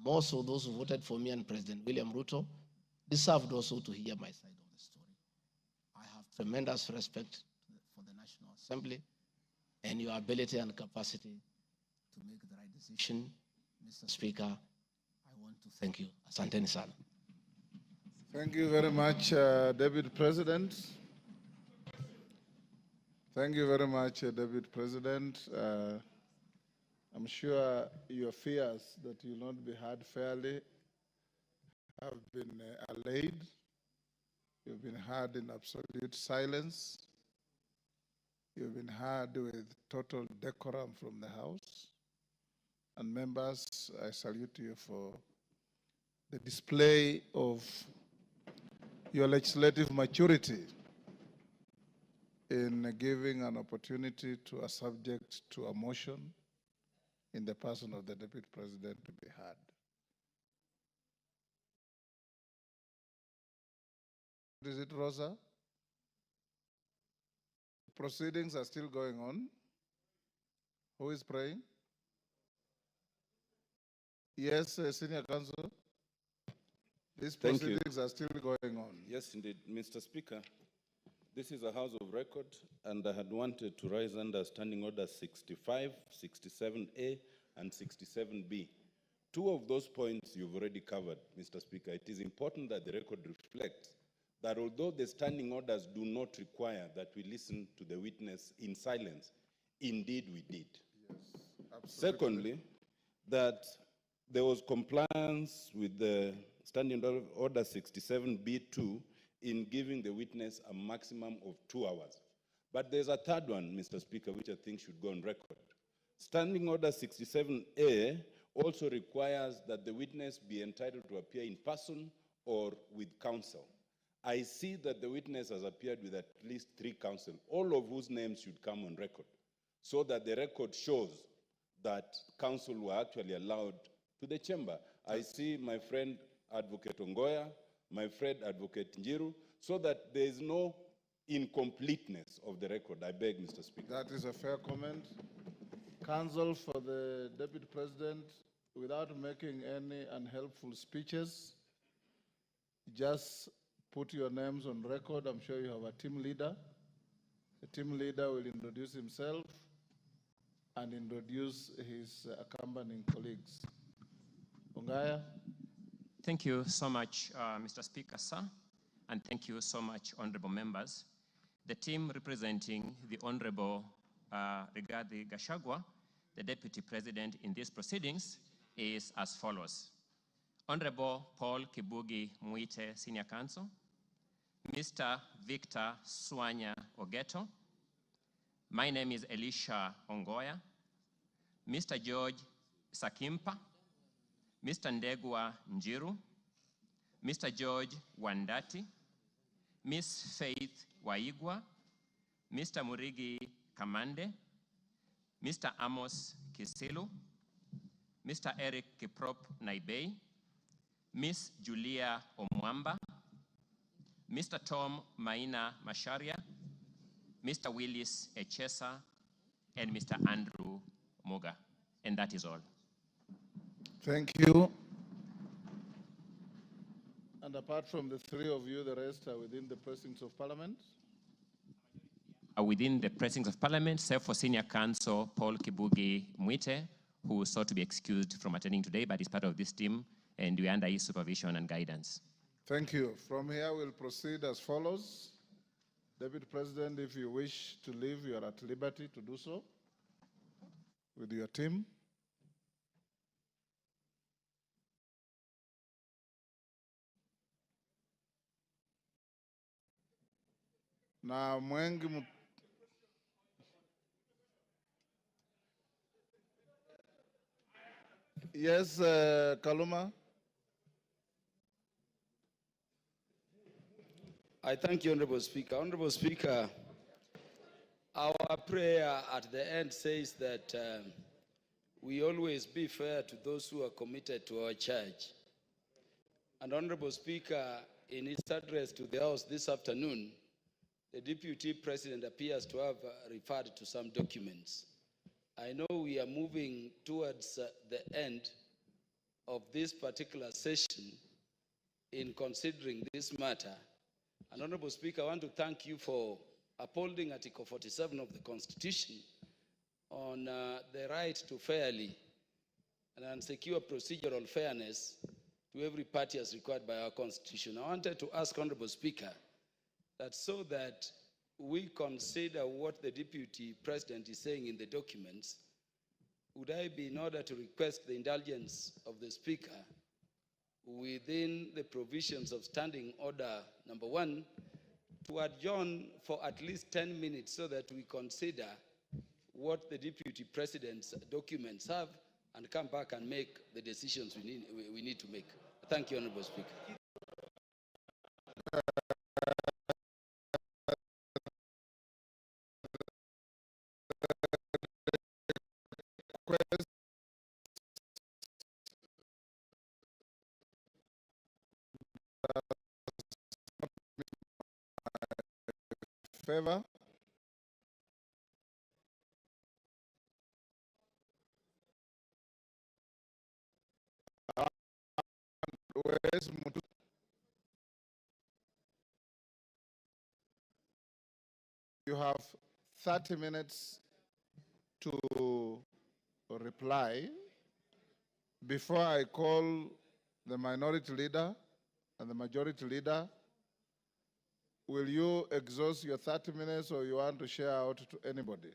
more so those who voted for me and President William Ruto, deserved also to hear my side of the story. I have tremendous respect for the National Assembly and your ability and capacity to make the right decision. Mr. Speaker, I want to thank you. Asanteni sana. Thank you very much, Deputy President. Thank you very much, Deputy President. I'm sure your fears that you will not be heard fairly have been allayed. You've been heard in absolute silence. You've been heard with total decorum from the House. And members, I salute you for the display of your legislative maturity in giving an opportunity to a subject to a motion in the person of the Deputy President to be heard. Is it Rosa? Proceedings are still going on. Who is praying? Yes, Senior Counsel. These proceedings are still going on. Yes, indeed. Mr. Speaker, this is a House of Record, and I had wanted to rise under Standing Order 65, 67A, and 67B. Two of those points you've already covered, Mr. Speaker. It is important that the record reflects that although the standing orders do not require that we listen to the witness in silence, indeed we did. Yes, absolutely. Secondly, that there was compliance with the Standing Order 67B2 in giving the witness a maximum of 2 hours. But there's a third one, Mr. Speaker, which I think should go on record. Standing Order 67A also requires that the witness be entitled to appear in person or with counsel. I see that the witness has appeared with at least 3 counsel, all of whose names should come on record, so that the record shows that counsel were actually allowed to the chamber. I see my friend Advocate Ongoya, my friend Advocate Njiru, so that there is no incompleteness of the record. I beg, Mr. Speaker. That is a fair comment. Counsel for the Deputy President, without making any unhelpful speeches, just put your names on record. I'm sure you have a team leader. The team leader will introduce himself and introduce his accompanying colleagues. Ongaya. Thank you so much, Mr. Speaker, sir, and thank you so much, honorable members. The team representing the Honorable Rigathi Gachagua, the Deputy President in these proceedings, is as follows. Honorable Paul Kibugi Muite, Senior Counsel, Mr. Victor Swanya Ogeto, my name is Elisha Ongoya, Mr. George Sakimpa, Mr. Ndegwa Njiru, Mr. George Wandati, Miss Faith Waigwa, Mr. Murigi Kamande, Mr. Amos Kisilu, Mr. Eric Kiprop Naibei, Miss Julia Omwamba, Mr. Tom Maina Masharia, Mr. Willis Echesa, and Mr. Andrew Moga. And that is all. Thank you. And apart from the 3 of you, the rest are within the precincts of Parliament? Within the precincts of Parliament, save for Senior Counsel Paul Kibugi Muite, who sought to be excused from attending today, but is part of this team, and we are under his supervision and guidance. Thank you. From here, we'll proceed as follows. Deputy President, if you wish to leave, you are at liberty to do so with your team. Na mwengi Yes, Kaluma. I thank you, Honorable Speaker. Honorable Speaker, our prayer at the end says that we always be fair to those who are committed to our church. And Honorable Speaker, in his address to the House this afternoon, the Deputy President appears to have referred to some documents. I know we are moving towards the end, of this particular session in considering this matter. And Honorable Speaker, I want to thank you for upholding Article 47 of the Constitution on the right to fairly and secure procedural fairness to every party as required by our Constitution. I wanted to ask Honorable Speaker that so that we consider what the Deputy President is saying in the documents, would I be in order to request the indulgence of the Speaker within the provisions of Standing Order number 1 to adjourn for at least 10 minutes so that we consider what the Deputy President's documents have and come back and make the decisions we need to make. Thank you, Honorable Speaker. Favor? You have 30 minutes to reply before I call the minority leader and the majority leader. Will you exhaust your 30 minutes or you want to share out to anybody?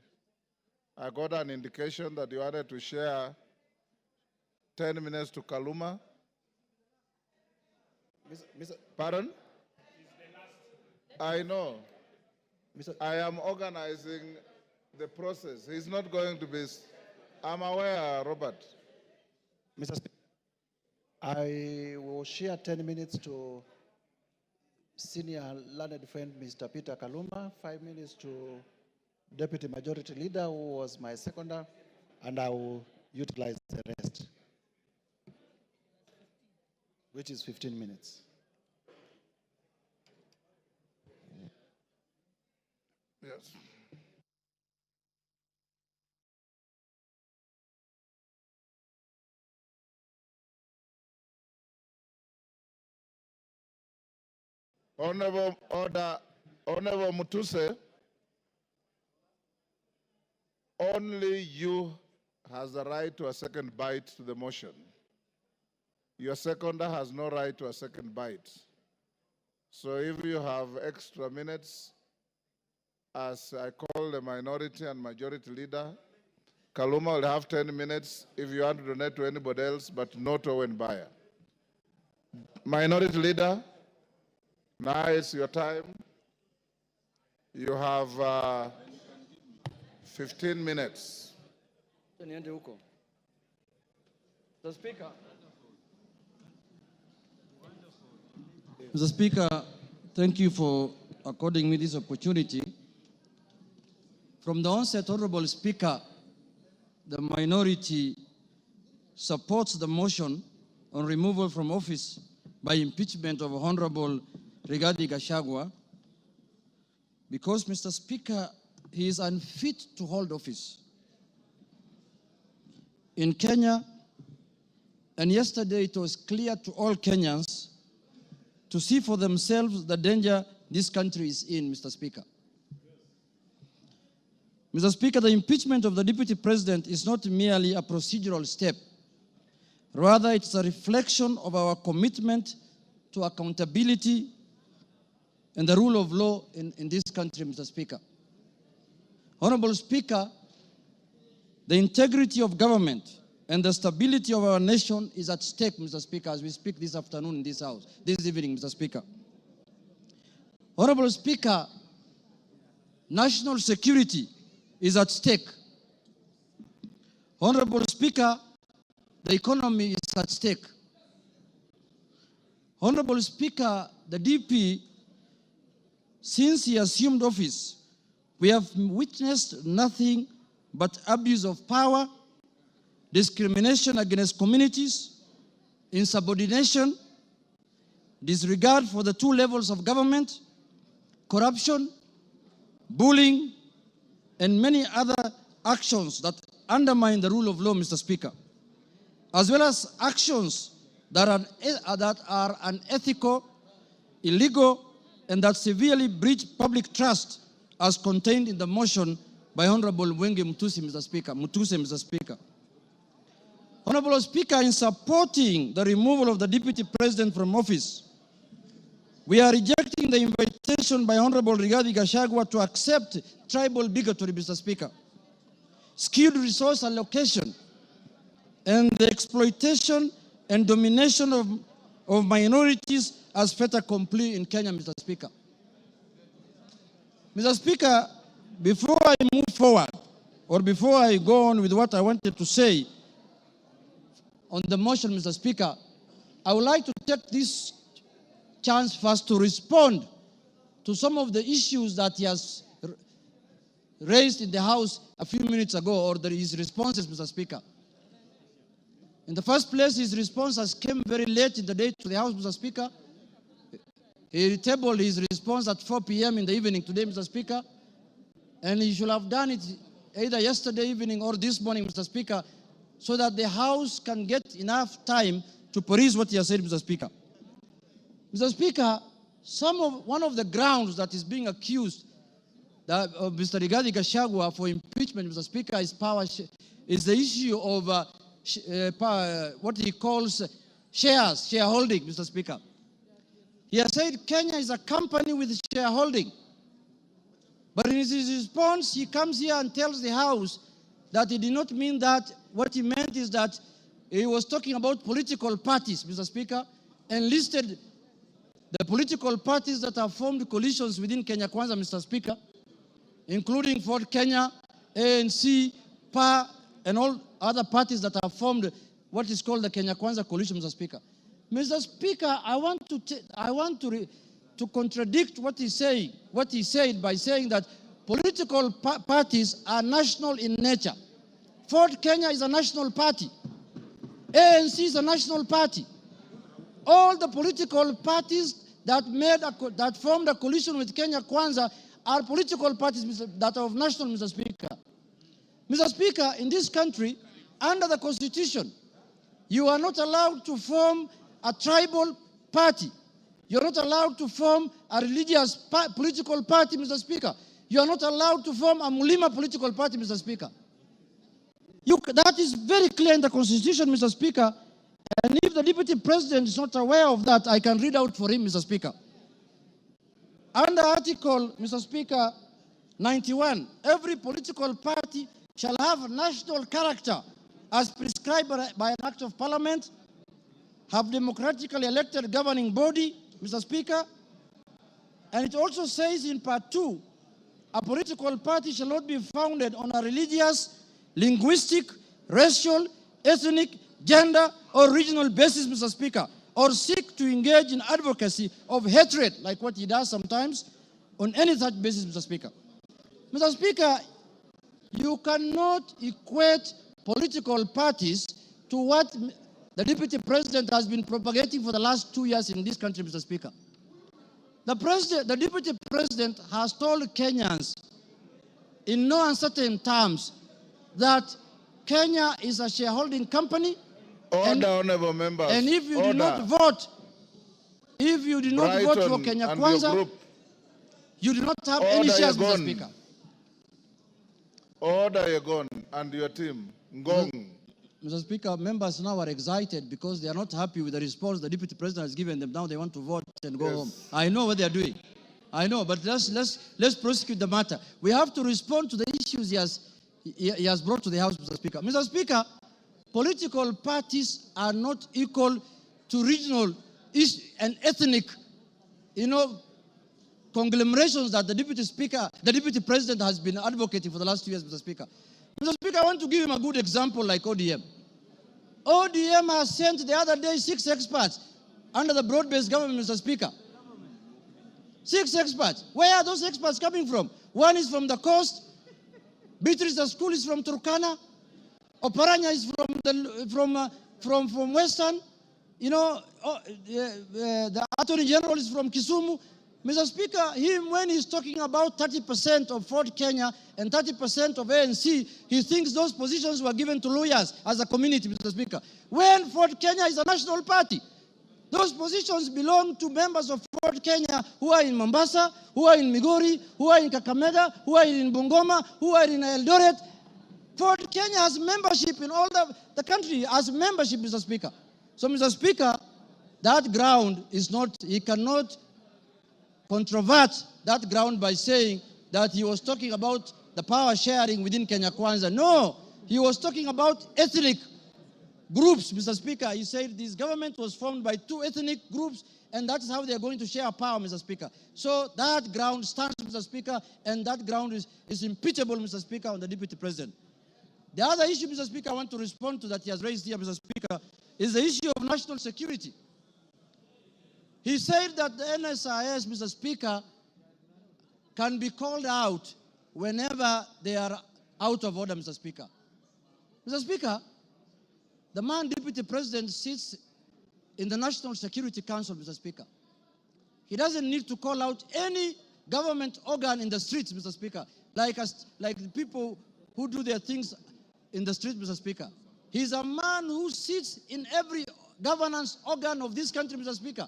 I got an indication that you wanted to share 10 minutes to Kaluma. Pardon? I know. I am organizing the process. He's not going to be... I'm aware, Robert. Mr. Speaker, I will share 10 minutes to Senior Learned Friend Mr. Peter Kaluma, 5 minutes to Deputy Majority Leader, who was my seconder, and I will utilize the rest, which is 15 minutes. Yes. Honorable Mutuse, only you has the right to a second bite to the motion. Your seconder has no right to a second bite. So if you have extra minutes, as I call the minority and majority leader, Kaluma will have 10 minutes if you want to donate to anybody else, but not Owen Bayer. Minority leader, now is your time. You have 15 minutes. Mr. Speaker. Mr. Speaker, thank you for according me this opportunity. From the onset, Honorable Speaker, the minority supports the motion on removal from office by impeachment of Honorable Rigathi Gachagua because, Mr. Speaker, he is unfit to hold office. In Kenya, and yesterday it was clear to all Kenyans to see for themselves the danger this country is in, Mr. Speaker. Mr. Speaker, the impeachment of the Deputy President is not merely a procedural step. Rather, it's a reflection of our commitment to accountability and the rule of law in this country, Mr. Speaker. Honorable Speaker, the integrity of government and the stability of our nation is at stake, Mr. Speaker, as we speak this afternoon in this House, this evening, Mr. Speaker. Honorable Speaker, national security is at stake. Honorable Speaker, the economy is at stake. Honorable Speaker, the DP, since he assumed office, we have witnessed nothing but abuse of power, discrimination against communities, insubordination, disregard for the two levels of government, corruption, bullying, and many other actions that undermine the rule of law, Mr. Speaker. as well as actions that are unethical, illegal, and that severely breach public trust as contained in the motion by Honorable Mwenge Mutuse, Mr. Speaker. Honorable Speaker, in supporting the removal of the Deputy President from office, we are rejecting the invitation by Honorable Rigathi Gachagua to accept tribal bigotry, Mr. Speaker, skilled resource allocation, and the exploitation and domination of minorities as fait accompli in Kenya, Mr. Speaker. Mr. Speaker, before I move forward, or before I go on with what I wanted to say on the motion, Mr. Speaker, I would like to take this chance first to respond to some of the issues that he has raised in the House a few minutes ago, or his responses, Mr. Speaker. In the first place, his responses came very late in the day to the House, Mr. Speaker. He tabled his response at 4 p.m. in the evening today, Mr. Speaker. And he should have done it either yesterday evening or this morning, Mr. Speaker, so that the House can get enough time to peruse what he has said, Mr. Speaker. Mr. Speaker, one of the grounds that is being accused of Mr. Rigathi Gachagua for impeachment, Mr. Speaker, is the issue of what he calls shareholding, Mr. Speaker. He has said Kenya is a company with shareholding. But in his response, he comes here and tells the House that he did not mean that. What he meant is that he was talking about political parties, Mr. Speaker, and listed the political parties that have formed coalitions within Kenya Kwanza, Mr. Speaker, including Ford Kenya, ANC, PA, and all other parties that have formed what is called the Kenya Kwanza coalition, Mr. Speaker. Mr. Speaker, I want to contradict what he said by saying that political parties are national in nature. Ford Kenya is a national party. ANC is a national party. All the political parties that formed a coalition with Kenya Kwanza are political parties that are of national, Mr. Speaker. Mr. Speaker, in this country, under the Constitution, you are not allowed to form a tribal party. You're not allowed to form a religious political party, Mr. Speaker. You are not allowed to form a Mulima political party, Mr. Speaker. That is very clear in the Constitution, Mr. Speaker. And if the Deputy President is not aware of that, I can read out for him, Mr. Speaker. Under Article, Mr. Speaker, 91, every political party shall have national character as prescribed by an act of Parliament, have democratically elected governing body, Mr. Speaker. And it also says in Part 2, a political party shall not be founded on a religious, linguistic, racial, ethnic, gender, or regional basis, Mr. Speaker, or seek to engage in advocacy of hatred, like what he does sometimes, on any such basis, Mr. Speaker. Mr. Speaker, you cannot equate political parties to what the Deputy President has been propagating for the last 2 years in this country, Mr. Speaker. The Deputy President has told Kenyans in no uncertain terms that Kenya is a shareholding company. Order, honorable members. And if you do not vote, for Kenya Kwanza, you do not have any shares, Mr. Speaker. Order, Yegon, and your team. Ngong. Mr. Speaker, members now are excited because they are not happy with the response the Deputy President has given them. Now they want to vote and go home. I know what they are doing. I know, but let's prosecute the matter. We have to respond to the issues he has brought to the House, Mr. Speaker. Mr. Speaker, political parties are not equal to regional and ethnic, conglomerations that the Deputy President has been advocating for the last 2 years, Mr. Speaker. Mr. Speaker, I want to give him a good example like ODM. ODM has sent the other day 6 experts under the broad-based government, Mr. Speaker. 6 experts. Where are those experts coming from? One is from the coast. Beatrice School is from Turkana. Oparanya is from Western. The Attorney General is from Kisumu. Mr. Speaker, him, when he's talking about 30% of Ford Kenya and 30% of ANC, he thinks those positions were given to lawyers as a community, Mr. Speaker. When Ford Kenya is a national party, those positions belong to members of Ford Kenya who are in Mombasa, who are in Migori, who are in Kakamega, who are in Bungoma, who are in Eldoret. Ford Kenya has membership in all the country, has membership, Mr. Speaker. So, Mr. Speaker, that ground is not, he cannot controvert that ground by saying that he was talking about the power sharing within Kenya Kwanza. No, he was talking about ethnic groups, Mr. Speaker. He said this government was formed by 2 ethnic groups, and that's how they are going to share power, Mr. Speaker. So that ground stands, Mr. Speaker, and that ground is impeachable, Mr. Speaker, on the Deputy President. The other issue, Mr. Speaker, I want to respond to that he has raised here, Mr. Speaker, is the issue of national security. He said that the NSIS, Mr. Speaker, can be called out whenever they are out of order, Mr. Speaker. Mr. Speaker, the man Deputy President sits in the National Security Council, Mr. Speaker. He doesn't need to call out any government organ in the streets, Mr. Speaker, like the people who do their things in the street, Mr. Speaker. He's a man who sits in every governance organ of this country, Mr. Speaker.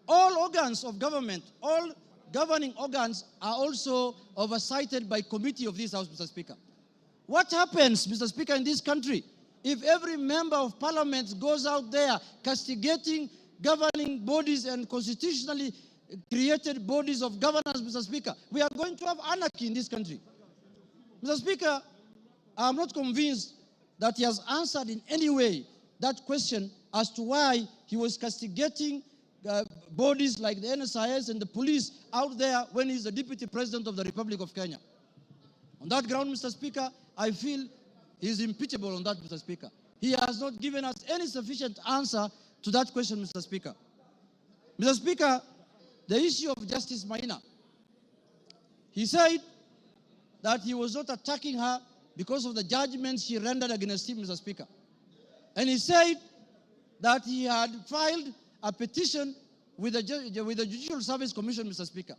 All organs of government, all governing organs are also oversighted by committee of this House, Mr. Speaker. What happens, Mr. Speaker, in this country if every member of parliament goes out there castigating governing bodies and constitutionally created bodies of governance, Mr. Speaker? We are going to have anarchy in this country. Mr. Speaker, I am not convinced that he has answered in any way that question as to why he was castigating bodies like the NSIS and the police out there when he's the Deputy President of the Republic of Kenya. On that ground, Mr. Speaker, I feel he's impeachable on that, Mr. Speaker. He has not given us any sufficient answer to that question, Mr. Speaker. Mr. Speaker, the issue of Justice Maina. He said that he was not attacking her because of the judgments she rendered against him, Mr. Speaker. And he said that he had filed a petition with the Judicial Service Commission, Mr. Speaker.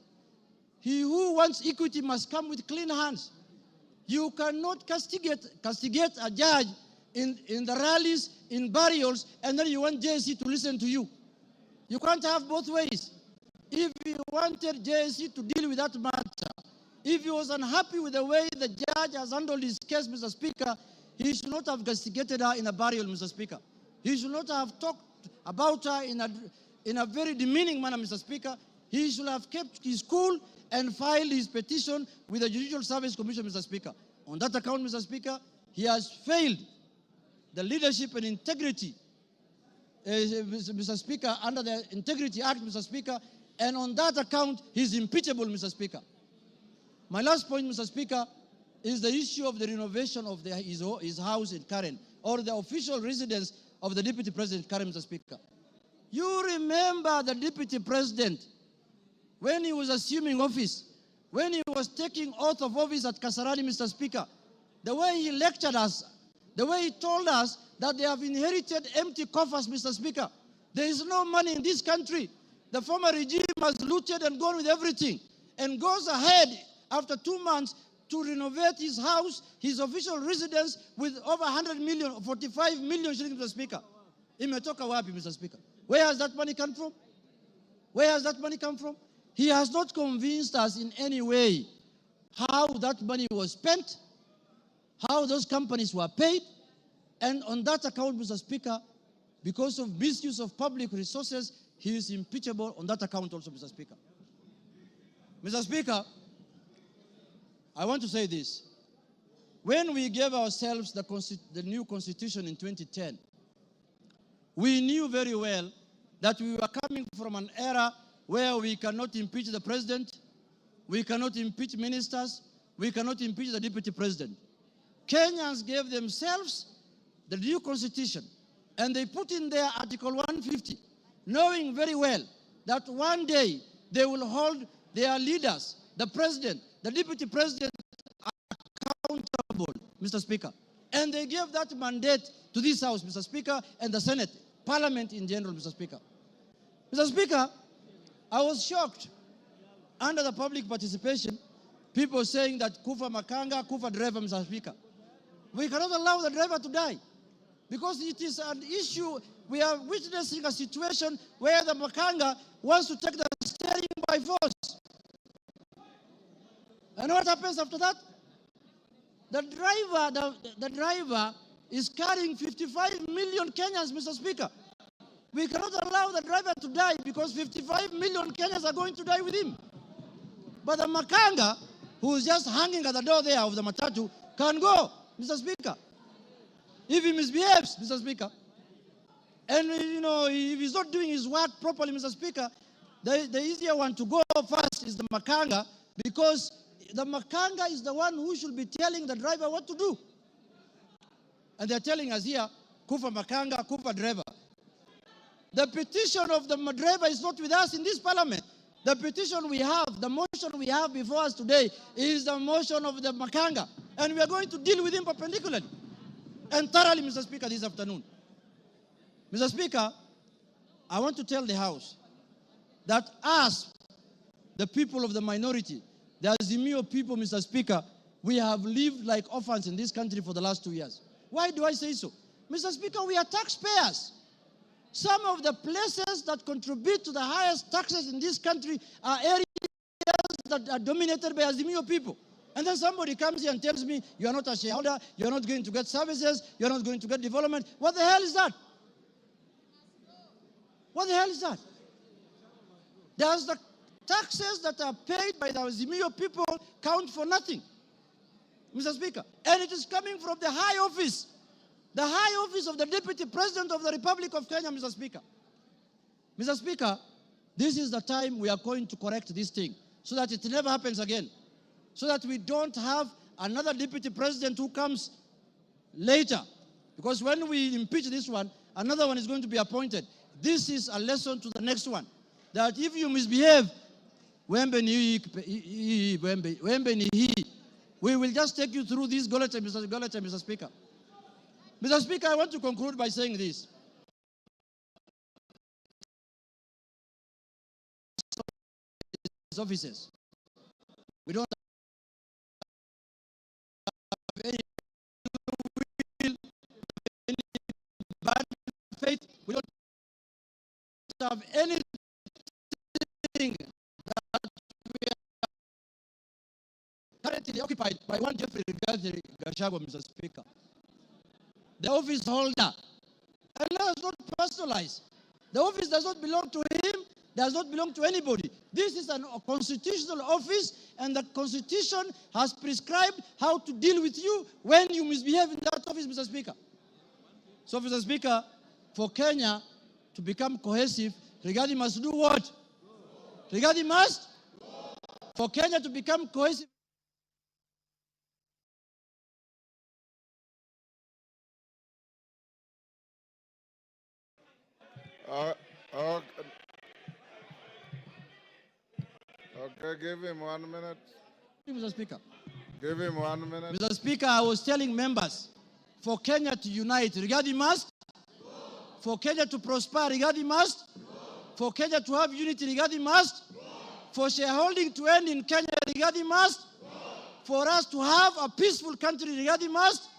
He who wants equity must come with clean hands. You cannot castigate a judge in the rallies, in burials, and then you want JSC to listen to you. You can't have both ways. If he wanted JSC to deal with that matter, if he was unhappy with the way the judge has handled his case, Mr. Speaker, he should not have castigated her in a burial, Mr. Speaker. He should not have talked about her in a very demeaning manner, Mr. Speaker. He should have kept his cool and filed his petition with the Judicial Service Commission, Mr. Speaker. On that account, Mr. Speaker, he has failed the leadership and integrity, Mr. Speaker, under the Integrity Act, Mr. Speaker, and on that account, he's impeachable, Mr. Speaker. My last point, Mr. Speaker, is the issue of the renovation of his house in Karen, or the official residence of the Deputy President Karen, Mr. Speaker. You remember the Deputy President, when he was assuming office, when he was taking oath of office at Kasarani, Mr. Speaker, the way he lectured us, the way he told us that they have inherited empty coffers, Mr. Speaker. There is no money in this country. The former regime has looted and gone with everything, and goes ahead after 2 months to renovate his house, his official residence, with over 100 million, 45 million shillings, Mr. Speaker. Imetoka wapi, Mr. Speaker? Where has that money come from? Where has that money come from? He has not convinced us in any way how that money was spent, how those companies were paid, and on that account, Mr. Speaker, because of misuse of public resources, he is impeachable on that account also, Mr. Speaker. Mr. Speaker, I want to say this. When we gave ourselves the new constitution in 2010, we knew very well that we were coming from an era where we cannot impeach the president, we cannot impeach ministers, we cannot impeach the deputy president. Kenyans gave themselves the new constitution, and they put in there Article 150, knowing very well that one day they will hold their leaders, the president, the deputy president, accountable, Mr. Speaker. And they gave that mandate to this House, Mr. Speaker, and the Senate, Parliament in general, Mr. Speaker. Mr. Speaker, I was shocked. Under the public participation, people saying that Kufa Makanga, Kufa driver, Mr. Speaker. We cannot allow the driver to die because it is an issue. We are witnessing a situation where the Makanga wants to take the steering by force. And what happens after that? The driver is carrying 55 million Kenyans, Mr. Speaker. We cannot allow the driver to die because 55 million Kenyans are going to die with him. But the Makanga, who is just hanging at the door there of the matatu, can go, Mr. Speaker. If he misbehaves, Mr. Speaker. And, if he's not doing his work properly, Mr. Speaker, the easier one to go first is the Makanga, because the Makanga is the one who should be telling the driver what to do. And they're telling us here, Kufa Makanga, Kufa driver. The petition of the driver is not with us in this parliament. The petition we have, the motion we have before us today is the motion of the Makanga. And we are going to deal with him perpendicularly and thoroughly, Mr. Speaker, this afternoon. Mr. Speaker, I want to tell the House that us, the people of the minority, the Azimio people, Mr. Speaker, we have lived like orphans in this country for the last 2 years. Why do I say so? Mr. Speaker, we are taxpayers. Some of the places that contribute to the highest taxes in this country are areas that are dominated by Azimio people. And then somebody comes here and tells me, you are not a shareholder, you are not going to get services, you are not going to get development. What the hell is that? What the hell is that? Does the taxes that are paid by the Azimio people count for nothing, Mr. Speaker? And it is coming from the high office. The high office of the Deputy President of the Republic of Kenya, Mr. Speaker. Mr. Speaker, this is the time we are going to correct this thing so that it never happens again. So that we don't have another Deputy President who comes later. Because when we impeach this one, another one is going to be appointed. This is a lesson to the next one. That if you misbehave, we will just take you through this Goleta, Mr. Speaker. Mr. Speaker, I want to conclude by saying this. Offices. We don't have any will, any bad faith. We don't have anything that we are currently occupied by one Jeffrey Gachagua, Mr. Speaker. The office holder. And let us not personalize. The office does not belong to him, does not belong to anybody. This is a constitutional office, and the Constitution has prescribed how to deal with you when you misbehave in that office, Mr. Speaker. So, Mr. Speaker, for Kenya to become cohesive, Rigathi must do what? Rigathi must? For Kenya to become cohesive, Okay, give him 1 minute. Mr. Speaker. Give him 1 minute. Mr. Speaker, I was telling members, for Kenya to unite, Rigathi must. For Kenya to prosper, Rigathi must. For Kenya to have unity, Rigathi must. For shareholding to end in Kenya, Rigathi must. For us to have a peaceful country, Rigathi must.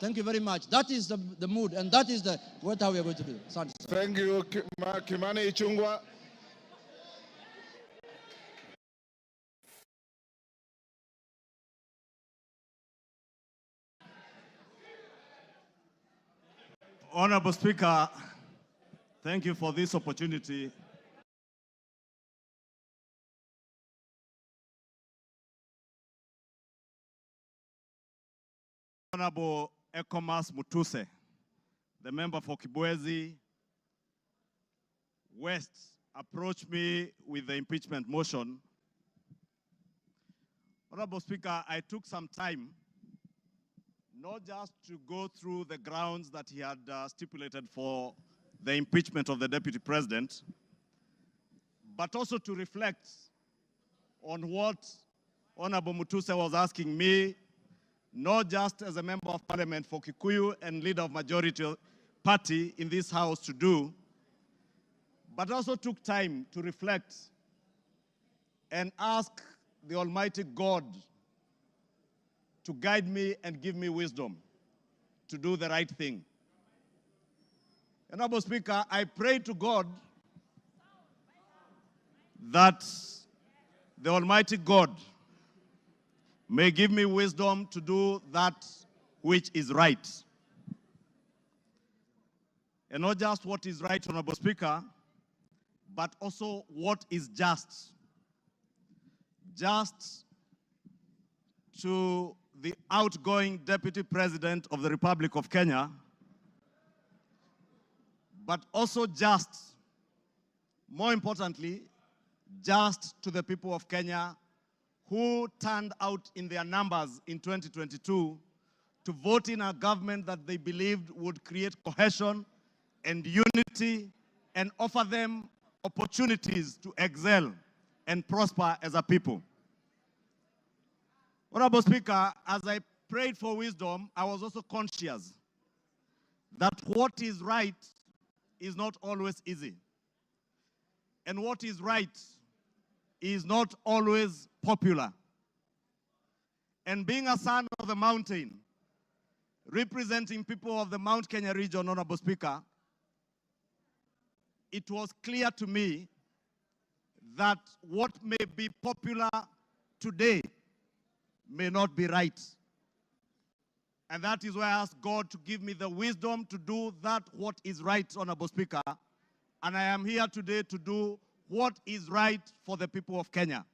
Thank you very much. That is the mood, and that is what we are going to do. Thank you, Kimani Ichung'wah. Honorable Speaker, thank you for this opportunity. Honorable Ekomas Mutuse, the member for Kibwezi West, approached me with the impeachment motion. Honorable Speaker, I took some time not just to go through the grounds that he had stipulated for the impeachment of the Deputy President, but also to reflect on what Honorable Mutuse was asking me, not just as a member of parliament for Kikuyu and leader of majority party in this house to do, but also took time to reflect and ask the Almighty God to guide me and give me wisdom to do the right thing. Honorable Speaker, I pray to God that the Almighty God may give me wisdom to do that which is right. And not just what is right, Honorable Speaker, but also what is just. Just to the outgoing Deputy President of the Republic of Kenya, but also just, more importantly, just to the people of Kenya who turned out in their numbers in 2022 to vote in a government that they believed would create cohesion and unity and offer them opportunities to excel and prosper as a people. Honorable Speaker, as I prayed for wisdom, I was also conscious that what is right is not always easy. And what is right is not always popular. And being a son of the mountain, representing people of the Mount Kenya region, Honorable Speaker, it was clear to me that what may be popular today may not be right. And that is why I asked God to give me the wisdom to do that what is right, Honorable Speaker. And I am here today to do what is right for the people of Kenya.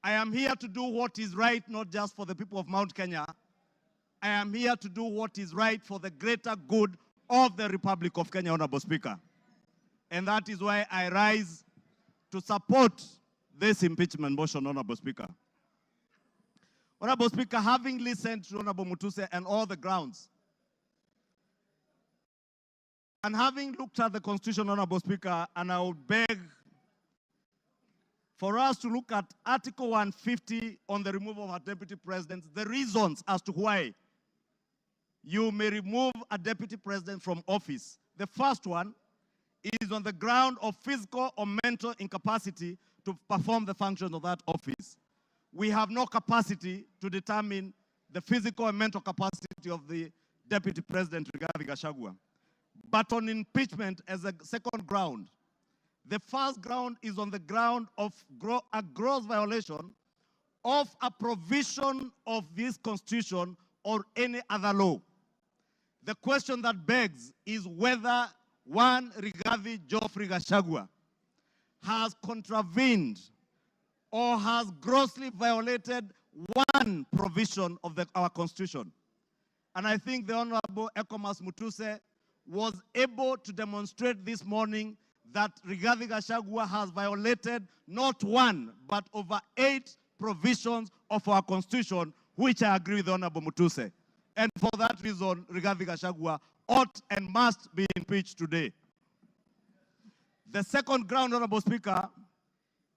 I am here to do what is right, not just for the people of Mount Kenya. I am here to do what is right for the greater good of the Republic of Kenya, Honorable Speaker. And that is why I rise to support this impeachment motion, Honorable Speaker. Honorable Speaker, having listened to Honorable Mutuse and all the grounds, and having looked at the Constitution, Honorable Speaker, and I would beg for us to look at Article 150 on the removal of a deputy president, the reasons as to why you may remove a deputy president from office. The first one is on the ground of physical or mental incapacity to perform the functions of that office. We have no capacity to determine the physical and mental capacity of the Deputy President, Rigathi Gachagua. But on impeachment as a second ground, the first ground is on the ground of a gross violation of a provision of this Constitution or any other law. The question that begs is whether one Rigathi Geoffrey Gachagua has contravened or has grossly violated one provision of our Constitution. And I think the Honorable Ekomas Mutuse was able to demonstrate this morning that Rigathi Gachagua has violated not one, but over 8 provisions of our Constitution, which I agree with the Honorable Mutuse. And for that reason, Rigathi Gachagua ought and must be impeached today. The second ground, Honorable Speaker,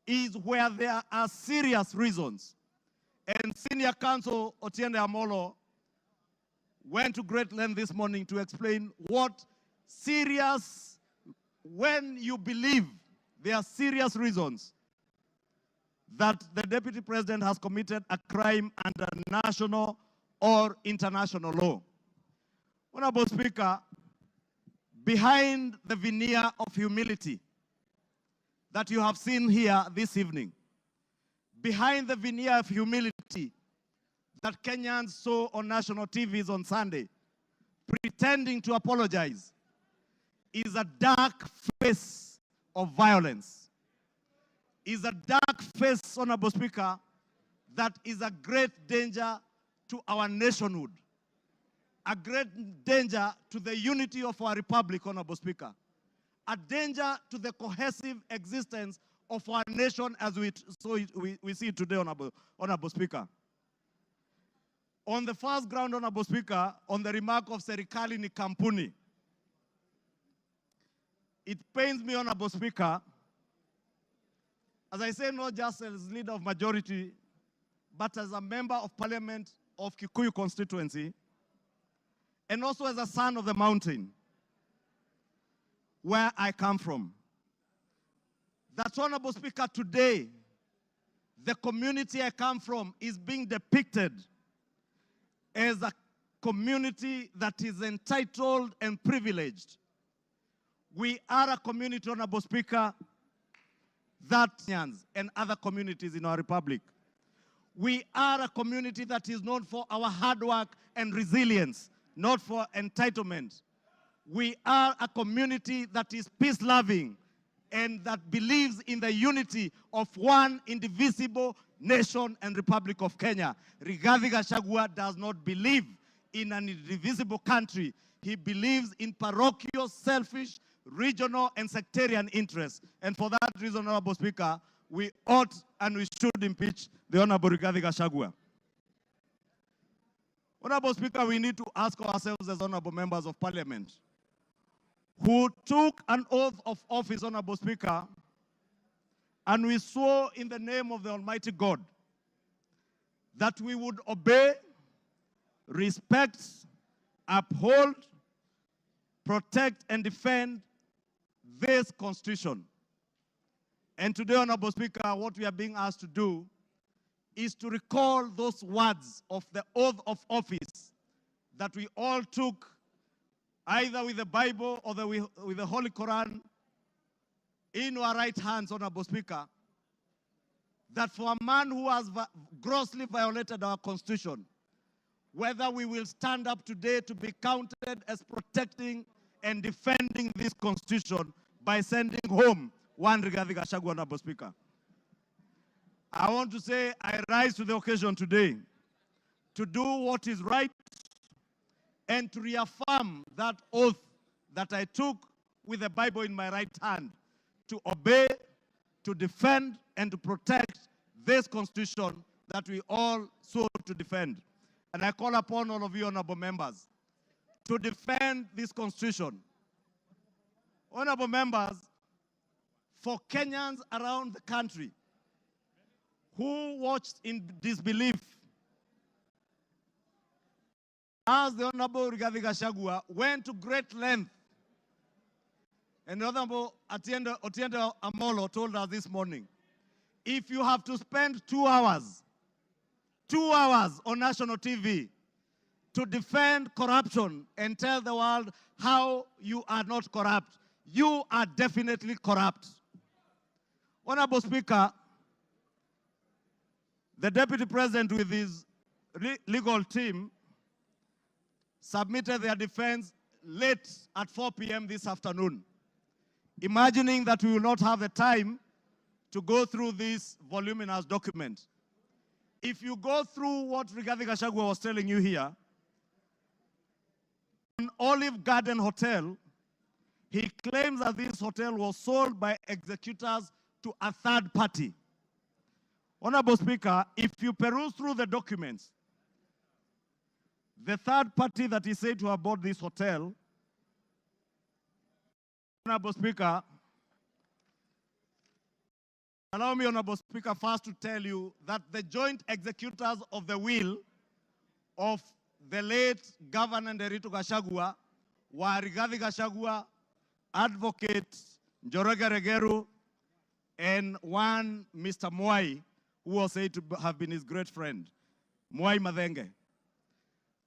is where there are serious reasons. And Senior Counsel Otiende Amolo went to great length this morning to explain what serious, when you believe there are serious reasons that the Deputy President has committed a crime under national or international law. Honorable Speaker, behind the veneer of humility that you have seen here this evening, behind the veneer of humility that Kenyans saw on national TVs on Sunday, pretending to apologize, is a dark face of violence. Is a dark face, Honorable Speaker, that is a great danger to our nationhood, a great danger to the unity of our republic, Honorable Speaker, a danger to the cohesive existence of our nation as we see it today, Honorable Speaker. On the first ground, Honorable Speaker, on the remark of Serikali ni kampuni, it pains me, Honorable Speaker, as I say, not just as leader of majority, but as a member of parliament of Kikuyu constituency, and also as a son of the mountain, where I come from. That, Honorable Speaker, today, the community I come from is being depicted as a community that is entitled and privileged. We are a community, Honorable Speaker, that and other communities in our republic. We are a community that is known for our hard work and resilience, not for entitlement. We are a community that is peace-loving and that believes in the unity of one indivisible nation and Republic of Kenya. Rigathi Gachagua does not believe in an indivisible country. He believes in parochial, selfish, regional, and sectarian interests. And for that reason, Honorable Speaker, we ought and we should impeach the Honorable Rigathi Gachagua. Honorable Speaker, we need to ask ourselves as Honorable Members of Parliament, who took an oath of office, Honorable Speaker, and we swore in the name of the Almighty God that we would obey, respect, uphold, protect, and defend this Constitution. And today, Honorable Speaker, what we are being asked to do is to recall those words of the oath of office that we all took either with the Bible or with the Holy Quran in our right hands, Honorable Speaker, that for a man who has grossly violated our Constitution, whether we will stand up today to be counted as protecting and defending this Constitution by sending home one Rigathi Gachagua, Honorable Speaker. I want to say I rise to the occasion today to do what is right and to reaffirm that oath that I took with the Bible in my right hand, to obey, to defend, and to protect this Constitution that we all sought to defend. And I call upon all of you, honorable members, to defend this Constitution. Honorable members, for Kenyans around the country who watched in disbelief as the Honorable Rigathi Gachagua went to great length, and the Honorable Otiende Amolo told us this morning, if you have to spend 2 hours on national TV to defend corruption and tell the world how you are not corrupt, you are definitely corrupt. Honorable Speaker, the Deputy President with his legal team submitted their defense late at 4 p.m. this afternoon, imagining that we will not have the time to go through this voluminous document. If you go through what Rigathi Gachagua was telling you here, an Olive Garden Hotel, he claims that this hotel was sold by executors to a third party. Honorable Speaker, if you peruse through the documents, the third party that is said to have bought this hotel, Honorable Speaker, allow me, Honorable Speaker, first to tell you that the joint executors of the will of the late Governor Nderitu Gachagua were Rigathi Gachagua, Advocate Njoroge Regeru, and one Mr. Mwai, who was said to have been his great friend, Mwai Madhenge.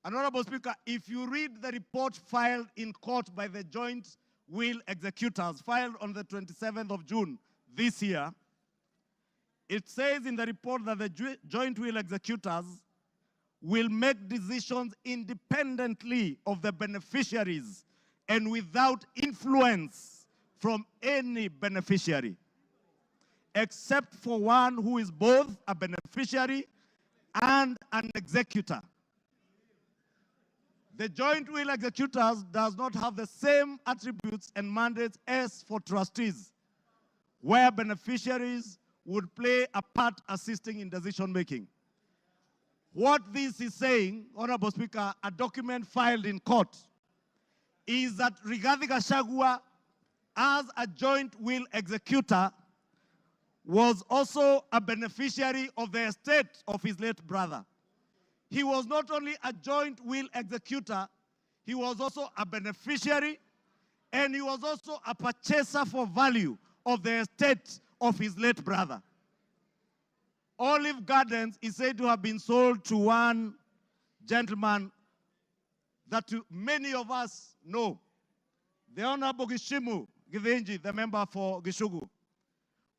Honorable Speaker, if you read the report filed in court by the joint will executors, filed on the 27th of June this year, it says in the report that the joint will executors will make decisions independently of the beneficiaries and without influence from any beneficiary, except for one who is both a beneficiary and an executor. The joint will executors does not have the same attributes and mandates as for trustees, where beneficiaries would play a part assisting in decision making. What this is saying, Honorable Speaker, a document filed in court, is that Rigathi Gachagua, as a joint will executor, was also a beneficiary of the estate of his late brother. He was not only a joint will executor, he was also a beneficiary, and he was also a purchaser for value of the estate of his late brother. Olive Gardens is said to have been sold to one gentleman that many of us know, the Honorable Gishimu Githinji, the member for Gishugu,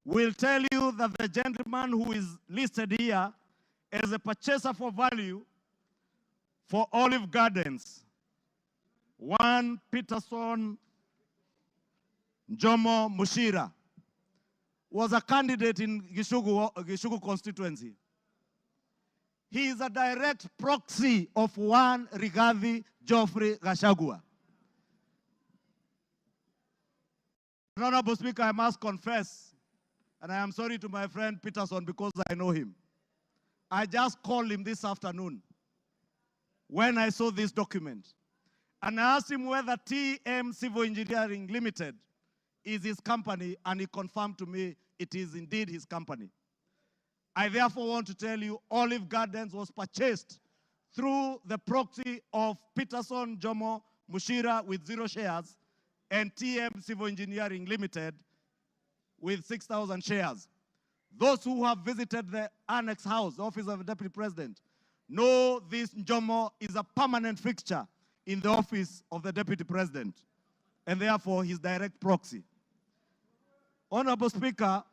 will tell you that the gentleman who is listed here as a purchaser for value for Olive Gardens, one Peterson Jomo Mushira, was a candidate in Gishugu constituency. He is a direct proxy of one Rigathi Geoffrey Gachagua. Honorable Speaker, I must confess, and I am sorry to my friend Peterson because I know him. I just called him this afternoon when I saw this document. And I asked him whether TM Civil Engineering Limited is his company, and he confirmed to me it is indeed his company. I therefore want to tell you Olive Gardens was purchased through the proxy of Peterson Jomo Mushira with 0 shares and TM Civil Engineering Limited with 6,000 shares. Those who have visited the Annex House, the office of the Deputy President, know this Jomo is a permanent fixture in the office of the Deputy President, and therefore his direct proxy. Honorable Speaker,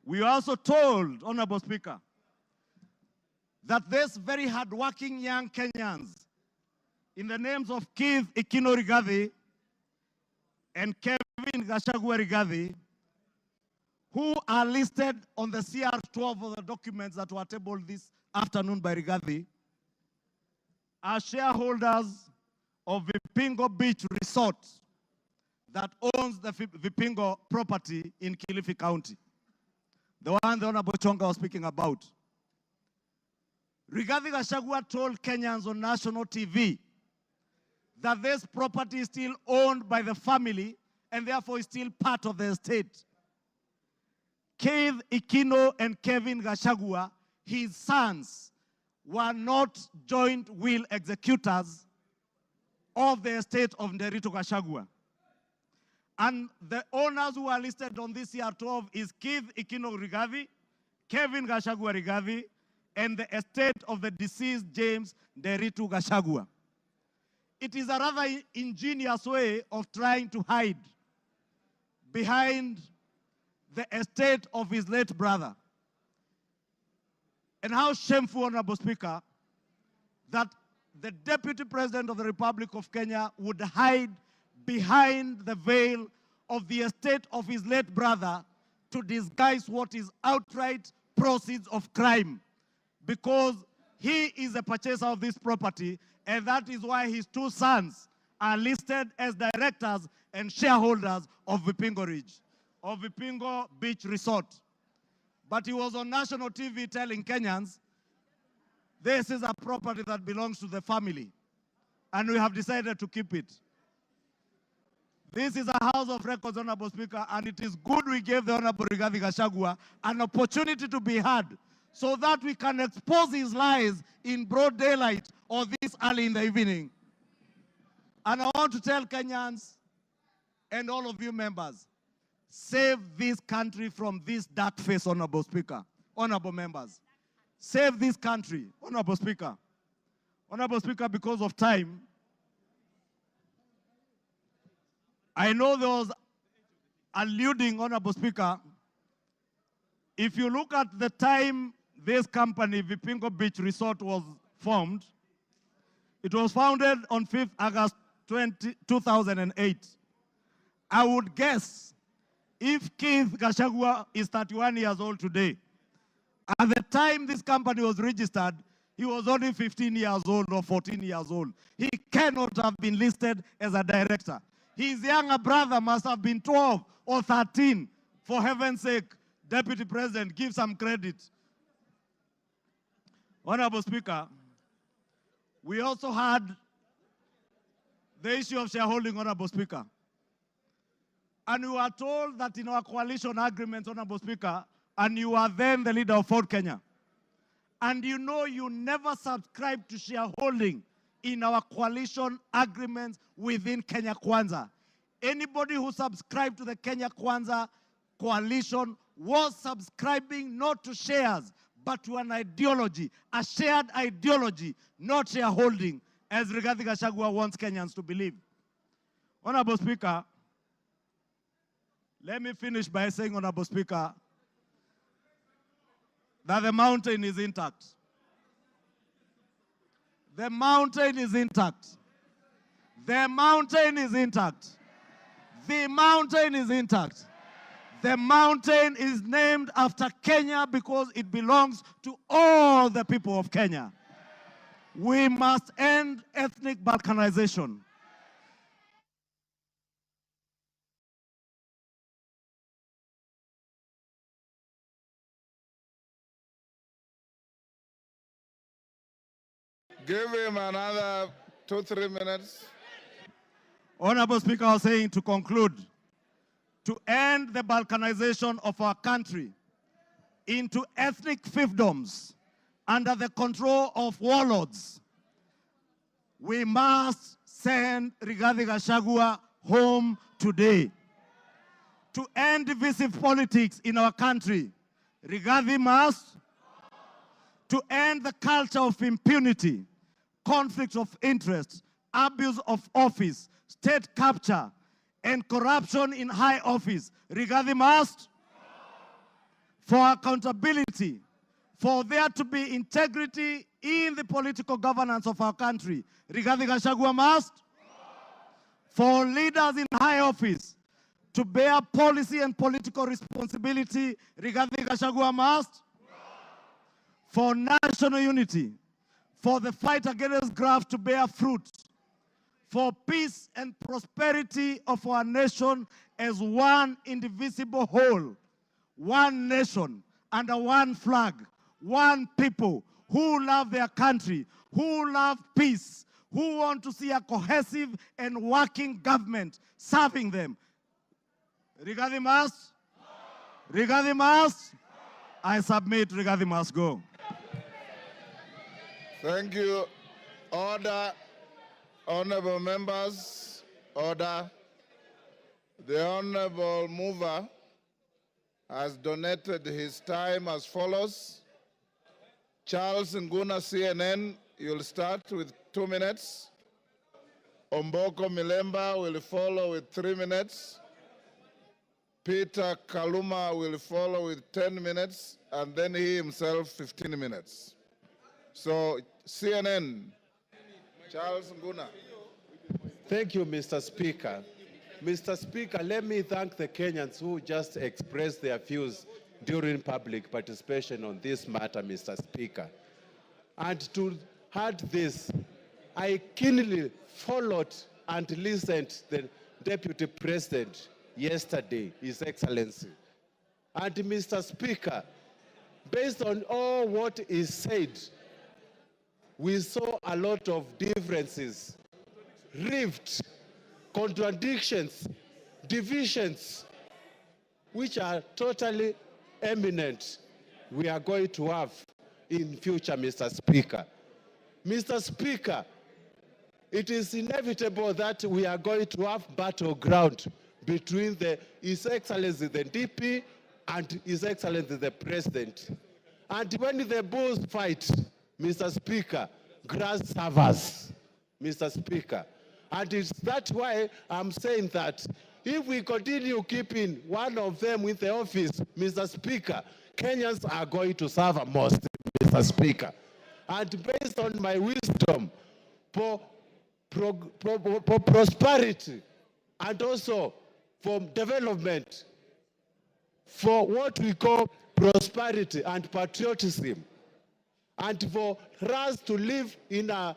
we are also told, Honorable Speaker, that these very hardworking young Kenyans, in the names of Keith Ikino Rigathi and Kevin Gachagua Rigathi, who are listed on the CR12 of the documents that were tabled this afternoon by Rigathi, are shareholders of Vipingo Beach Resort that owns the Vipingo property in Kilifi County, the one the Honorable Chonga was speaking about. Rigathi Gachagua told Kenyans on national TV that this property is still owned by the family and therefore is still part of the estate. Keith Ikino and Kevin Gachagua, his sons, were not joint will executors of the estate of Nderitu Gachagua. And the owners who are listed on this CR12 is Keith Ikino Rigathi, Kevin Gachagua Rigathi, and the estate of the deceased James Nderitu Gachagua. It is a rather ingenious way of trying to hide behind the estate of his late brother. And how shameful, Honorable Speaker, that the Deputy President of the Republic of Kenya would hide behind the veil of the estate of his late brother to disguise what is outright proceeds of crime, because he is a purchaser of this property, and that is why his 2 sons are listed as directors and shareholders of Vipingo Beach Resort. But he was on national TV telling Kenyans, this is a property that belongs to the family, and we have decided to keep it. This is a House of Records, Honorable Speaker, and it is good we gave the Honorable Rigathi Gachagua an opportunity to be heard so that we can expose his lies in broad daylight or this early in the evening. And I want to tell Kenyans and all of you members, save this country from this dark face, Honorable Speaker, honorable members. Save this country, Honorable Speaker. Honorable Speaker, because of time, I know there was alluding, Honorable Speaker, if you look at the time this company, Vipingo Beach Resort, was formed, it was founded on 5th August 2008. I would guess if Keith Gachagua is 31 years old today, at the time this company was registered, he was only 15 years old or 14 years old. He cannot have been listed as a director. His younger brother must have been 12 or 13. For heaven's sake, Deputy President, give some credit. Honorable Speaker, we also had the issue of shareholding, Honorable Speaker. And we were told that in our coalition agreement, Honorable Speaker, and you are then the leader of Ford Kenya, and you know you never subscribed to shareholding in our coalition agreements within Kenya Kwanza. Anybody who subscribed to the Kenya Kwanza coalition was subscribing not to shares, but to an ideology, a shared ideology, not shareholding, as Rigathi Gachagua wants Kenyans to believe. Honorable Speaker, let me finish by saying, Honorable Speaker, that the mountain is intact. The mountain is intact. The mountain is intact. The mountain is intact. The mountain is named after Kenya because it belongs to all the people of Kenya. We must end ethnic balkanization. Give him another 2-3 minutes. Honorable Speaker, I was saying to conclude, to end the balkanization of our country into ethnic fiefdoms under the control of warlords, we must send Rigathi Gachagua home today. To end divisive politics in our country, Rigathi must. To end the culture of impunity, conflict of interest, abuse of office, state capture, and corruption in high office, Rigathi must. For accountability, for there to be integrity in the political governance of our country, Rigathi Gachagua must. For leaders in high office to bear policy and political responsibility, Rigathi Gachagua must. For national unity, for the fight against graft to bear fruit, for peace and prosperity of our nation as one indivisible whole, one nation under one flag, one people who love their country, who love peace, who want to see a cohesive and working government serving them. Rigathi must. Rigathi must. I submit, Rigathi must go. Thank you. Order. Honorable members, order. The honorable mover has donated his time as follows. Charles Nguna, CNN, you'll start with 2 minutes. Omboko Milemba will follow with 3 minutes. Peter Kaluma will follow with 10 minutes, and then he himself 15 minutes. So, CNN, Charles Nguna. Thank you, Mr. Speaker. Mr. Speaker, let me thank the Kenyans who just expressed their views during public participation on this matter, Mr. Speaker. And to add this, I keenly followed and listened to the Deputy President yesterday, His Excellency. And Mr. Speaker, based on all what is said, we saw a lot of differences, rift, contradictions, divisions, which are totally eminent we are going to have in future, Mr. Speaker. Mr. Speaker, it is inevitable that we are going to have battleground between His Excellency the DP and His Excellency the President. And when the bulls fight, Mr. Speaker, grass suffers, Mr. Speaker. And it's that why I'm saying that if we continue keeping one of them in the office, Mr. Speaker, Kenyans are going to suffer most, Mr. Speaker. And based on my wisdom, for prosperity and also for development, for what we call prosperity and patriotism, and for us to live in an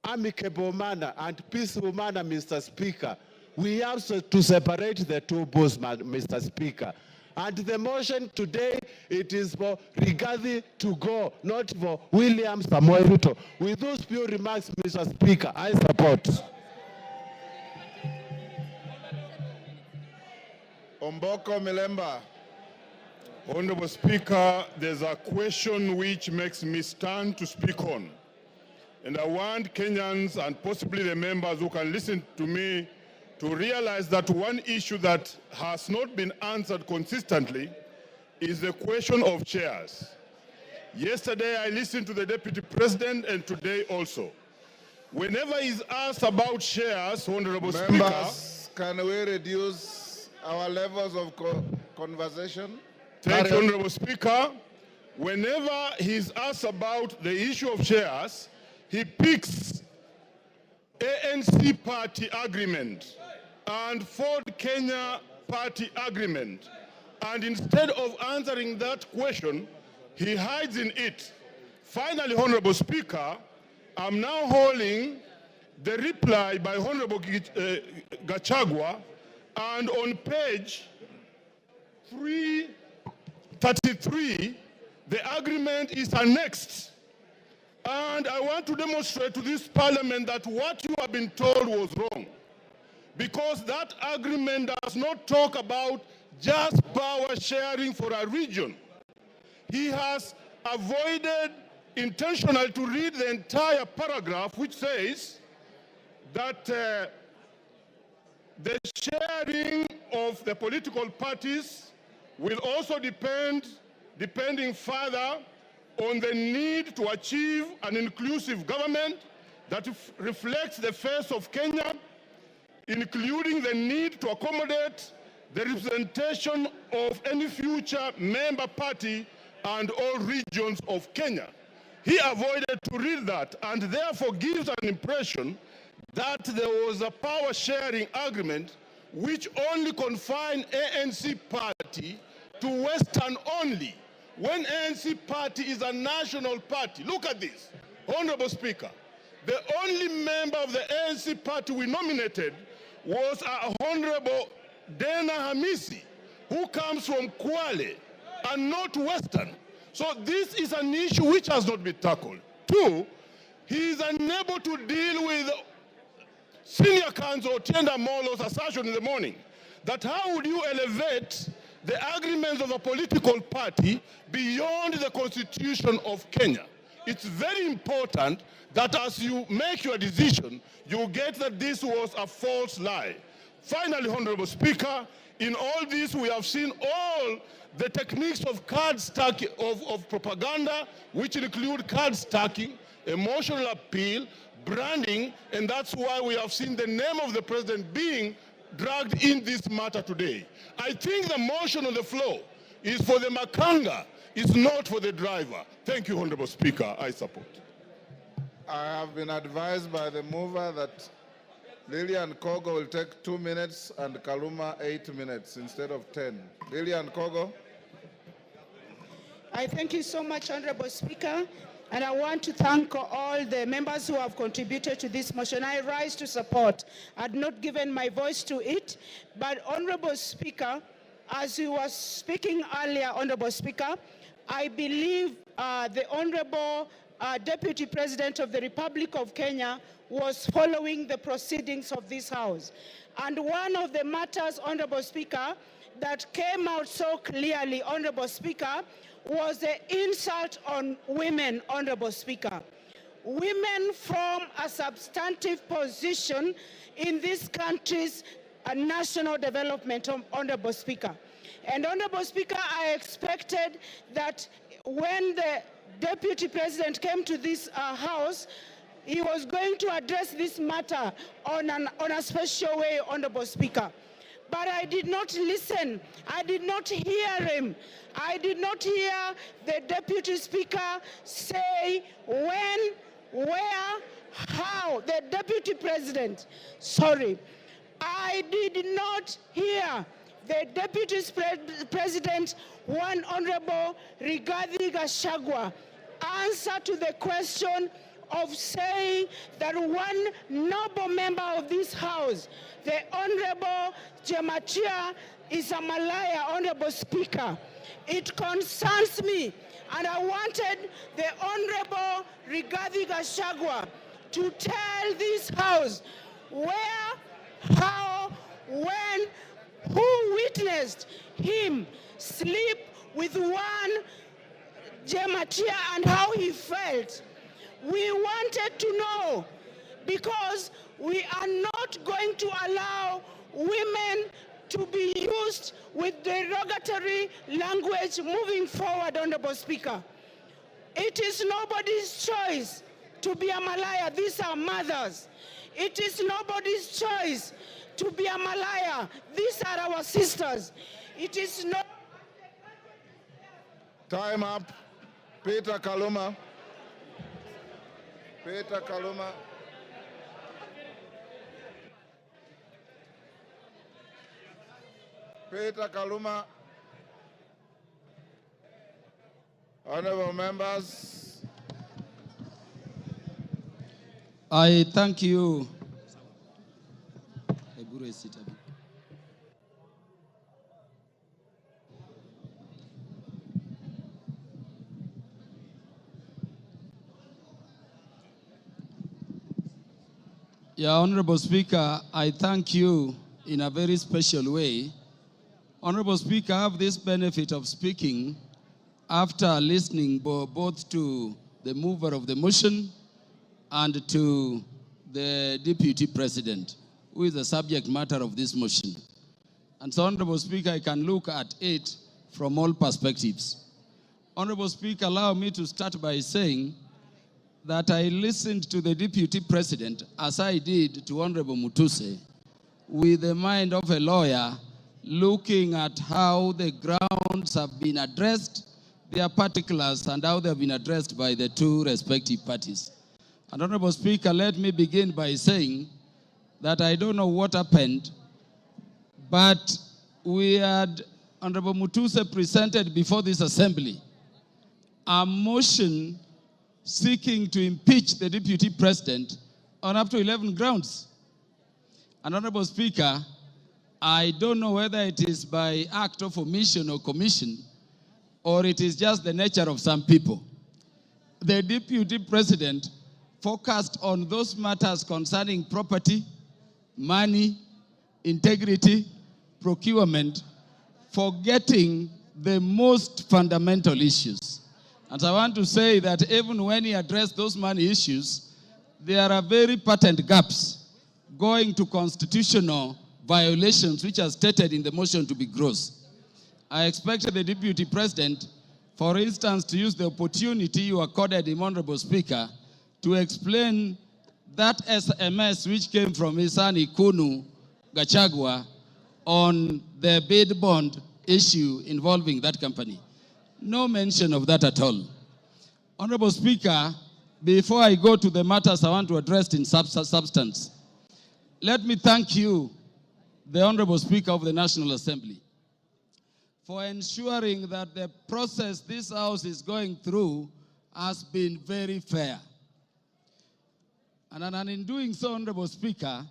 amicable manner and peaceful manner, Mr. Speaker, we have to separate the two bulls, Mr. Speaker. And the motion today, it is for Rigathi to go, not for William Samoei Ruto. With those few remarks, Mr. Speaker, I support. Omboko Milemba. Honorable Speaker, there's a question which makes me stand to speak on. And I want Kenyans and possibly the members who can listen to me to realize that one issue that has not been answered consistently is the question of chairs. Yesterday, I listened to the Deputy President, and today also. Whenever he's asked about chairs, Honorable Members, can we reduce our levels of conversation? Thank you, Honorable Speaker. Whenever he's asked about the issue of chairs, he picks ANC party agreement and Ford Kenya party agreement. And instead of answering that question, he hides in it. Finally, Honorable Speaker, I'm now holding the reply by Honorable Gachagua, and on page 333, the agreement is annexed. And I want to demonstrate to this parliament that what you have been told was wrong. Because that agreement does not talk about just power sharing for a region. He has avoided intentionally to read the entire paragraph, which says that the sharing of the political parties will also depending further on the need to achieve an inclusive government that reflects the face of Kenya, including the need to accommodate the representation of any future member party and all regions of Kenya. He avoided to read that and therefore gives an impression that there was a power sharing agreement which only confined ANC party to Western only, when ANC party is a national party. Look at this, Honorable Speaker. The only member of the ANC party we nominated was Honorable Dena Hamisi, who comes from Kwale and not Western. So this is an issue which has not been tackled. Two, he is unable to deal with Senior Counsel Tienda Molo's assertion in the morning that how would you elevate the agreements of a political party beyond the Constitution of Kenya? It's very important that as you make your decision, you get that this was a false lie. Finally, Honorable Speaker, in all this we have seen all the techniques of card stacking, of propaganda, which include card stacking, emotional appeal, branding, and that's why we have seen the name of the president being dragged in this matter today. I think the motion on the floor is for the makanga, it's not for the driver. Thank you, Honorable Speaker. I support. I have been advised by the mover that Lillian Kogo will take 2 minutes and Kaluma 8 minutes instead of 10. Lillian Kogo. I thank you so much, Honorable Speaker, and I want to thank all the members who have contributed to this motion. I rise to support. I had not given my voice to it, but Honorable Speaker, as you were speaking earlier, Honorable Speaker, I believe the Honorable Deputy President of the Republic of Kenya was following the proceedings of this House. And one of the matters, Honorable Speaker, that came out so clearly, Honorable Speaker, was the insult on women, Honorable Speaker. Women from a substantive position in this country's national development, Honorable Speaker. And Honorable Speaker, I expected that when the Deputy President came to this House, he was going to address this matter on a special way, Honorable Speaker. But I did not listen. I did not hear him. I did not hear the Deputy Speaker say when, where, how. The Deputy President, sorry. I did not hear the Deputy President, one Honorable Rigathi Gachagua, answer to the question of saying that one noble member of this House, the Honorable Gachagua, is a Malaya, Honorable Speaker. It concerns me, and I wanted the Honorable Rigathi Gachagua to tell this House where, how, when, who witnessed him sleep with one Gachagua and how he felt. We wanted to know, because we are not going to allow women to be used with derogatory language moving forward, Honorable Speaker. It is nobody's choice to be a Malaya. These are mothers. It is nobody's choice to be a Malaya. These are our sisters. It is not. Time up. Peter Kaluma. Peter Kaluma. Peter Kaluma. Honorable members. I thank you. Yeah, Honorable Speaker, I thank you in a very special way. Honorable Speaker, I have this benefit of speaking after listening both to the mover of the motion and to the Deputy President, who is the subject matter of this motion. And so, Honorable Speaker, I can look at it from all perspectives. Honorable Speaker, allow me to start by saying that I listened to the Deputy President, as I did to Honorable Mutuse, with the mind of a lawyer, looking at how the grounds have been addressed, their particulars, and how they have been addressed by the two respective parties. And Honorable Speaker, let me begin by saying that I don't know what happened, but we had Honorable Mutuse presented before this assembly a motion seeking to impeach the Deputy President on up to 11 grounds. And Honorable Speaker, I don't know whether it is by act of omission or commission, or it is just the nature of some people. The Deputy President focused on those matters concerning property, money, integrity, procurement, forgetting the most fundamental issues. And I want to say that even when he addressed those money issues, there are very patent gaps going to constitutional violations which are stated in the motion to be gross. I expected the Deputy President, for instance, to use the opportunity you accorded him, Honorable Speaker, to explain that SMS which came from his son Ikunu Gachagua on the bid bond issue involving that company. No mention of that at all. Honorable Speaker, before I go to the matters I want to address in substance, let me thank you, the Honorable Speaker of the National Assembly, for ensuring that the process this House is going through has been very fair. And in doing so, Honorable Speaker,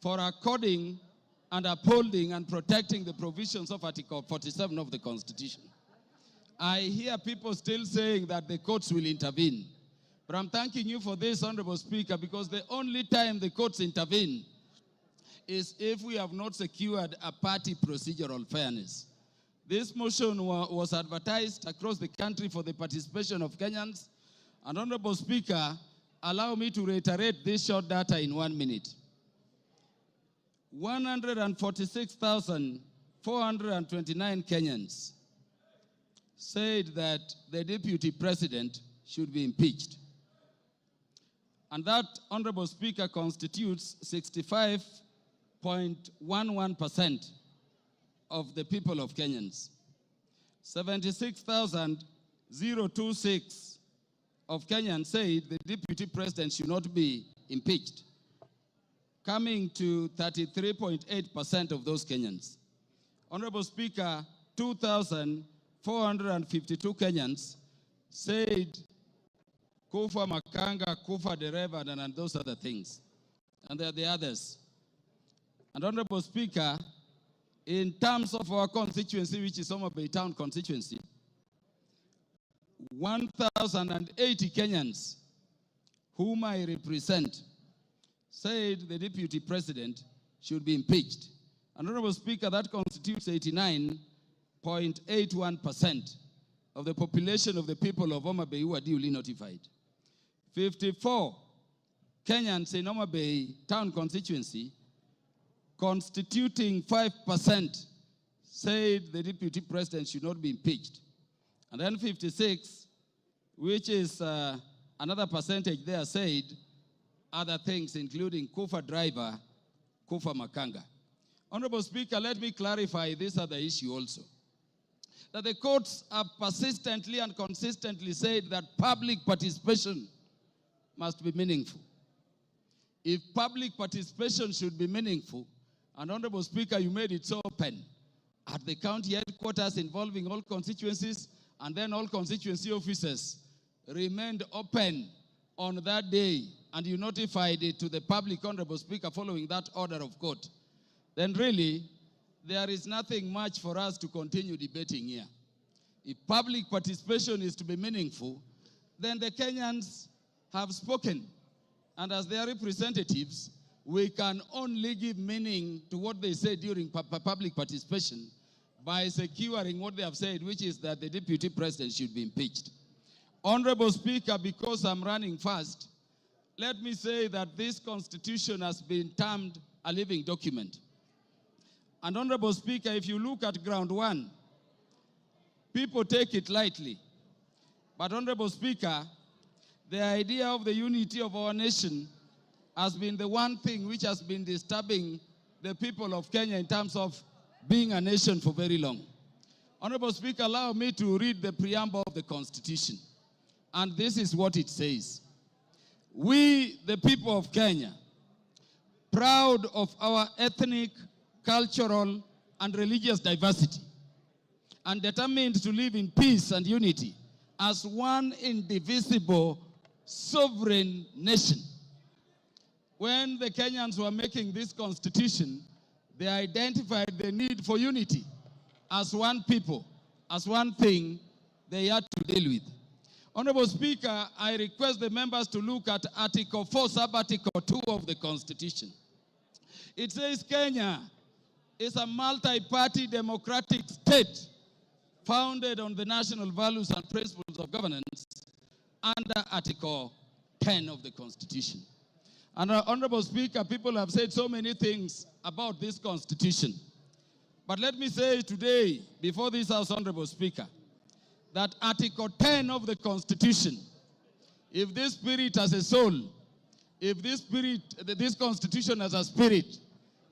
for according and upholding and protecting the provisions of Article 47 of the Constitution. I hear people still saying that the courts will intervene. But I'm thanking you for this, Honorable Speaker, because the only time the courts intervene is if we have not secured a party procedural fairness. This motion was advertised across the country for the participation of Kenyans. And Honorable Speaker, allow me to reiterate this short data in 1 minute. 146,429 Kenyans said that the Deputy President should be impeached. And that, Honorable Speaker, constitutes 65.11% of the people of Kenyans. 76,026 of Kenyans said the Deputy President should not be impeached, coming to 33.8% of those Kenyans. Honorable Speaker, 2,452 Kenyans said Kufa Makanga, Kufa Dereva, and those other things. And there are the others. And Honorable Speaker, in terms of our constituency, which is Homa Bay Town constituency, 1,080 Kenyans whom I represent said the Deputy President should be impeached. And Honorable Speaker, that constitutes 89.81% of the population of the people of Homa Bay who are duly notified. 54 Kenyans in Homa Bay Town constituency constituting 5%, said the deputy president should not be impeached. And then 56, which is another percentage there, said other things, including Kufa driver, Kufa Makanga. Honorable Speaker, let me clarify this other issue also. That the courts have persistently and consistently said that public participation must be meaningful. If public participation should be meaningful, and Honorable Speaker, you made it so open, at the county headquarters involving all constituencies, and then all constituency officers remained open on that day, and you notified it to the public, Honorable Speaker, following that order of court, then really, there is nothing much for us to continue debating here. If public participation is to be meaningful, then the Kenyans have spoken. And as their representatives, we can only give meaning to what they say during public participation by securing what they have said, which is that the deputy president should be impeached. Honorable Speaker, because I'm running fast, let me say that this constitution has been termed a living document. And Honorable Speaker, if you look at ground one, people take it lightly. But Honorable Speaker, the idea of the unity of our nation has been the one thing which has been disturbing the people of Kenya in terms of being a nation for very long. Honorable Speaker, allow me to read the preamble of the Constitution. And this is what it says. We, the people of Kenya, proud of our ethnic, cultural, and religious diversity, and determined to live in peace and unity as one indivisible, sovereign nation. When the Kenyans were making this constitution, they identified the need for unity as one people, as one thing they had to deal with. Honorable Speaker, I request the members to look at Article 4, Sub-Article 2 of the Constitution. It says Kenya is a multi-party democratic state founded on the national values and principles of governance under Article 10 of the Constitution. And Honorable Speaker, people have said so many things about this Constitution. But let me say today, before this House, Honorable Speaker, that Article 10 of the Constitution, if this spirit has a soul, if this Constitution has a spirit,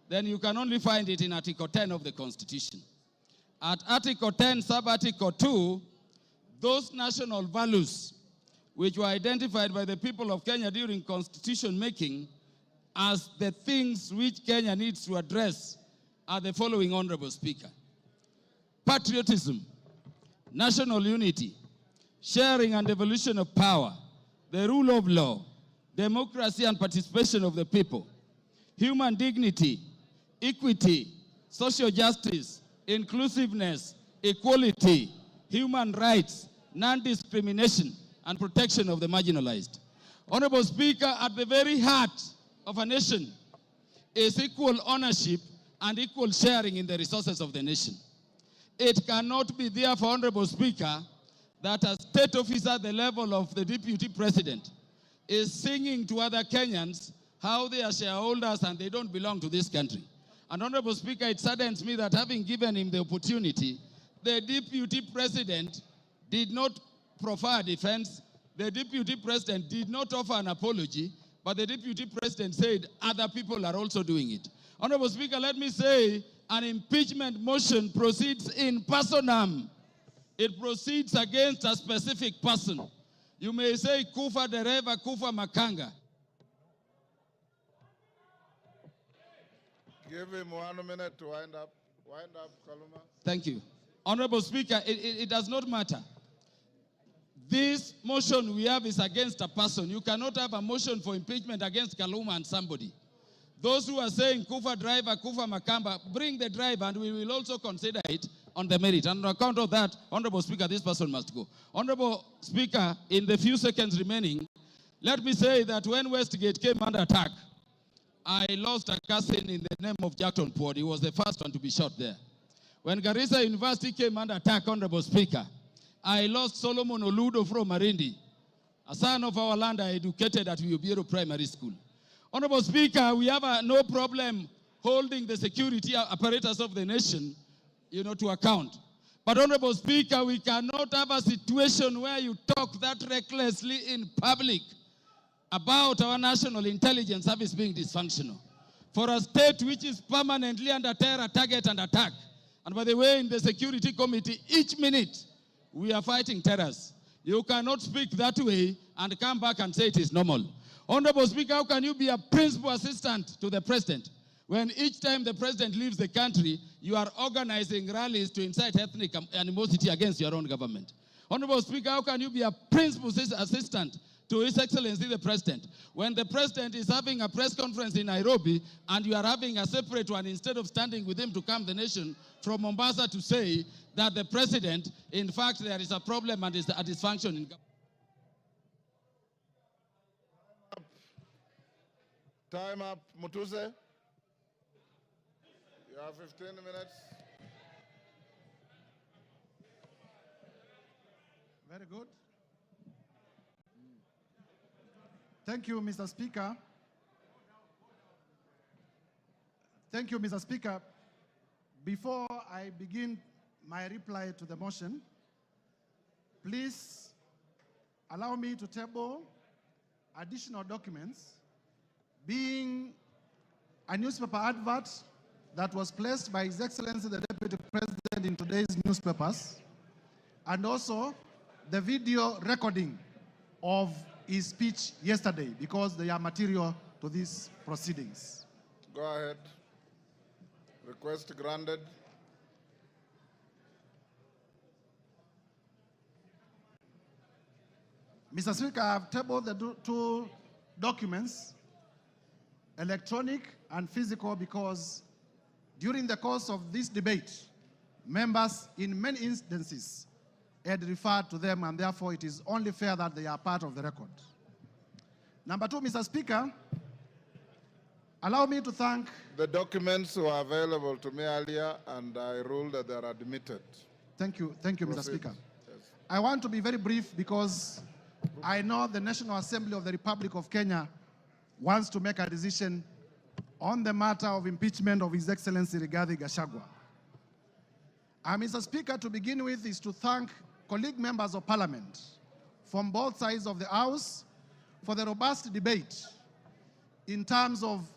then you can only find it in Article 10 of the Constitution. At Article 10, Sub-Article 2, those national values which were identified by the people of Kenya during constitution making as the things which Kenya needs to address are the following, Honorable Speaker. Patriotism, national unity, sharing and devolution of power, the rule of law, democracy and participation of the people, human dignity, equity, social justice, inclusiveness, equality, human rights, non-discrimination, and protection of the marginalized. Honorable Speaker, at the very heart of a nation is equal ownership and equal sharing in the resources of the nation. It cannot be therefore, Honorable Speaker, that a state officer at the level of the deputy president is singing to other Kenyans how they are shareholders and they don't belong to this country. And Honorable Speaker, it saddens me that having given him the opportunity, the deputy president did not proffer a defense, the deputy president did not offer an apology, but the deputy president said other people are also doing it. Honorable Speaker, let me say an impeachment motion proceeds in personam. It proceeds against a specific person. You may say Kufa Dereva, Kufa Makanga. Give him 1 minute to wind up. Wind up, Kaluma. Thank you. Honorable Speaker, it does not matter. This motion we have is against a person. You cannot have a motion for impeachment against Kaluma and somebody. Those who are saying Kufa driver, Kufa Makamba, bring the driver and we will also consider it on the merit. And on account of that, Honorable Speaker, this person must go. Honorable Speaker, in the few seconds remaining, let me say that when Westgate came under attack, I lost a cousin in the name of Jackson Port. He was the first one to be shot there. When Garissa University came under attack, Honorable Speaker, I lost Solomon Oludo from Marindi, a son of our land I educated at Ubiero Primary School. Honorable Speaker, we have no problem holding the security apparatus of the nation, to account. But Honorable Speaker, we cannot have a situation where you talk that recklessly in public about our national intelligence service being dysfunctional. For a state which is permanently under terror target and attack, and by the way, in the Security Committee, each minute we are fighting terrorists. You cannot speak that way and come back and say it is normal. Honorable Speaker, how can you be a principal assistant to the president when each time the president leaves the country, you are organizing rallies to incite ethnic animosity against your own government? Honorable Speaker, how can you be a principal assistant to His Excellency the President when the President is having a press conference in Nairobi and you are having a separate one instead of standing with him to calm the nation from Mombasa to say that the President, in fact, there is a problem and is a dysfunction in government? Time up, Mutuse. You have 15 minutes. Very good. Thank you, Mr. Speaker. Thank you, Mr. Speaker. Before I begin my reply to the motion, please allow me to table additional documents, being a newspaper advert that was placed by His Excellency the Deputy President in today's newspapers, and also the video recording of his speech yesterday, because they are material to these proceedings. Go ahead. Request granted. Mr. Speaker, I have tabled the two documents, electronic and physical, because during the course of this debate, members in many instances had referred to them, and therefore it is only fair that they are part of the record. Number two, Mr. Speaker, allow me to thank... The documents were available to me earlier, and I ruled that they are admitted. Thank you, Mr. Speaker. Yes. I want to be very brief because I know the National Assembly of the Republic of Kenya wants to make a decision on the matter of impeachment of His Excellency Rigathi Gachagua. Mr. Speaker, to begin with is to thank colleague members of Parliament from both sides of the House for the robust debate in terms of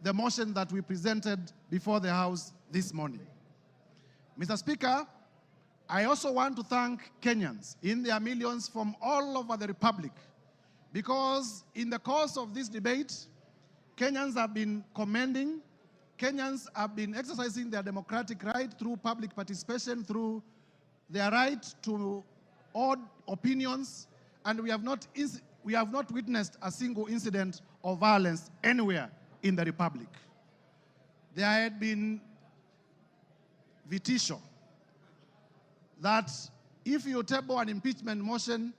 the motion that we presented before the House this morning. Mr. Speaker, I also want to thank Kenyans in their millions from all over the Republic, because in the course of this debate, Kenyans have been commending, Kenyans have been exercising their democratic right through public participation, through their right to odd opinions, and we have not witnessed a single incident of violence anywhere in the Republic. There had been vitisho that if you table an impeachment motion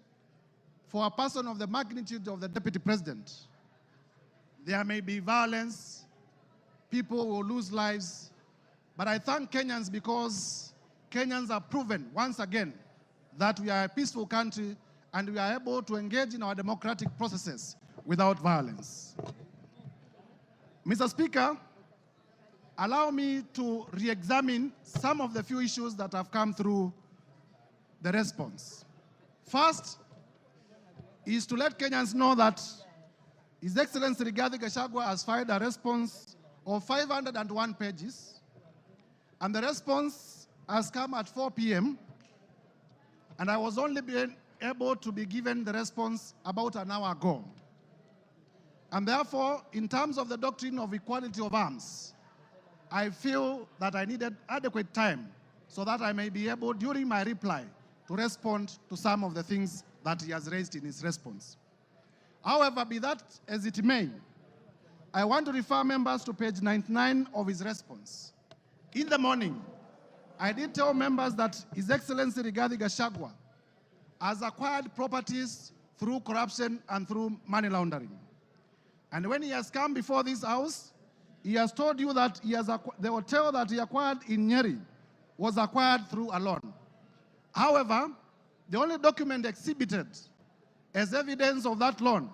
for a person of the magnitude of the Deputy President, there may be violence, people will lose lives. But I thank Kenyans because Kenyans have proven once again that we are a peaceful country and we are able to engage in our democratic processes without violence. Mr. Speaker, allow me to re-examine some of the few issues that have come through the response. First is to let Kenyans know that His Excellency Rigathi Gachagua has filed a response of 501 pages, and the response has come at 4 p.m., and I was only able to be given the response about an hour ago. And therefore, in terms of the doctrine of equality of arms, I feel that I needed adequate time so that I may be able, during my reply, to respond to some of the things that he has raised in his response. However, be that as it may, I want to refer members to page 99 of his response. In the morning, I did tell members that His Excellency Rigathi Gachagua has acquired properties through corruption and through money laundering. And when he has come before this House, he has told you that the hotel that he acquired in Nyeri was acquired through a loan. However, the only document exhibited as evidence of that loan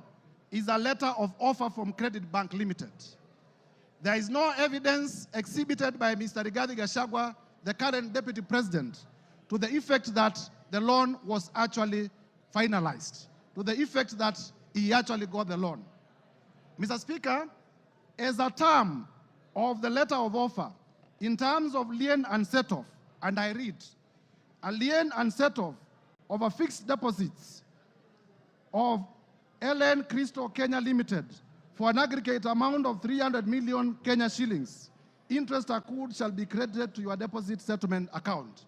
is a letter of offer from Credit Bank Limited. There is no evidence exhibited by Mr. Rigathi Gachagua, the current deputy president, to the effect that the loan was actually finalized, to the effect that he actually got the loan. Mr. Speaker, as a term of the letter of offer, in terms of lien and set-off, and I read, a lien and set-off of a fixed deposits of LN Crystal Kenya Limited for an aggregate amount of 300 million Kenya shillings. Interest accrued shall be credited to your deposit settlement account.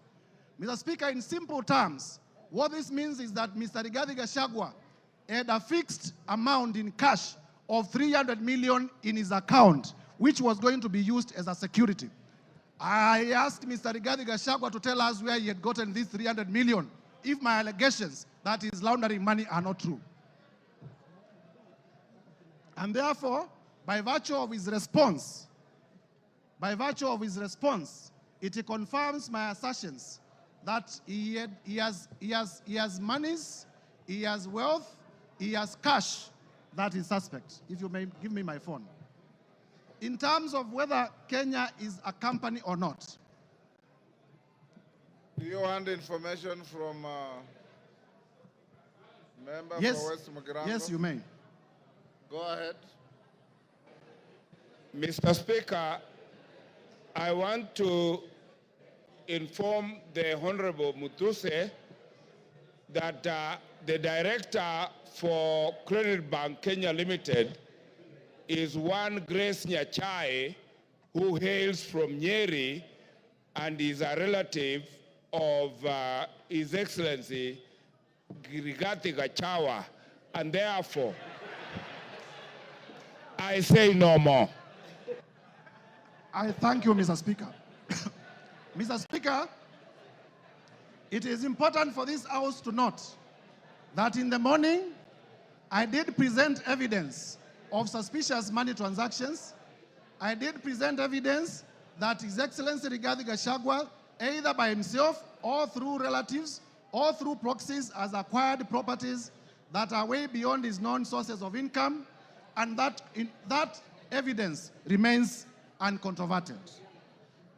Mr. Speaker, in simple terms, what this means is that Mr. Rigathi Gachagua had a fixed amount in cash of 300 million in his account, which was going to be used as a security. I asked Mr. Rigathi Gachagua to tell us where he had gotten these 300 million, if my allegations that he is laundering money are not true. And therefore, by virtue of his response, it confirms my assertions that he has monies, he has wealth, he has cash that is suspect. If you may give me my phone. In terms of whether Kenya is a company or not. Do you want information from member for West Mugirango? Yes, you may. Go ahead. Mr. Speaker, I want to inform the Honorable Mutuse that the director for Credit Bank Kenya Limited is one Grace Nyachai, who hails from Nyeri and is a relative of His Excellency Rigathi Gachagua, and therefore I say no more. I thank you, Mr. Speaker. Mr. Speaker, it is important for this House to note that in the morning, I did present evidence of suspicious money transactions. I did present evidence that His Excellency Rigathi Gachagua, either by himself or through relatives or through proxies, has acquired properties that are way beyond his known sources of income, and that evidence remains uncontroverted.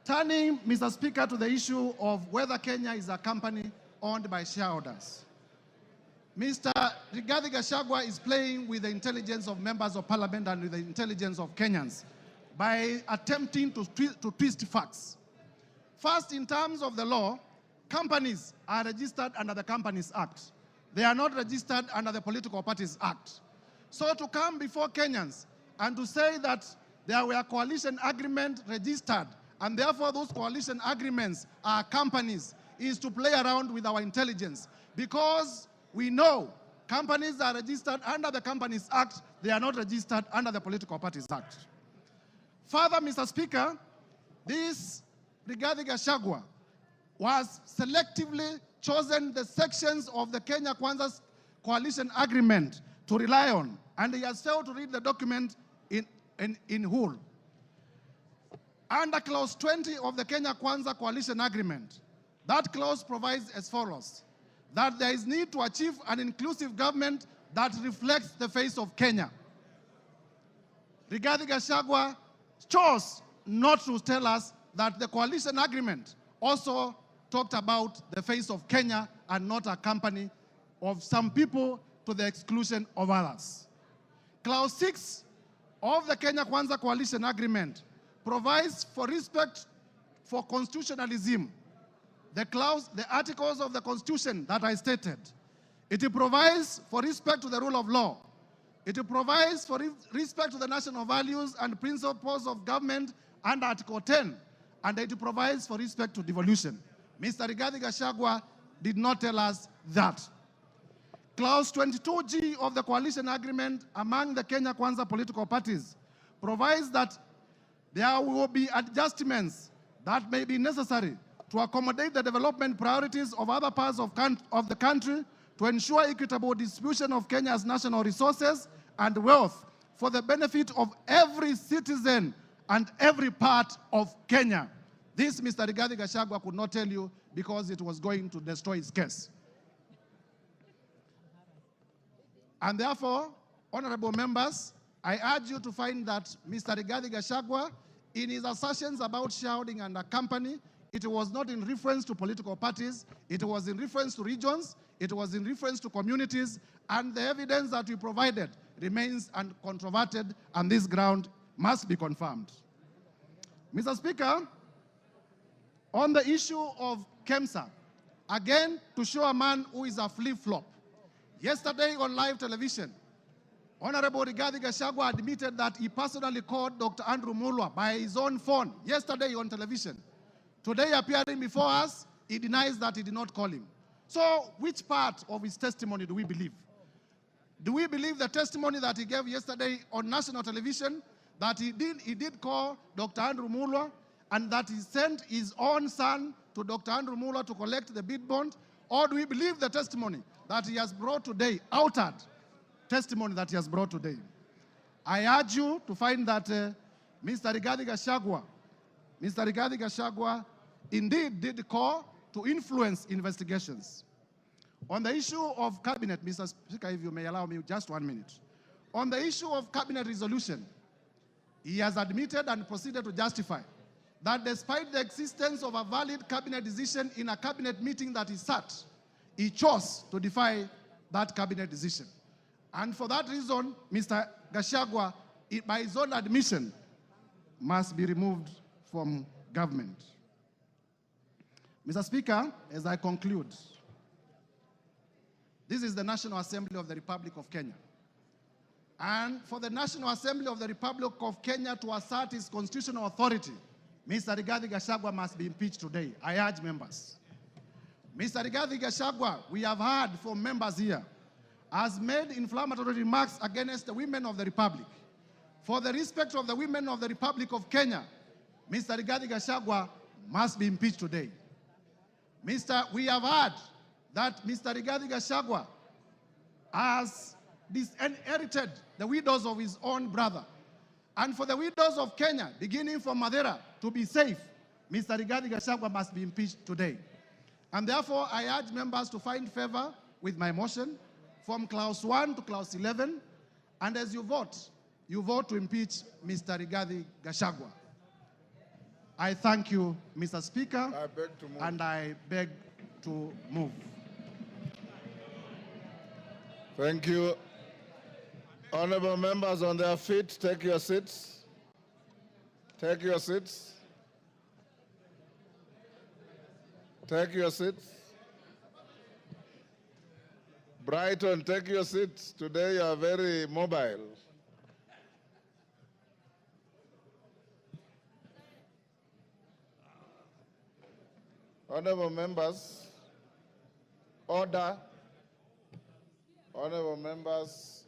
Turning, Mr. Speaker, to the issue of whether Kenya is a company owned by shareholders. Mr. Rigathi Gachagua is playing with the intelligence of members of parliament and with the intelligence of Kenyans by attempting to twist facts. First, in terms of the law, companies are registered under the Companies Act. They are not registered under the Political Parties Act. So to come before Kenyans and to say that there were coalition agreements registered and therefore those coalition agreements are companies is to play around with our intelligence, because we know companies are registered under the Companies Act, they are not registered under the Political Parties Act. Further, Mr. Speaker, this Rigathi Gachagua was selectively chosen the sections of the Kenya Kwanza's coalition agreement to rely on, and he has failed to read the document in whole. Under clause 20 of the Kenya Kwanza coalition agreement, that clause provides as follows: that there is need to achieve an inclusive government that reflects the face of Kenya. Rigathi Gachagua chose not to tell us that the coalition agreement also talked about the face of Kenya and not a company of some people to the exclusion of others. Clause 6 of the Kenya Kwanza coalition agreement provides for respect for constitutionalism. The articles of the Constitution that I stated. It provides for respect to the rule of law. It provides for respect to the national values and principles of government under Article 10. And it provides for respect to devolution. Mr. Rigathi Gachagua did not tell us that. Clause 22G of the coalition agreement among the Kenya Kwanza political parties provides that there will be adjustments that may be necessary to accommodate the development priorities of other parts of the country to ensure equitable distribution of Kenya's national resources and wealth for the benefit of every citizen and every part of Kenya. This Mr. Rigathi Gachagua could not tell you because it was going to destroy his case. And therefore, honorable members, I urge you to find that Mr. Rigathi Gachagua, in his assertions about shareholding and a company, it was not in reference to political parties, it was in reference to regions, it was in reference to communities, and the evidence that we provided remains uncontroverted, and this ground must be confirmed. Mr. Speaker, on the issue of KEMSA, again, to show a man who is a flip-flop, yesterday on live television, Honorable Rigathi Gachagua admitted that he personally called Dr. Andrew Mulwa by his own phone yesterday on television. Today, appearing before us, he denies that he did not call him. So, which part of his testimony do we believe? Do we believe the testimony that he gave yesterday on national television, that he did call Dr. Andrew Mulwa, and that he sent his own son to Dr. Andrew Mulwa to collect the bid bond? Or do we believe the testimony that he has brought today, altered testimony that he has brought today? I urge you to find that Mr. Rigathi Gachagua indeed did call to influence investigations. On the issue of cabinet, Mr. Speaker, if you may allow me just 1 minute. On the issue of cabinet resolution, he has admitted and proceeded to justify that despite the existence of a valid cabinet decision in a cabinet meeting that he sat, he chose to defy that cabinet decision. And for that reason, Mr. Gachagua, by his own admission, must be removed from government. Mr. Speaker, as I conclude, this is the National Assembly of the Republic of Kenya. And for the National Assembly of the Republic of Kenya to assert its constitutional authority, Mr. Rigathi Gachagua must be impeached today. I urge members. Mr. Rigathi Gachagua, we have heard from members here, has made inflammatory remarks against the women of the Republic. For the respect of the women of the Republic of Kenya, Mr. Rigathi Gachagua must be impeached today. We have heard that Mr. Rigathi Gachagua has disinherited the widows of his own brother. And for the widows of Kenya, beginning from Madeira, to be safe, Mr. Rigathi Gachagua must be impeached today. And therefore, I urge members to find favor with my motion from clause 1 to clause 11. And as you vote to impeach Mr. Rigathi Gachagua. I thank you, Mr. Speaker, and I beg to move. Thank you. Honorable members on their feet, take your seats. Take your seats. Take your seats. Brighton, take your seats. Today you are very mobile. Honorable members, order. Honorable members,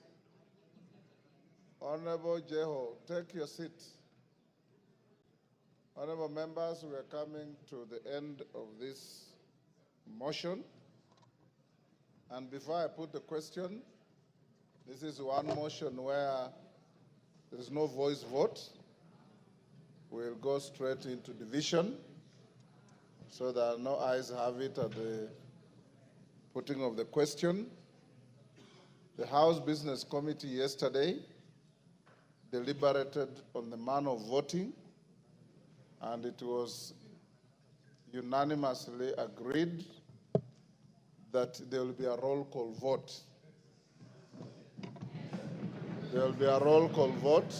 Honorable Jeho, take your seat. Honorable members, we are coming to the end of this motion. And before I put the question, this is one motion where there is no voice vote. We'll go straight into division so that no ayes have it at the putting of the question. The House Business Committee yesterday deliberated on the manner of voting, and it was unanimously agreed that there will be a roll call vote. There will be a roll call vote.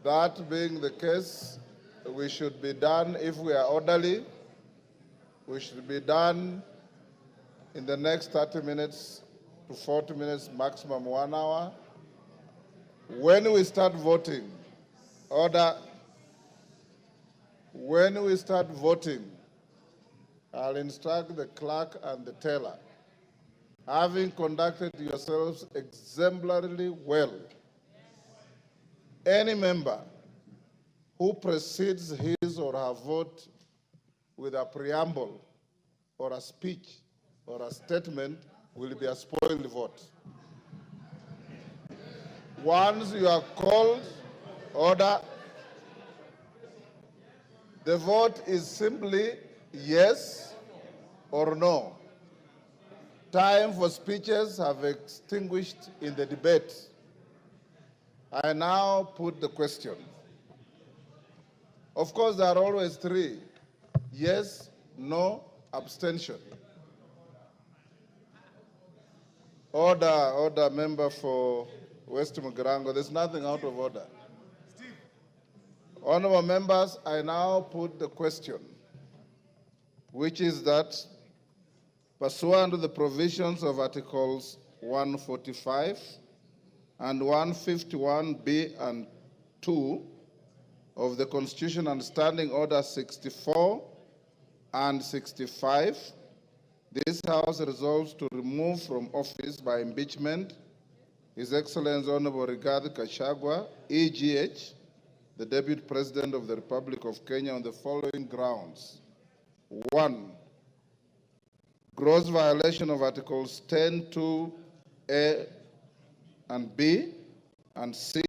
That being the case, we should be done, if we are orderly, we should be done in the next 30 minutes to 40 minutes, maximum 1 hour. When we start voting, order. When we start voting, I'll instruct the clerk and the teller, having conducted yourselves exemplarily well, any member who precedes his or her vote with a preamble or a speech or a statement will be a spoiled vote. Once you are called, order. The vote is simply yes or no. Time for speeches have extinguished in the debate. I now put the question. Of course, there are always three: yes, no, abstention. Order, member for West Mugirango. There's nothing out of order. Honorable members, I now put the question, which is that pursuant to the provisions of Articles 145 and 151B and 2 of the Constitution and Standing Order 64 and 65, this House resolves to remove from office by impeachment His Excellency Honorable Gachagua, EGH, the Deputy President of the Republic of Kenya, on the following grounds. 1. Gross violation of Articles 10(2)A and B and C,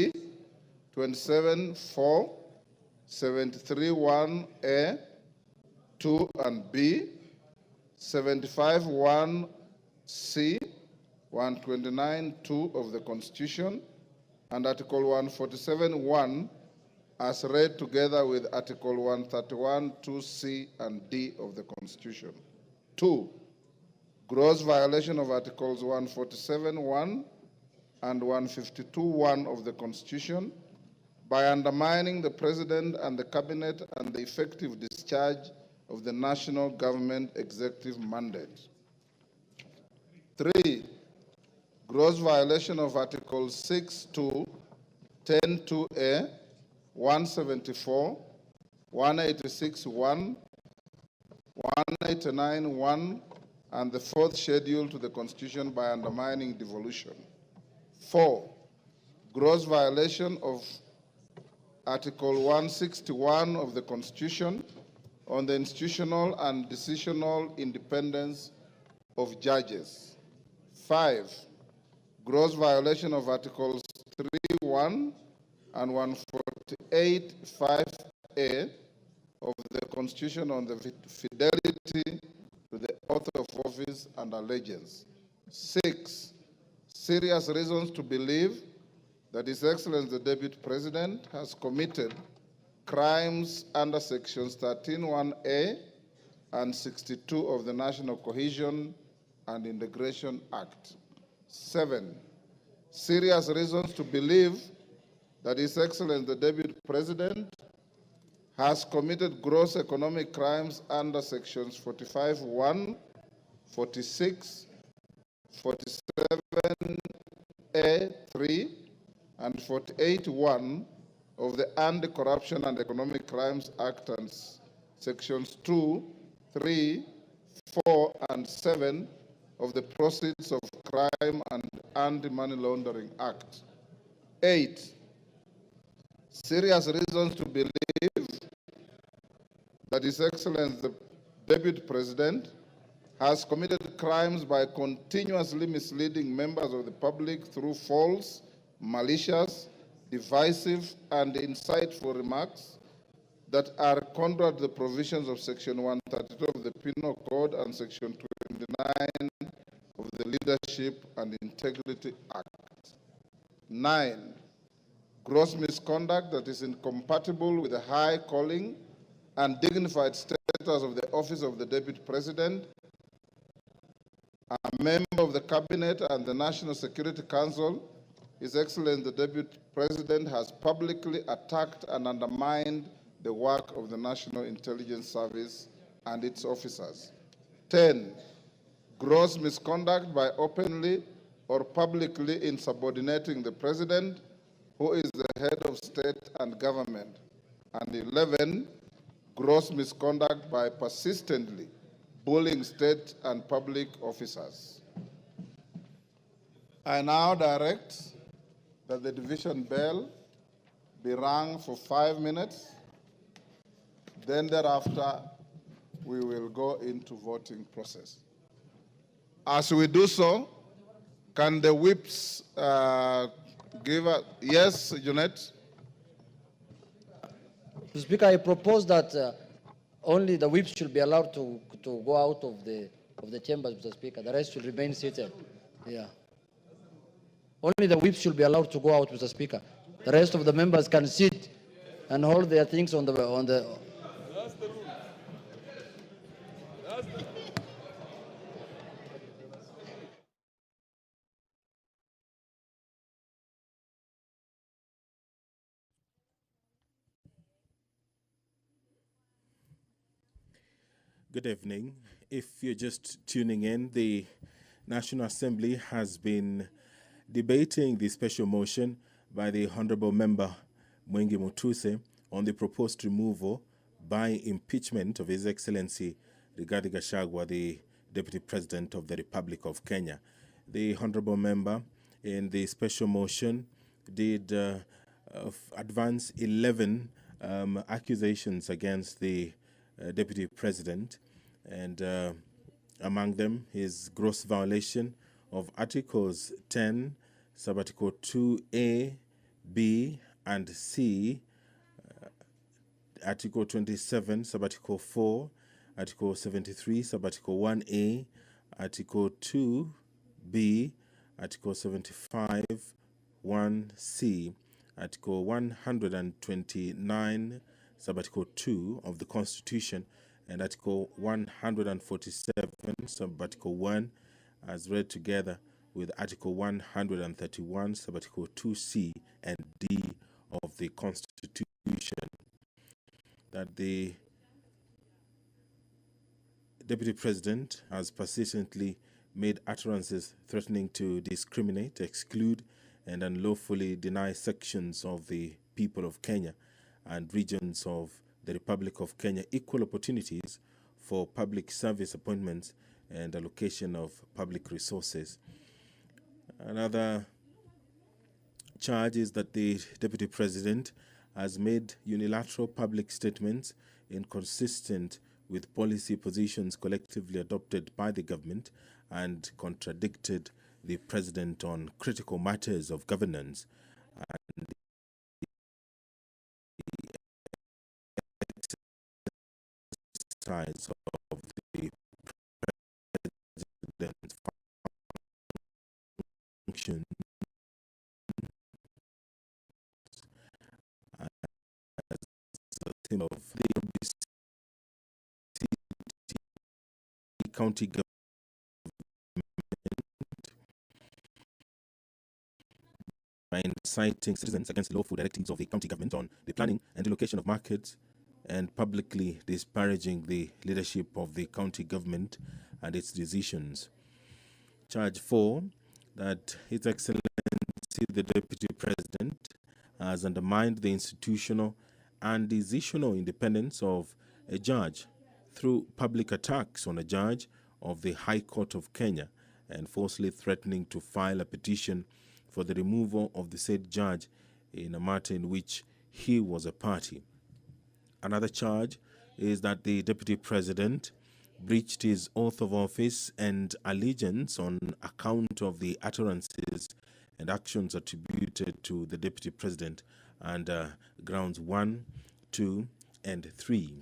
27(4), 73(1)A, 2 and B, 75(1)C, 129(2) of the Constitution, and Article 147(1) as read together with Article 131(2)C and D of the Constitution. 2. Gross violation of Articles 147(1) and 152(1) of the Constitution by undermining the President and the Cabinet and the effective discharge of the national government executive mandate. 3. Gross violation of Articles 6(2), 10(2)A, 174, 186(1), 189(1), and the 4th schedule to the Constitution by undermining devolution. 4. Gross violation of Article 161 of the Constitution on the institutional and decisional independence of judges. 5. Gross violation of Articles 3(1) and 148(5)A of the Constitution on the fidelity to the oath of office and allegiance. 6. Serious reasons to believe that His Excellency the Deputy President has committed crimes under Sections 13(1)A and 62 of the National Cohesion and Integration Act. 7. Serious reasons to believe that His Excellency the Deputy President has committed gross economic crimes under Sections 45(1), 46, 47(a)(3), and 48(1) of the Anti-Corruption and Economic Crimes Act and Sections 2, 3, 4, and 7 of the Proceeds of Crime and Anti-Money Laundering Act. 8. Serious reasons to believe that His Excellency the Deputy President has committed crimes by continuously misleading members of the public through false, malicious, divisive, and insightful remarks that are contrary to the provisions of Section 132 of the Penal Code and Section 29 of the Leadership and Integrity Act. 9. Gross misconduct that is incompatible with the high calling and dignified status of the office of the Deputy President, a member of the Cabinet and the National Security Council. His Excellency the Deputy President has publicly attacked and undermined the work of the National Intelligence Service and its officers. 10. Gross misconduct by openly or publicly insubordinating the President, who is the head of state and government. And 11. Gross misconduct by persistently bullying state and public officers. I now direct that the division bell be rung for 5 minutes. Then thereafter, we will go into voting process. As we do so, can the whips give us, yes, Jeanette? Mr. Speaker, I propose that only the whips should be allowed to go out of the chambers, Mr. Speaker. The rest should remain seated. Yeah. Only the whips should be allowed to go out, Mr. Speaker. The rest of the members can sit and hold their things on the. That's the rule. That's the Good evening. If you're just tuning in, the National Assembly has been debating the special motion by the Honorable Member Mwengi Mutuse on the proposed removal by impeachment of His Excellency Rigathi Gachagua, the Deputy President of the Republic of Kenya. The Honorable Member in the special motion did advance 11 accusations against the Deputy President, and among them his gross violation of Articles 10, Subarticle 2A, B, and C, Article 27, Subarticle 4, Article 73, Subarticle 1A, Article 2B, Article 75, 1C, Article 129, Subarticle 2 of the Constitution, and Article 147, Subarticle 1, as read together with Article 131, Subarticle 2C and D of the Constitution, that the Deputy President has persistently made utterances threatening to discriminate, exclude, and unlawfully deny sections of the people of Kenya and regions of the Republic of Kenya equal opportunities for public service appointments and allocation of public resources. Another charge is that the Deputy President has made unilateral public statements inconsistent with policy positions collectively adopted by the government and contradicted the President on critical matters of governance and exercise of the President's function as a theme of the county government by inciting citizens against lawful directives of the county government on the planning and allocation of markets, and publicly disparaging the leadership of the county government and its decisions. Charge 4, that His Excellency the Deputy President has undermined the institutional and decisional independence of a judge through public attacks on a judge of the High Court of Kenya and falsely threatening to file a petition for the removal of the said judge in a matter in which he was a party. Another charge is that the Deputy President breached his oath of office and allegiance on account of the utterances and actions attributed to the Deputy President under grounds 1, 2, and 3.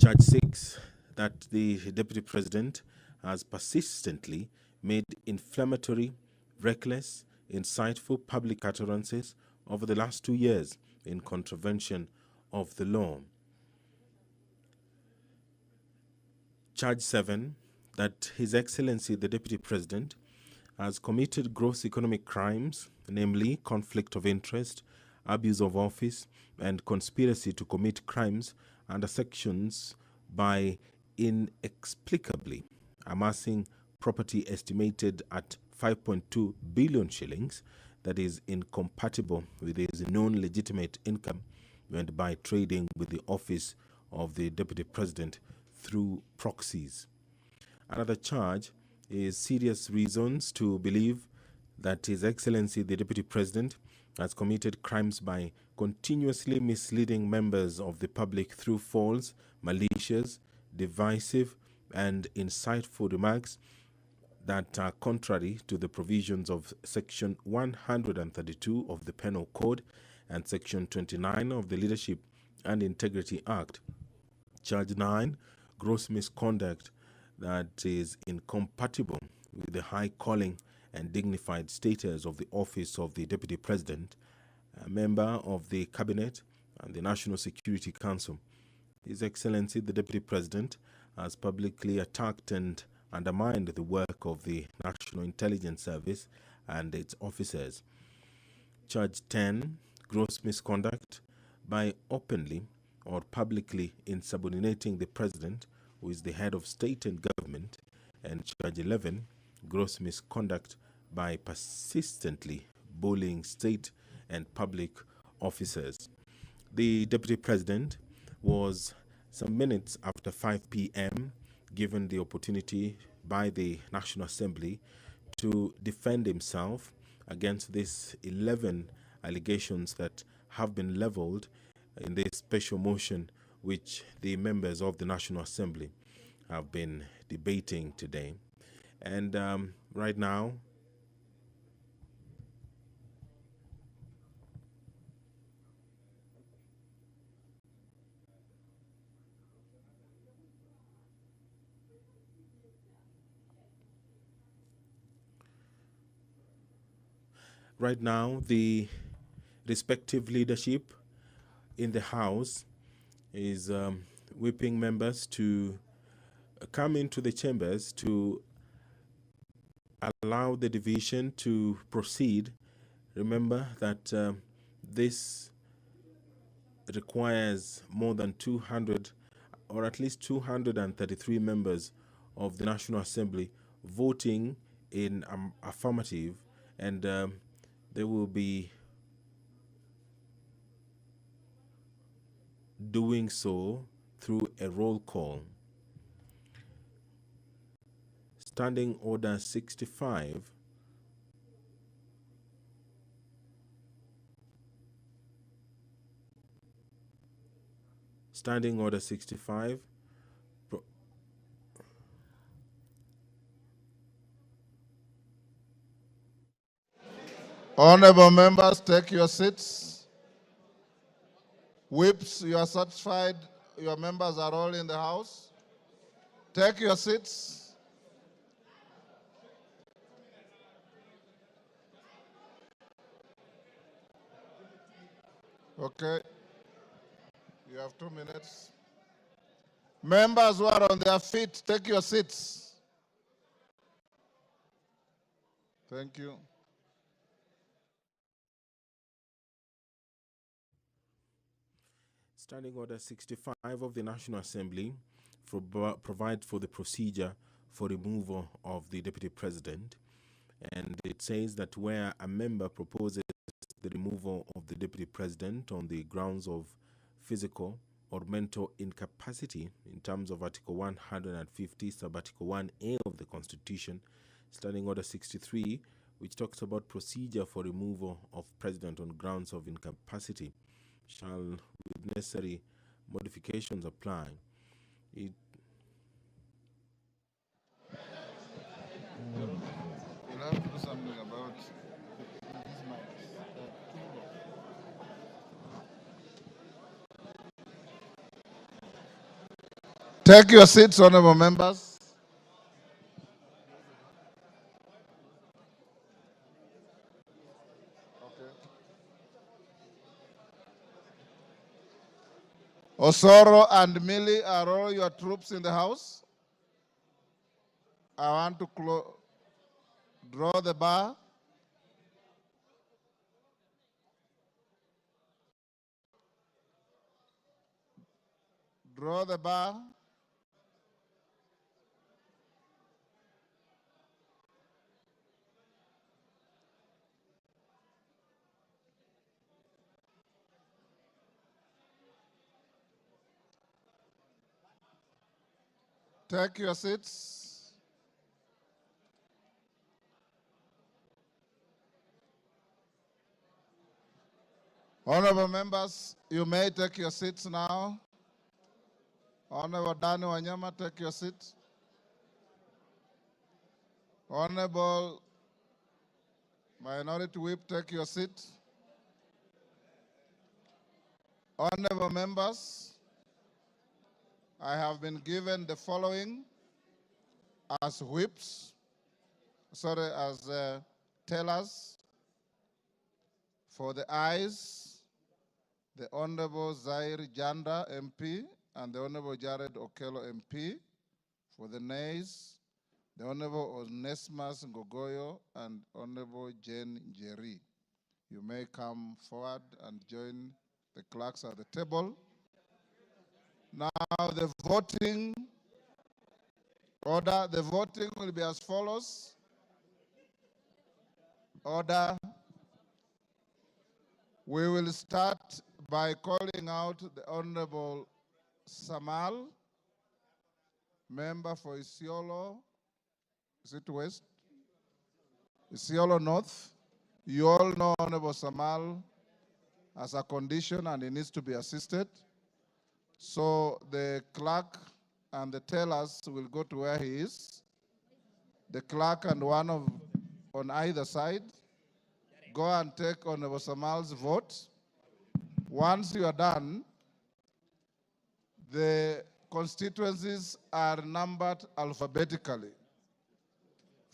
Charge 6, that the Deputy President has persistently made inflammatory, reckless, insightful public utterances over the last 2 years in contravention of the law. Charge 7, that His Excellency the Deputy President has committed gross economic crimes, namely conflict of interest, abuse of office, and conspiracy to commit crimes under sections by inexplicably amassing property estimated at 5.2 billion shillings that is incompatible with his known legitimate income and by trading with the office of the Deputy President through proxies. Another charge is serious reasons to believe that His Excellency the Deputy President has committed crimes by continuously misleading members of the public through false, malicious, divisive, and insightful remarks that are contrary to the provisions of Section 132 of the Penal Code and Section 29 of the Leadership and Integrity Act. Charge 9, gross misconduct that is incompatible with the high calling and dignified status of the office of the Deputy President, a member of the Cabinet and the National Security Council. His Excellency the Deputy President has publicly attacked and undermined the work of the National Intelligence Service and its officers. Charge 10, gross misconduct by openly or publicly insubordinating the President, who is the head of state and government, and Charge 11, gross misconduct by persistently bullying state and public officers. The Deputy President was some minutes after 5 p.m. given the opportunity by the National Assembly to defend himself against these 11 allegations that have been leveled in this special motion which the members of the National Assembly have been debating today. And right now, the respective leadership in the House is whipping members to come into the chambers to allow the division to proceed. Remember that this requires more than 200 or at least 233 members of the National Assembly voting in affirmative, and they will be doing so through a roll call. Standing Order 65 Standing Order 65 Honorable members, take your seats. Whips, you are satisfied your members are all in the House? Take your seats. Okay. You have 2 minutes. Members who are on their feet, take your seats. Thank you. Standing Order 65 of the National Assembly provides for the procedure for removal of the Deputy President. And it says that where a member proposes the removal of the Deputy President on the grounds of physical or mental incapacity in terms of Article 150, Sub-Article 1A of the Constitution, Standing Order 63, which talks about procedure for removal of President on grounds of incapacity, shall, with necessary modifications, apply. You'll have to do something about Take your seats, honorable members. Osoro and Millie, are all your troops in the House? I want to draw the bar. Draw the bar. Take your seats. Honorable members, you may take your seats now. Honorable Dani Wanyama, take your seat. Honorable Minority Whip, take your seat. Honorable members, I have been given the following as whips. tellers. For the ayes, the Honorable Zaire Janda, MP, and the Honorable Jared Okello, MP. For the nays, the Honorable Onesmus Ngogoyo and Honorable Jane Njeri. You may come forward and join the clerks at the table. Now the voting order, the voting will be as follows. Order. We will start by calling out the Honorable Samal, member for Isiolo. Is it West? Isiolo North. You all know Honorable Samal has a condition and he needs to be assisted. So the clerk and the tellers will go to where he is. The clerk and one on either side go and take Honorable Samal's vote. Once you are done, the constituencies are numbered alphabetically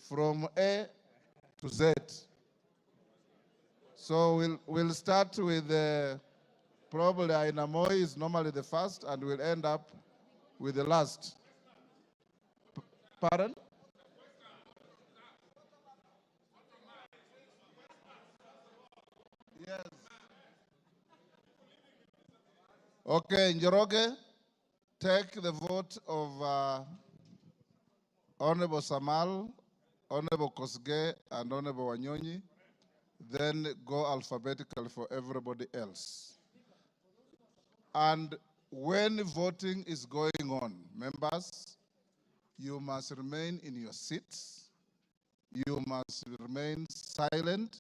from A to Z. So we'll start with probably Ainamoi is normally the first, and we'll end up with the last. Pardon? Yes. Okay, Njoroge, take the vote of Honorable Samal, Honorable Kosge, and Honorable Wanyonyi. Then go alphabetically for everybody else. And when voting is going on, members, you must remain in your seats. You must remain silent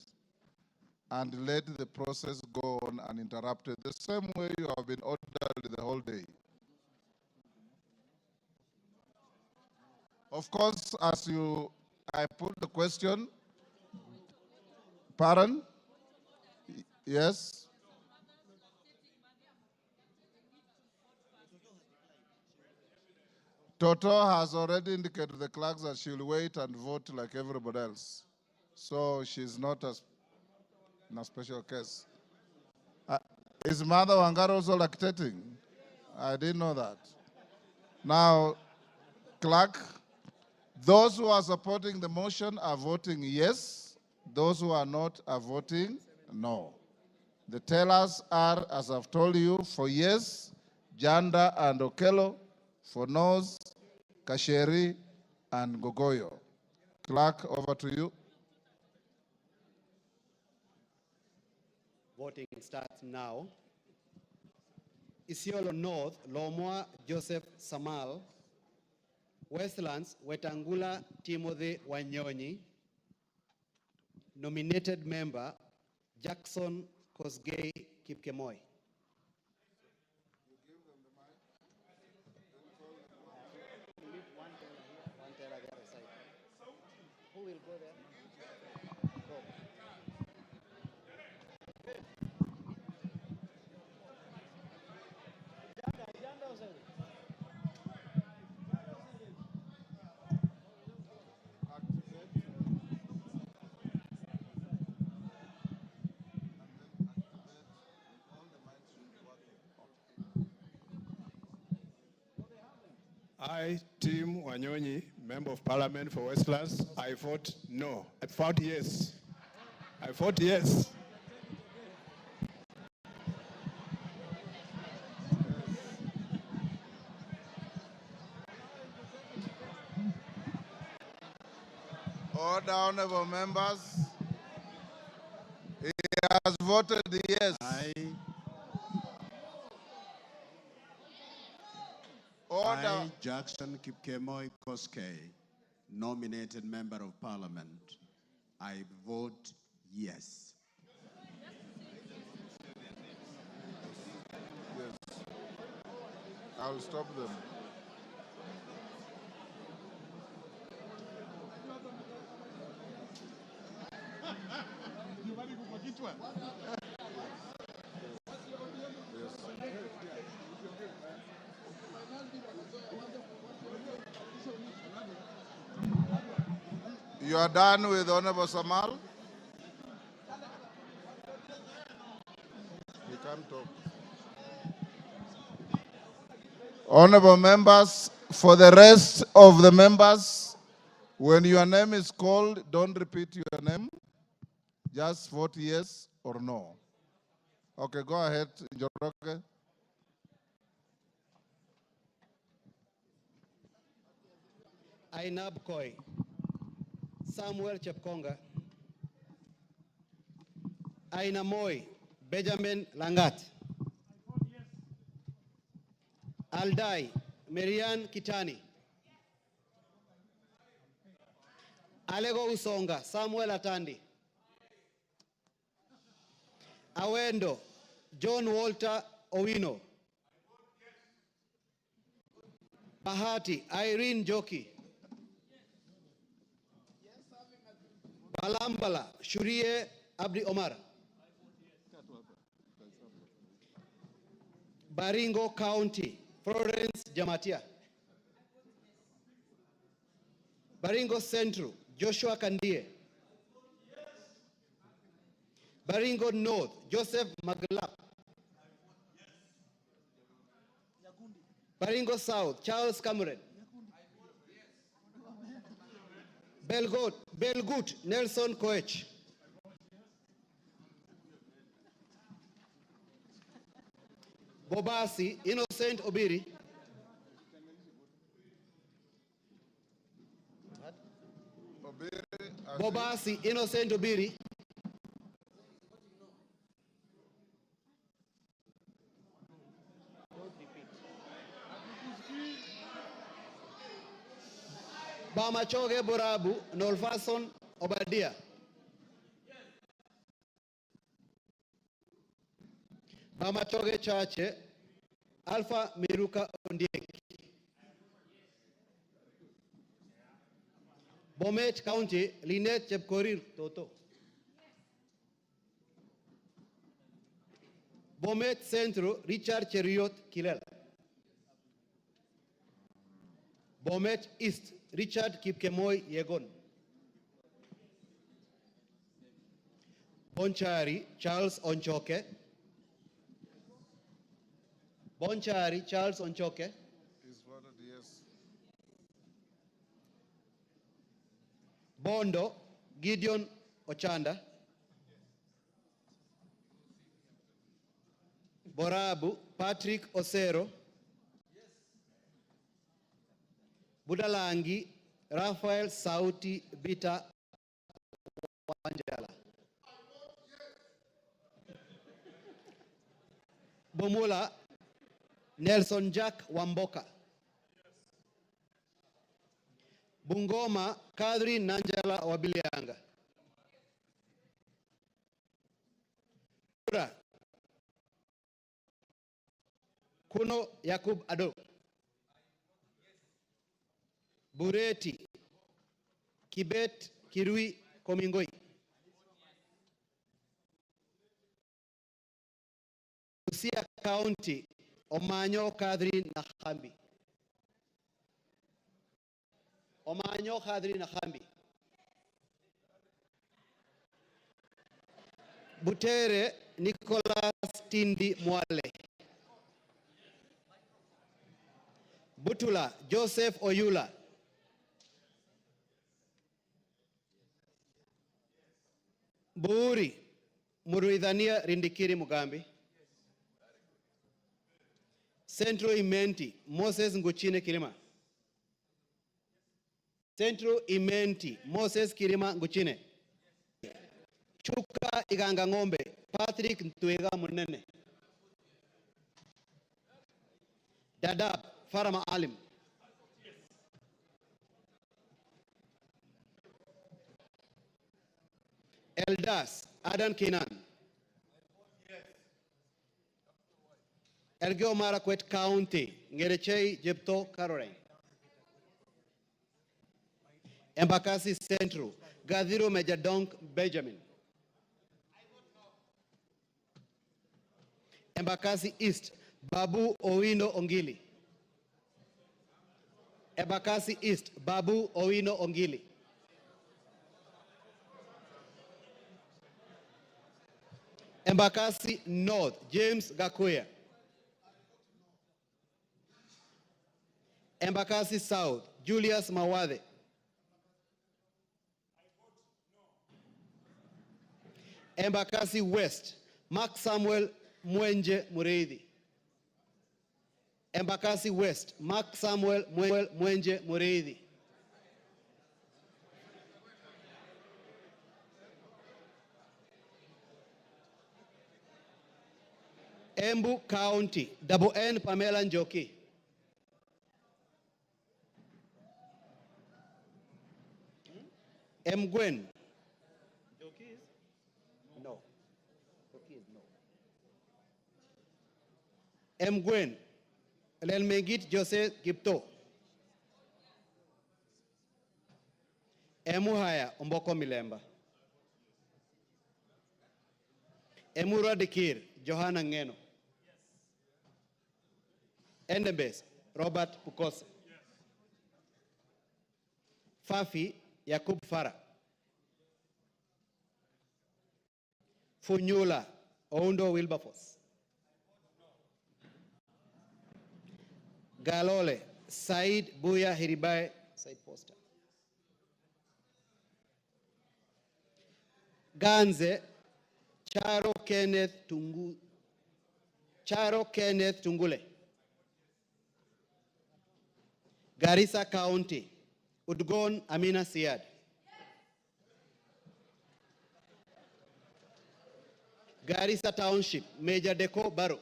and let the process go on uninterrupted, the same way you have been ordered the whole day. Of course, I put the question, pardon? Yes? Toto has already indicated to the clerks that she'll wait and vote like everybody else. So she's not in a special case. Is Mother Wangara also lactating? I didn't know that. Now, clerk, those who are supporting the motion are voting yes. Those who are not are voting no. The tellers are, as I've told you, for yes, Janda and Okello, for no's, Kasheri and Gogoyo. Clerk, over to you. Voting starts now. Isiolo North, Lomwa Joseph Samal. Westlands, Wetangula Timothy Wanyonyi. Nominated member, Jackson Kosgei Kipkemoi. Who will go there? I, Tim Wanyonyi, Member of Parliament for Westlands, I vote no. I vote yes. I vote yes. Order, honorable members. He has voted yes. Order. I, Jackson Kipkemoi Koskei, nominated member of parliament, I vote yes. Yes. I'll stop them. You are done with Honorable Samal? He can't talk. Honorable members, for the rest of the members, when your name is called, don't repeat your name. Just vote yes or no. Okay, go ahead, Njoroge. Ainab Koi, Samuel Chepkonga, Aina Moi, Benjamin Langat, Aldai, Marian Kitani, Alego Usonga, Samuel Atandi, Awendo, John Walter Owino, Bahati, Irene Joki, Balambala, Shurie Abdi Omar, Baringo County, Florence Jamatia, Baringo Central, Joshua Kandie, Baringo North, Joseph Maglap, Baringo South, Charles Cameron, Belgut, Nelson Koech, Bobasi, Innocent Obiri, Bobasi, Innocent Obiri, Bamachoge Borabu, Nolfason Obadia, Bamachoge Chache, Alpha Miruka Ondiek, Bomet County, Linet Chepkorir Toto, Bomet Centro, Richard Cheriot Kilel, Bomet East, Richard Kipkemoi Yegon, Bonchari, Charles Onchoke, Bonchari, Charles Onchoke, Is voted yes. Bondo, Gideon Ochanda, Borabu, Patrick Osero, Budalangi, Raphael Sauti Bita Wanjala, Bomula, Nelson Jack Wamboka, Bungoma, Kadri Nanjala Wabilianga, Kura, Kuno Yakub Ado, Bureti, Kibet Kirui Komingoi, Busia County, Omanyo Kadri Nahambi, Omanyo Kadri Nahambi, Butere Nicholas Tindi Mwale, Butula Joseph Oyula, Buuri Muruidhania Rindikiri Mugambi, Central Imenti Moses Nguchine Kirima, Central Imenti Moses Kirima Nguchine, Chuka Iganga Ngombe Patrick Ntwega Munene, Dadab Farama Alim, Eldas Adan Kinan, Elgeo Marakwet County, Ngerechei Jepto Caroline, Embakasi Central, Gadhiro Majadonk Benjamin, Embakasi East, Babu Owino Ongili, Embakasi East, Babu Owino Ongili, Embakasi North, James Gakuya. Embakasi South, Julius Mawade. Embakasi West, Mark Samuel Mwenje Mureithi. Embakasi West, Mark Samuel Mwenje Mureithi. Embu County, Double N Pamela Njoki. Mgwen. No. Mgwen. Lelmegit Jose Gipto. Emuhaya Omboko Milemba. Emura Dikir Johanna Ngeno. Endebes Robert Pukose. Fafi Yakub Farah. Funyula Oundo Wilberforce. Galole Said Buya Hiribai Said Poster. Ganze Charo Kenneth Tungule. Garissa County, Udgon Amina Siad. Garissa Township, Major Deko Baro.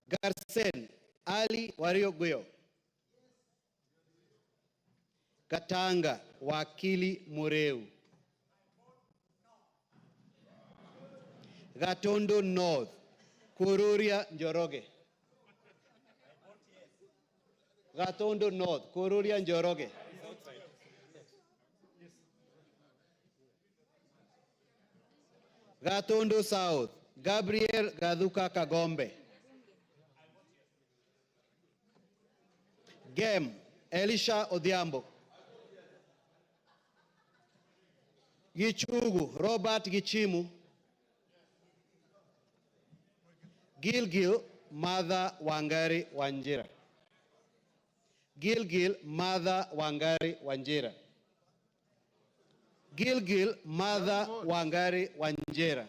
Garsen Ali Wario Guyo. Katanga Wakili Mureu. Gatondo North, Kururia Njoroge. Gatondo North, Kururia Njoroge. Gatondo South, Gabriel Gaduka Kagombe. Gem, Elisha Odhiambo. Gichugu, Robert Gichimu. Gilgil, Mother Wangari Wanjira. Gilgil, Mother Wangari Wanjira. Gilgil, Mother Wangari Wanjira.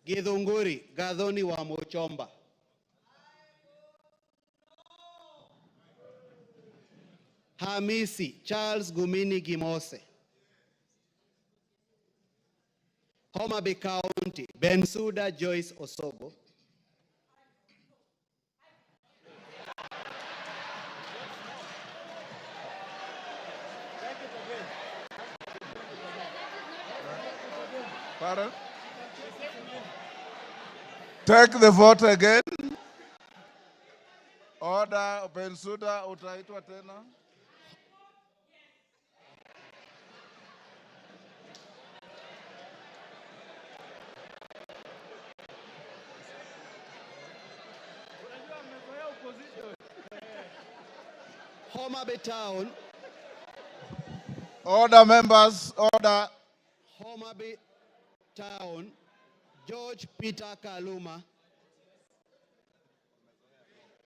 Githunguri, Gadhoni wa Mochomba. Hamisi, Charles Gumini Gimose. Homa Bay County, Bensuda Joyce Osogo. Pardon? Take the vote again. Order, Bensuda, utaitwa tena. Homa Bay Town. Order, members, order. Homa Bay Town, George Peter Kaluma.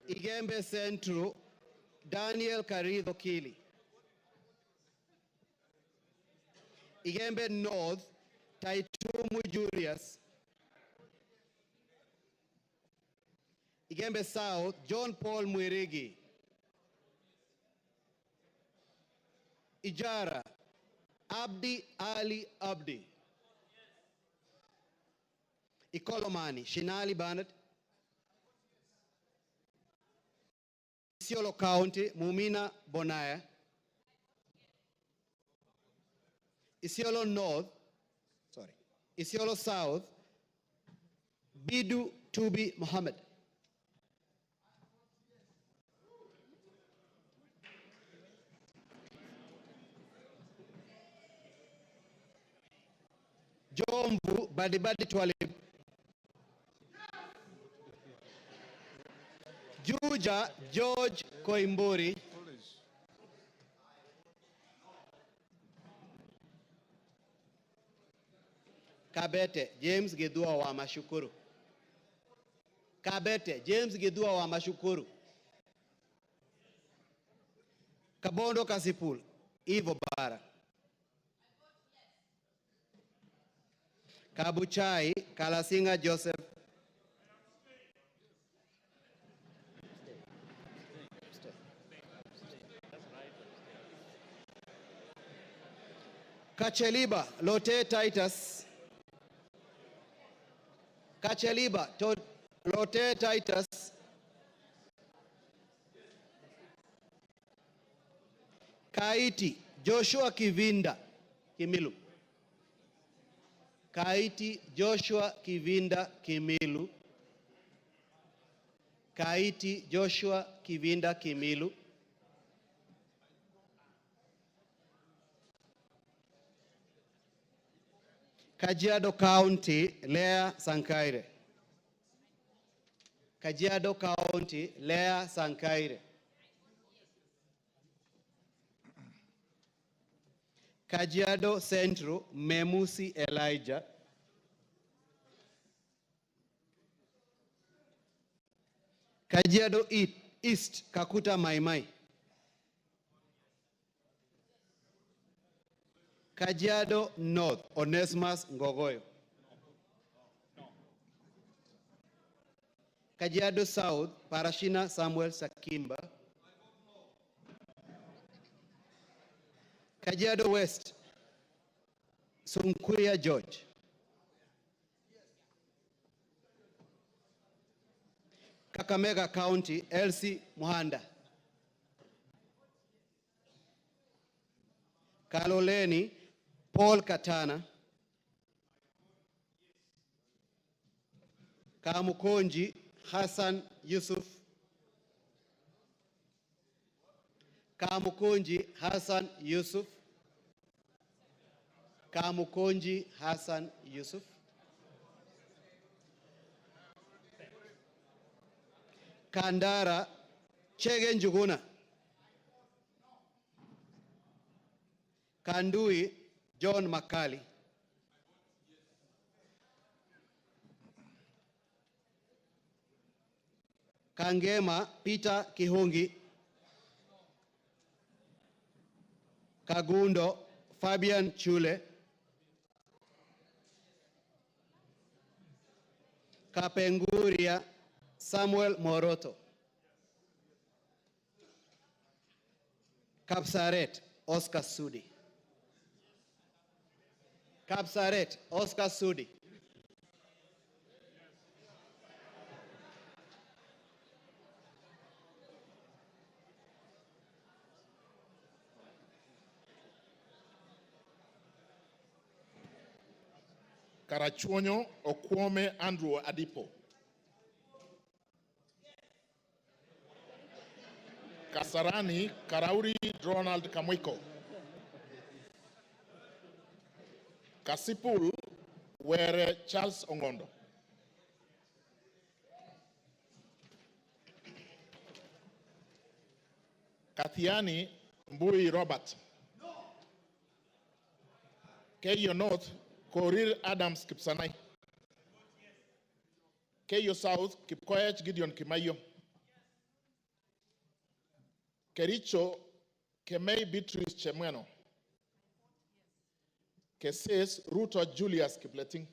Igembe Central, Daniel Karidho Kili. Igembe North, Taitumu Julius. Igembe South, John Paul Mwirigi. Ijara, Abdi Ali Abdi. Ikolomani, Shinali Bennett. Isiolo County, Mumina Bonaya. Isiolo North, Isiolo South, Bidu Tubi Mohammed. Jomvu Badibadi Twalib. Juja George Koimburi. Kabete James Gidua wa Mashukuru. Kabete James Gidua wa Mashukuru. Kabondo Kasipul Ivo Bara. Kabuchai Kalasinga Joseph. Kacheliba Lote Titus. Kacheliba Lote Titus. Kaiti Joshua Kivinda Kimilu. Kaiti Joshua Kivinda Kimilu. Kaiti Joshua Kivinda Kimilu. Kajiado County Lea Sankaire. Kajiado County Lea Sankaire. Kajiado Central Memusi Elijah. Kajiado East Kakuta Maimai. Kajiado North Onesimus Ngogoyo. Kajiado South Parashina Samuel Sakimba. Kajiado West Sunkuya George. Kakamega County Elsie Muhanda. Kaloleni Paul Katana. Kamukonji Hassan Yusuf. Kamukonji Hassan Yusuf. Kamukonji Hassan Yusuf. Kandara Chege Njuguna. Kandui John Makali. Kangema Peter Kihungi. Kagundo Fabian Chule. Kapenguria Samuel Moroto. Kapsaret Oscar Sudi. Kapsaret Oscar Sudi. Karachuonyo Okwome Andrew Adipo. Kasarani Karauri Ronald Kamwiko. Kasipul Were Charles Ongondo. Kathiani Mbui Robert. Keyo North Korir Adams Kipsanai. Keyo South Kipkoech Gideon Kimayo. Kericho Kemei Beatrice Chemweno. Keses Ruto Julius Kipleting.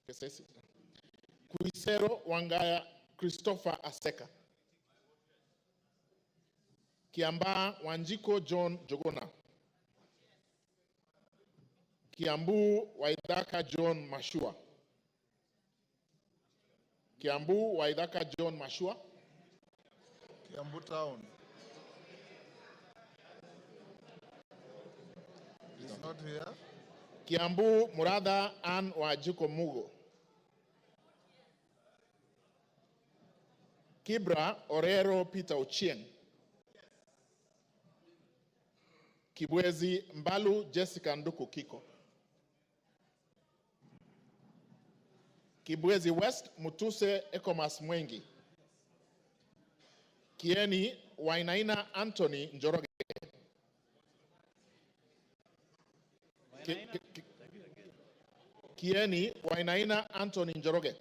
Keses Kuisero Wangaya Christopher Aseka. Kiamba Wanjiko John Jogona. Kiambu Waidaka John Mashua. Kiambu Waidaka John Mashua. Kiambu Town. He's not here. Kiambu Murada Ann Wajiko Mugo. Kibra Orero Peter Ochieng. Kibwezi Mbalu Jessica Nduku Kiko. Kibwezi West Mutuse Ekomas Mwengi. Kieni Wainaina Anthony Njoroge. Kieni Wainaina Anthony Njoroge.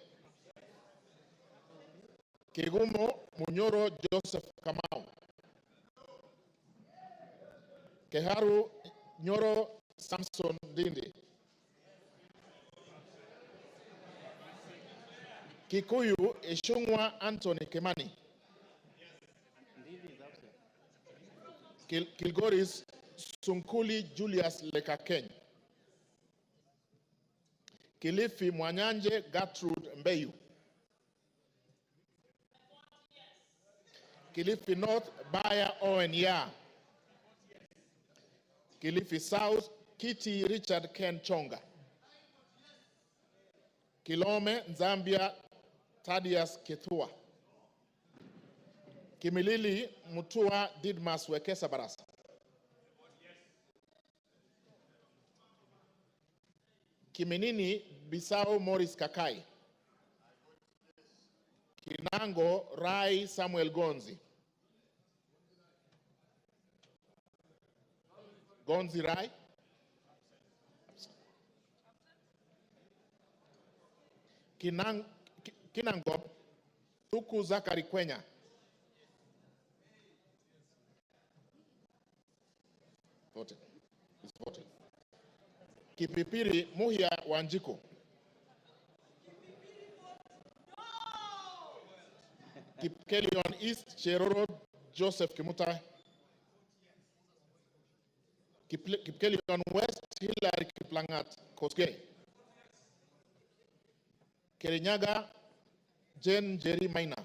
Kegumo Munyoro Joseph Kamau. Keharu Nyoro Samson Dindi. Kikuyu Eshungwa Anthony Kemani. Kilgoris Sunkuli Julius Lekakeny. Kilifi Mwanyanje Gertrude Mbeyu. Kilifi North Baya Owen Ya. Kilifi South Kiti Richard Ken Chonga. Kilome Zambia Thaddeus Kethua. Kimilili Mutua Didmas Wekesa Barasa. Kiminini Bisao Morris Kakai. Kinango Rai Samuel Gonzi. Gonzi Rai. Kinango Tuku Zakari Kwenya. Voted. It's voted. Kipipiri Muhia Wanjiko. Kipkelion East Cheroro Joseph Kimutai. Kipkelion West Hilary Kiplangat Koskei. Kirinyaga Jane Jerry Maina.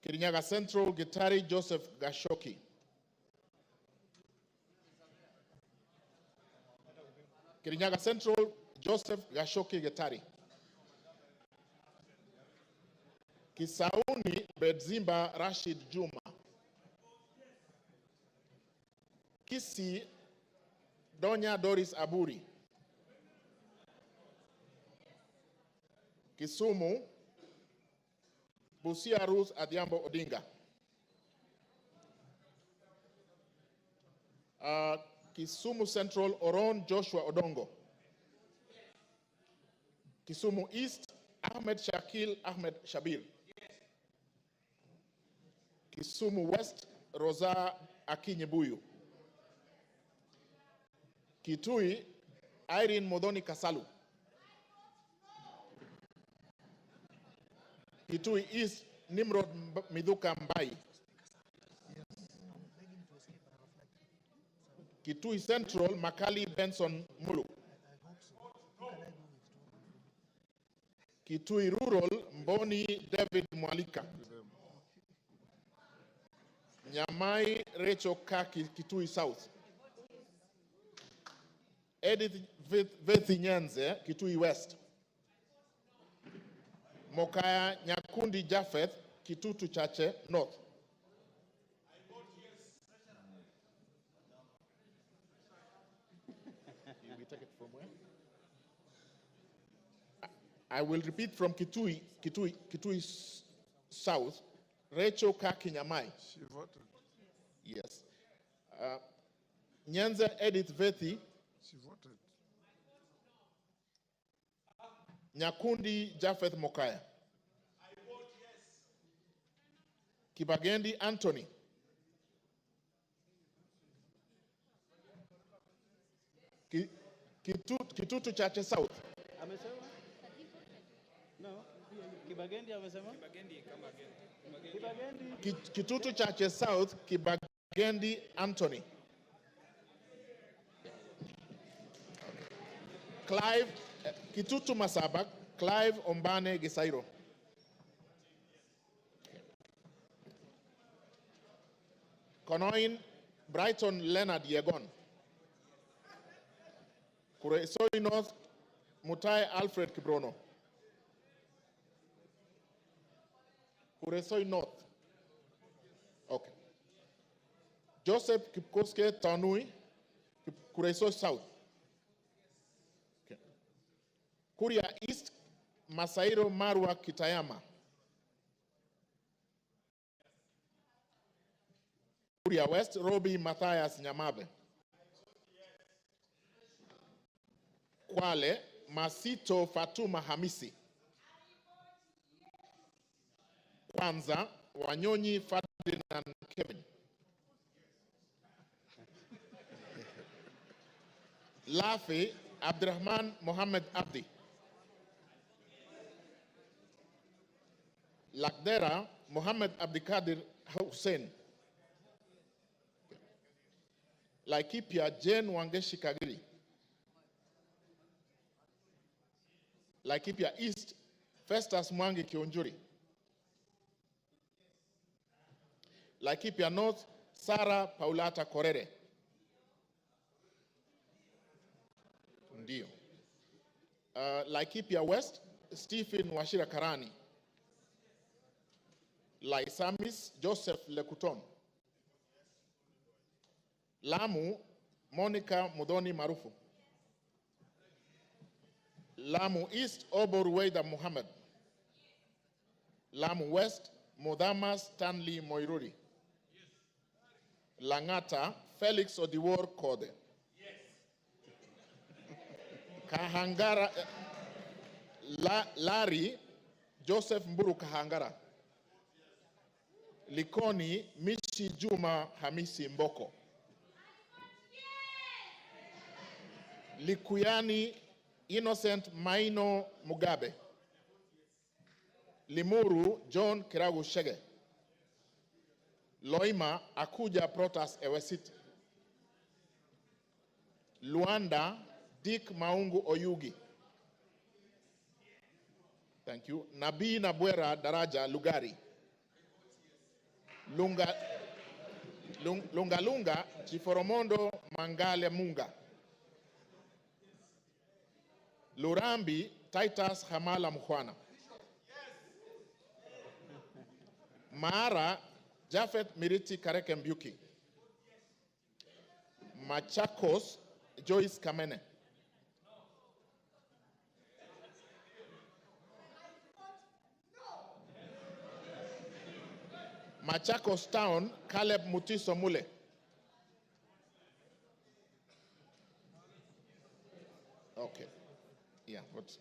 Kirinyaga Central Gitari Joseph Gashoki. Kirinyaga Central Joseph Gashoki Gitari. Kisauni Bedzimba Rashid Juma. Kisi Donya Doris Aburi. Kisumu Busia Ruth Adhiambo Odinga. Kisumu Central Oron Joshua Odongo. Kisumu East Ahmed Shakil Ahmed Shabir. Kisumu West Rosa Akinyebuyu. Kitui Irene Modoni Kasalu. Kitui East Nimrod Miduka Mbai. Kitui Central Makali Benson Mulu. Kitui Rural Mboni David Mwalika. Nyamai Rachel Kaki Kitui South. Edith Vethi Nyanze Kitui West. Mokaya Nyakundi Japheth Kitutu Chache North. We take it from where? I will repeat from Kitui South. Rachel Kakinyamai. She voted. Yes. Nyanza Edith Vethi. She voted. Nyakundi Japheth Mokaya. I vote yes. Kibagendi Anthony. Kitutu Chache South. Amesema? No. Kibagendi amesema? Kibagendi. Kitutu Chache South, Kibagendi Anthony. Clive, Kitutu Masabak, Clive Ombane Gisairo. Konoin, Brighton Leonard Yegon. Kuresoi North, Mutai Alfred Kibrono. Kuresoi North. Okay. Joseph Kipkoske Tanui, Kuresoi South. Okay. Kuria East, Masairo Marwa Kitayama. Kuria West, Robi Matthias Nyamabe. Kwale, Masito Fatuma Hamisi. Kwanza, Wanyonyi Ferdinand Kevin. Lafi, Abdurrahman Mohammed Abdi. Lakdera, Mohammed Abdikadir Hussein. Laikipia, Jane Wangeshi Kagiri. Laikipia East, Festus Mwangi Kionjuri. Laikipia North, Sarah Paulata Korere. Ndio. Laikipia West, Stephen Washira Karani. Laisamis, Joseph Lekuton. Lamu, Monica Mudoni Marufu. Lamu East, Obor Weida Muhammad. Lamu West, Mudama Stanley Moiruri. Langata, Felix Odiwor Kode. Kahangara, Larry, Joseph Mburu Kahangara. Likoni, Mishi Juma Hamisi Mboko. Likuyani, Innocent Maino Mugabe. Limuru, John Kiragu Shege. Loima, Akuja Protas Ewesit. Luanda, Dick Maungu Oyugi. Thank you. Nabii Nabwera Daraja Lugari. Lunga Chiforomondo Mangale Munga. Lurambi Titus Hamala Mkhwana. Maara Jafet Miriti Kareke Mbyuki. Machakos Joyce Kamene. Machakos Town, Caleb Mutiso Mule. Okay. Yeah, what?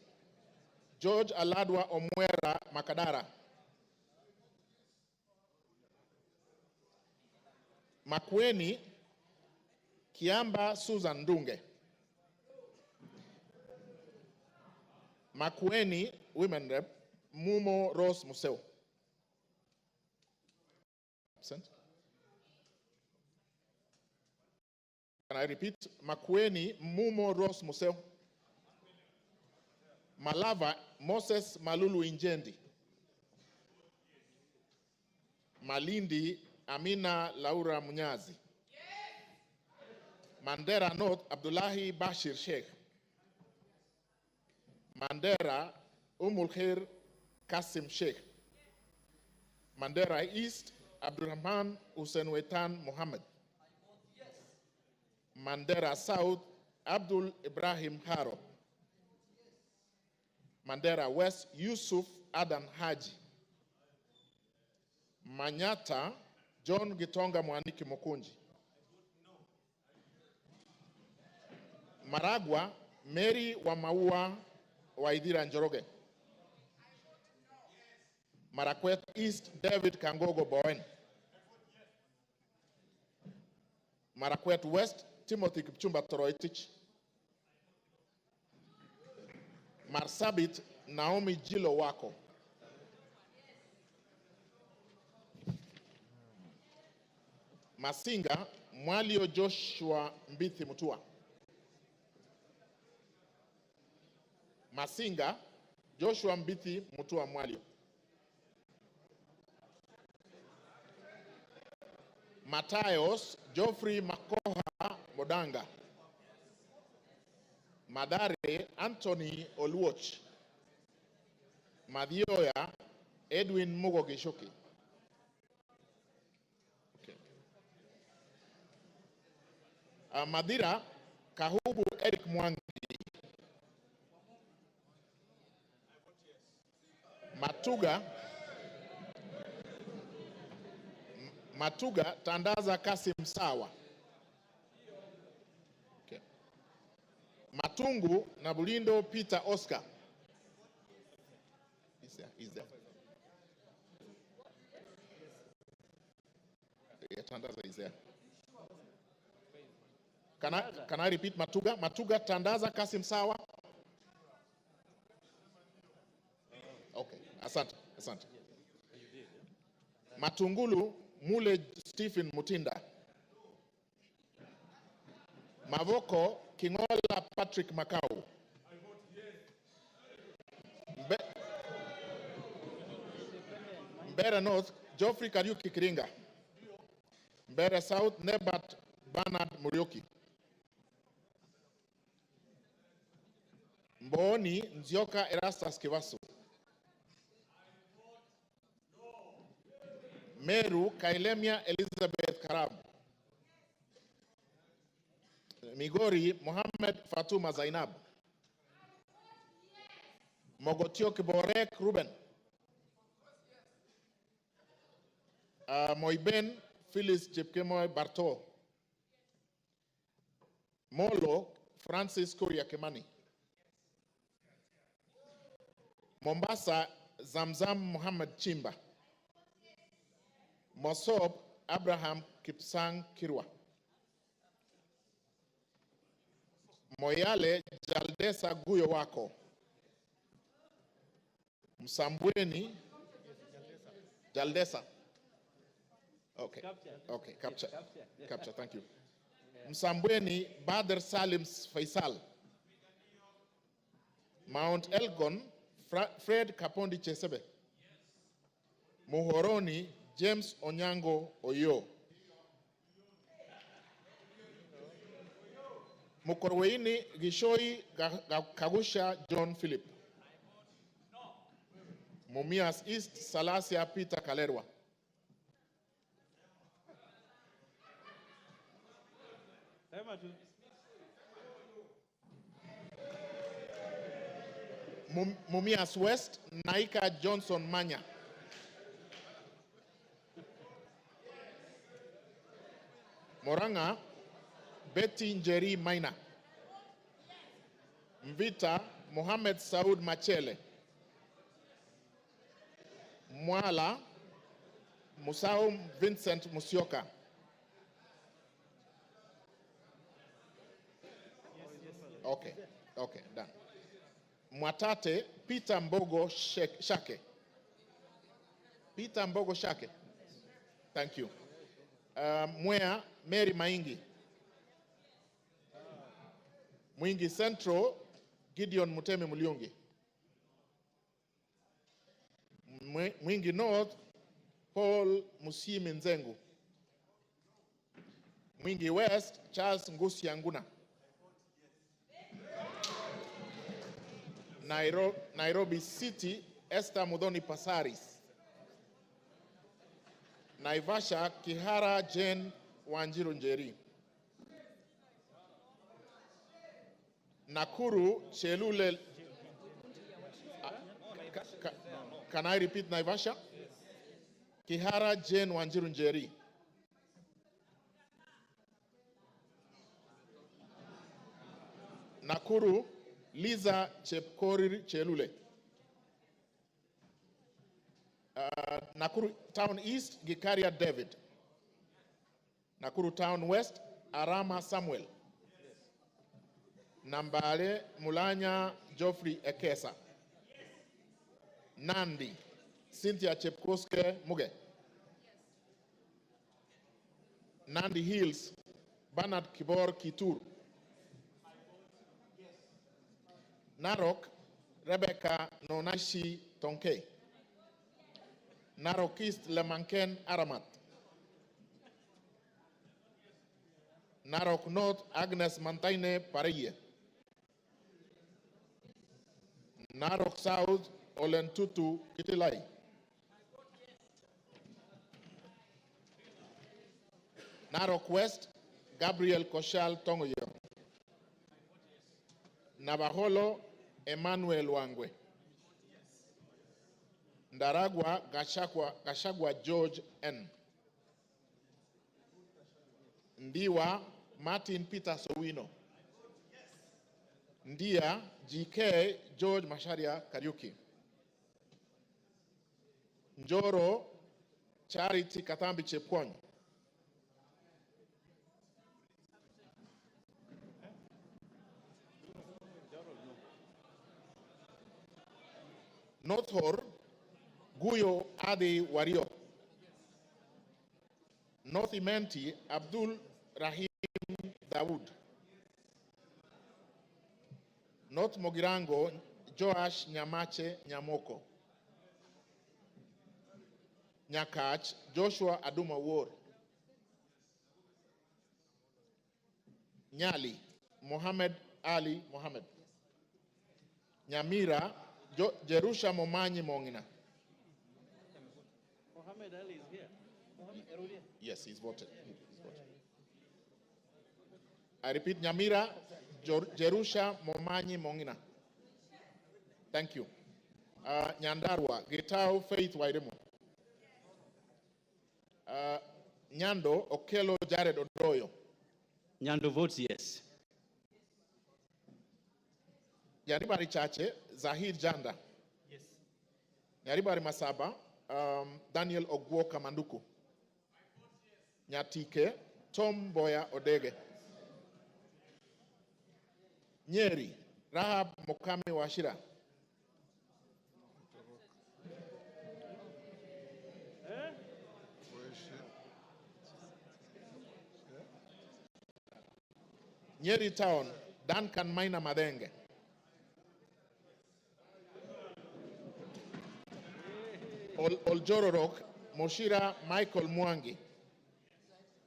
George Aladwa Omwera Makadara. Makweni Kiamba Susan Dunge. Makweni Women Rep Mumo Rose Museo. Absent. Can I repeat? Makweni Mumo Rose Museo. Malava Moses Malulu Injendi. Malindi Amina Laura Munyazi. Mandera North Abdullahi Bashir Sheikh. Mandera Khair Kasim Sheikh. Mandera East Abdurrahman Hussein Wetan Mohammed. Mandera South Abdul Ibrahim Haro. Mandera West Yusuf Adan Haji. Manyata John Gitonga Mwaniki Mokunji. Maragwa Mary Wamaua Waidira Njoroge. Marakwet East David Kangogo Bowen. Marakwet West Timothy Kipchumba Toroitich. Marsabit Naomi Jilo Wako. Masinga Mwalio Joshua Mbithi Mutua. Masinga Joshua Mbithi Mutua Mwalio. Matayos Geoffrey Makoha Modanga. Madare Anthony Oluoch. Madioya Edwin Mugo Gishoki. Okay. Madira Kahubu Eric Mwangi. Matuga Matuga Tandaza Kasim Sawa. Okay. Matungu Nabulindo Peter Oscar. Is there. Yeah, Tandaza is there. Can I repeat Matuga? Matuga Tandaza Kasim Sawa. Okay, asante. Matungulu Mule Stephen Mutinda. Mavoko Kingola Patrick Makau. Mbera North Geoffrey Kariuki Kiringa. Mbera South Nebat Bernard Murioki. Mboni Nzioka Erastus Kivasu. Meru Kailemia Elizabeth Karab. Migori Mohammed Fatuma Zainab. Mogotio Kiborek Ruben. Moiben Phyllis Chepkemoy Barto. Molo Francis Kuria Kimani. Mombasa Zamzam Muhammad Chimba. Mosob Abraham Kipsang Kirwa. Moyale Jaldesa Guyo Wako. Msambweni Jaldesa. Okay, capture, thank you. Msambweni Badr Salim Faisal. Mount Elgon Fred Kapondi Chesebe. Muhoroni James Onyango Oyo. Mukorweini Gishoi Kagusha John Philip. Mumias East Salasia Peter Kalerwa. Mumias West Naika Johnson Manya. Moranga Betty Njeri Maina. Mvita Mohamed Saud Machele. Mwala Musao Vincent Musioka. Okay, done. Mwatate Peter Mbogo Shake. Peter Mbogo Shake. Thank you. Mwea Mary Maingi. Mwingi Central Gideon Mutemi Muliungi. Mwingi North Paul Musimi Nzengu. Mwingi West Charles Ngusi Anguna. Nairobi City Esther Mudhoni Pasaris. Naivasha Kihara Jane Wanjiru Njeri. Nakuru Chelule. Can I repeat Naivasha? Kihara Jane Wanjiru Njeri. Nakuru Liza Chepkori Chelule. Nakuru Town East Gikaria David. Nakuru Town West Arama Samuel. Nambale Mulanya Geoffrey Ekesa. Nandi Cynthia Chepkoske Muge. Nandi Hills Bernard Kibor Kitur. Narok Rebecca Nonashi Tonke. Narok East Lemanken Aramat. Narok North Agnes Mantaine Pareye. Narok South Olentutu Kitilai. Narok West Gabriel Koshal Tongoyo. Navajolo Emmanuel Wangwe. Ndaragwa Gachagua George N. Ndiwa Martin Peter Sowino. Ndia GK George Masharia Kariuki. Njoro Charity Katambi Chepkwony. Northor Guyo Adi Wario. North Imenti Abdul Rahim Dawood. North Mogirango Joash Nyamache Nyamoko. Nyakach Joshua Aduma War. Nyali Mohammed Ali Mohammed. Nyamira Jerusha Momanyi Mongina. Mohammed Ali is here. Yes, he's voted. I repeat, Nyamira Jerusha Momanyi Mongina. Thank you. Nyandarua Gitao Faith Wairemo. Nyando Okelo Jared Odoyo. Nyando votes yes. Nyaribari Chache Zahid Janda. Yes. Nyaribari Masaba Daniel Ogwo Kamanduku. Nyatike Tom Boya Odege. Nyeri Rahab Mokame Washira. Nyeri Town Duncan Maina Madenge. Oljororok Moshira Michael Mwangi.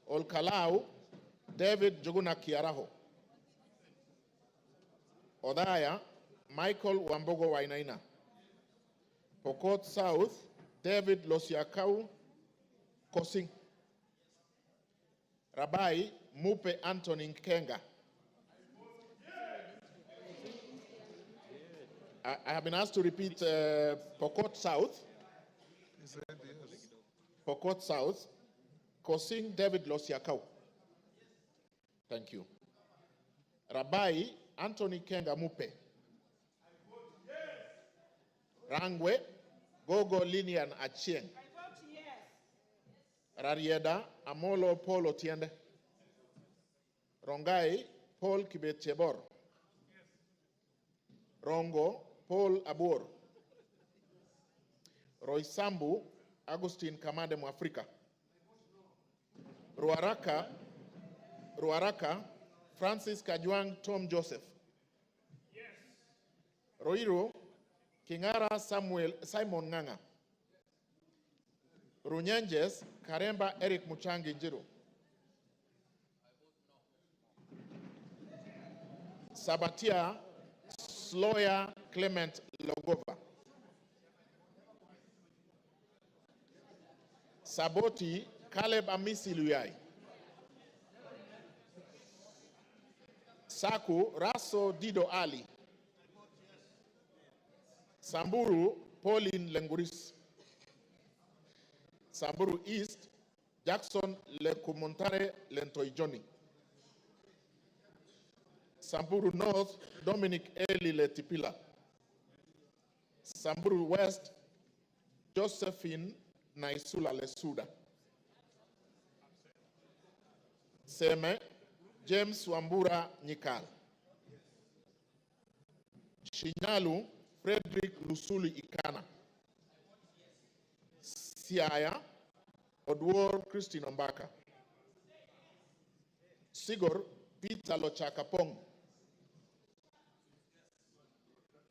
Olkalau David Joguna Kiaraho. Odaya Michael Wambogo Wainaina. Pokot South David Losiakau Kosing. Rabai Mupe Anthony Nkenga. I have been asked to repeat Pokot South. Pokot South, Kosing David Losiakau. Thank you. Rabai Anthony Kenga Mupe. Rangwe Gogo Linian Achieng. Rarieda Amolo Paul Otiende. Rongai Paul Kibetchebor. Rongo Paul Abur. Roysambu Agustin Kamade Mwafrika. Ruaraka Francis Kajwang Tom Joseph. Roiro Kingara Simon Nganga. Runyenjes Karemba Eric Muchangi Njiru. Sabatia Sloya Clement Logova. Saboti Caleb Amisi Luyai. Saku Raso Dido Ali. Samburu Pauline Lenguris. Samburu East Jackson Lekumontare Lentoijoni. Samburu North Dominic Eli Letipila. Samburu West Josephine Naisula Lesuda. Seme James Wambura Nyikal. Shinyalu Frederick Lusuli Ikana. Siaya Odwor Christine Ombaka. Sigor Peter Lochakapong.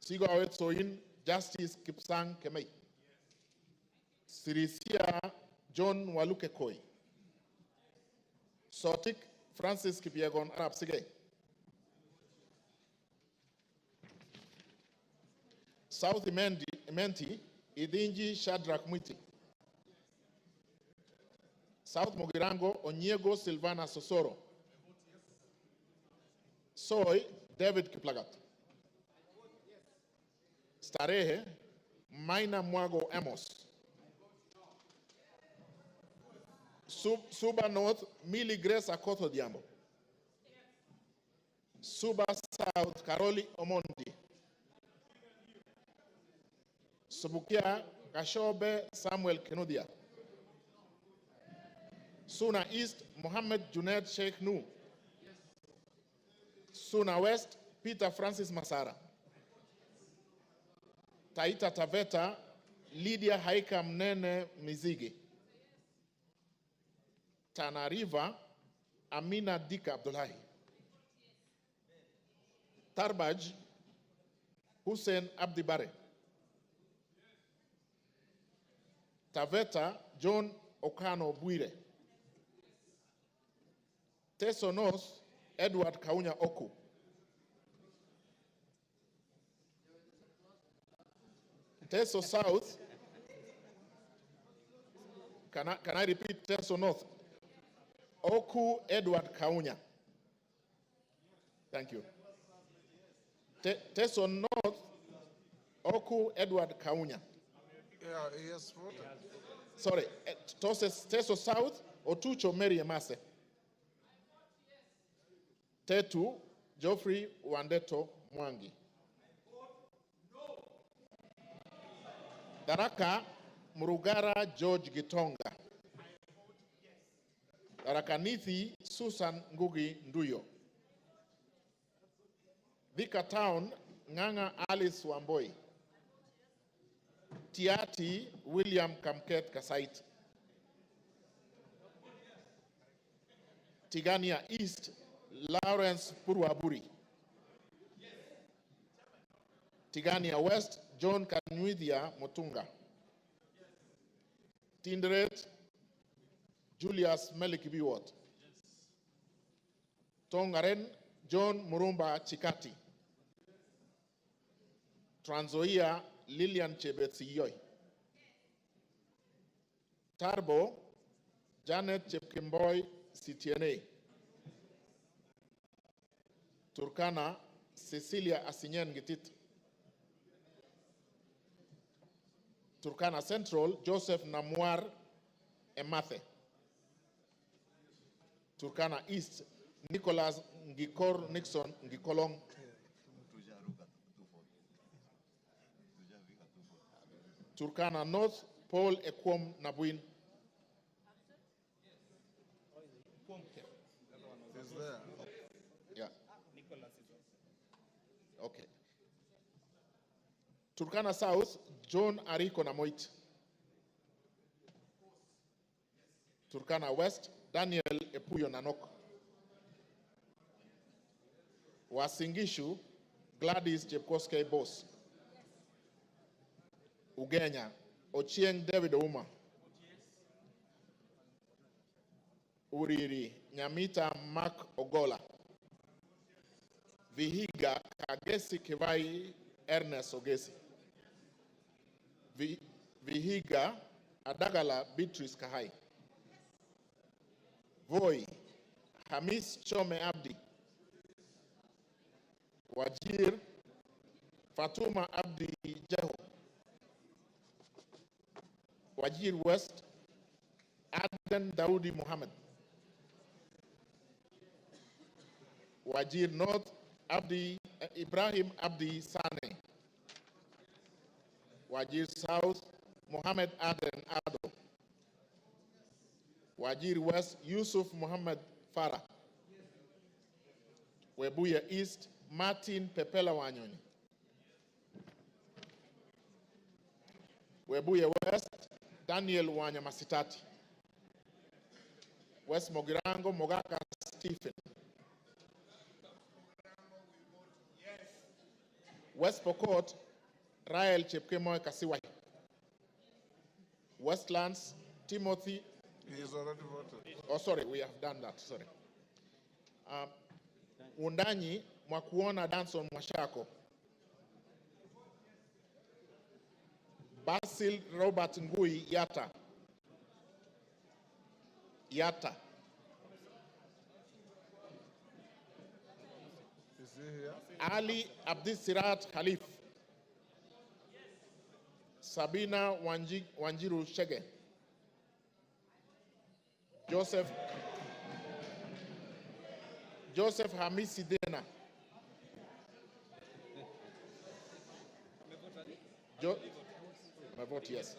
Sigor Awetsoin Justice Kipsang Kemei. Sirisia John Waluke Koi. Sotik Francis Kipiegon Arab Sige. South Imenti Idinji Shadrach Mwiti. South Mogirango Onyego Silvana Sosoro. Soy David Kiplagat. Starehe Maina Mwago Amos. Suba North, Millie Grace Akoto Diambo. Suba South, Karoli Omondi. Subukia, Kashobe Samuel Kenudia. Suna East, Mohammed Junaid Sheikh Nu. Suna West, Peter Francis Masara. Taita Taveta, Lydia Haika Mnene Mizigi. Tana River, Amina Dika Abdullahi. Tarbaj, Hussein Abdi Bare. Taveta, John Okano Buire. Teso North, Edward Kaunya Oku. Teso South, can I repeat Teso North? Oku Edward Kaunya. Thank you. Teso North, Oku Edward Kaunya. Yeah, he has voted. Sorry, Teso South, Otucho Mary Emase. Tetu, Geoffrey Wandeto Mwangi. Daraka, Murugara George Gitonga. Daraka Nithi, Susan Ngugi Nduyo. Thika Town, Nganga Alice Wamboi. Tiati, William Kamket Kasait. Tigania East, Lawrence Purwaburi. Tigania West, John Kanwithia Motunga. Tinderet, Julius Melikibiwot. Tongaren, John Murumba Chikati. Transoia, Lilian Chebetsiyoy. Tarbo, Janet Chepkemboy Sitiene. Turkana, Cecilia Asinyen Gitit. Turkana Central, Joseph Namwar Emathe. Turkana East, Nicholas Ngikor Nixon Ngikolong. Turkana North, Paul Ekwom Nabuin. Is there? Yeah. Okay. Turkana South, John Ariko Namoit. Turkana West, Daniel Epuyo Nanok. Wasingishu, Gladys Jepkoske Boss. Ugenya, Ochieng David Ouma. Uriri, Nyamita Mark Ogola. Vihiga, Kagesi Kivai Ernest Ogesi. Vihiga, Adagala Beatrice Kahai. Voi, Hamis Chome Abdi. Wajir, Fatuma Abdi Jeho. Wajir West, Aden Daudi Mohammed. Wajir North, Ibrahim Abdi Sane. Wajir South, Mohammed Aden Ado. Wajir West, Yusuf Mohammed Farah. Webuye East, Martin Pepela Wanyoni. Webuye West, Daniel Wanyamasitati. West Mogirango, Mogaka Stephen. West Pokot, Rael Chepkemoy Kasiwai. Westlands, Timothy. He has already voted. Oh, sorry, we have done that, sorry. Undanyi, Mwakuona Danson Mwashako. Basil Robert Ngui Yata. Yata. Is he here? Ali Abdisirat Khalif. Sabina Wanjiru Shege. Joseph Hamisi Dena. My vote yes.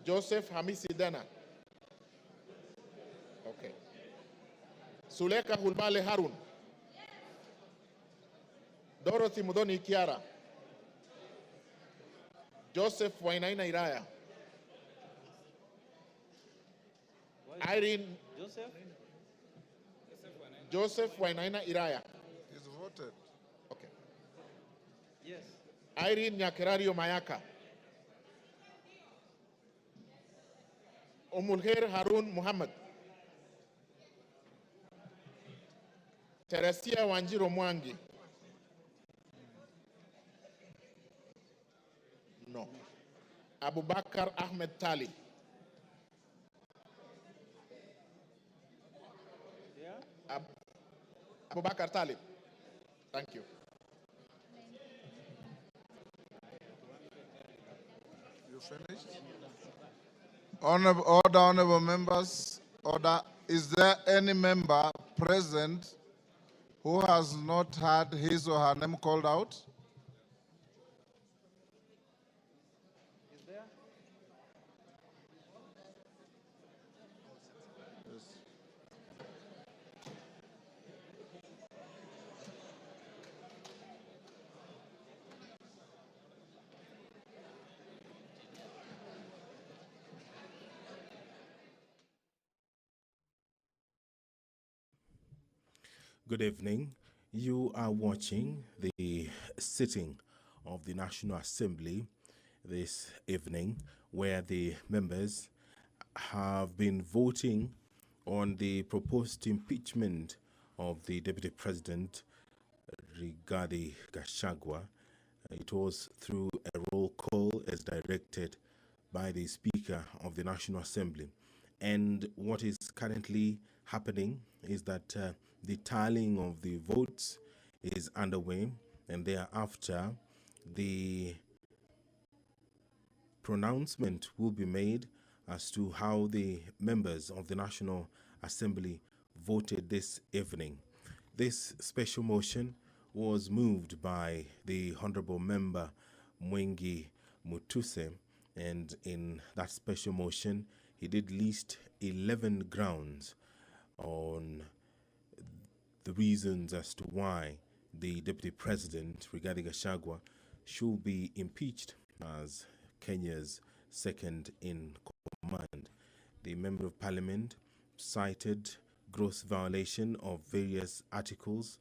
Joseph Hamisi Dena. Okay. Suleka Hulbale Harun. Dorothy Mudoni Kiara. Joseph Wainaina Iraya. Irene. Joseph Wainaina Iraya. He's voted. Okay. Yes. Irene Nyakerario Mayaka. Umulher Harun Muhammad. Teresia Wanjiro Mwangi. No. Abubakar Ahmed Tali. Yeah? Abubakar Tali. Thank you. You finished? Order, honorable members. Order. Is there any member present who has not had his or her name called out? Is there? Good evening. You are watching the sitting of the National Assembly this evening, where the members have been voting on the proposed impeachment of the Deputy President, Rigathi Gachagua. It was through a roll call as directed by the Speaker of the National Assembly. And what is currently happening is that the tallying of the votes is underway, and thereafter the pronouncement will be made as to how the members of the National Assembly voted this evening. This special motion was moved by the Honorable Member Mwengi Mutuse, and in that special motion he did list 11 grounds on the reasons as to why the Deputy President, Rigathi Gachagua, should be impeached as Kenya's second in command. The Member of Parliament cited gross violation of various articles,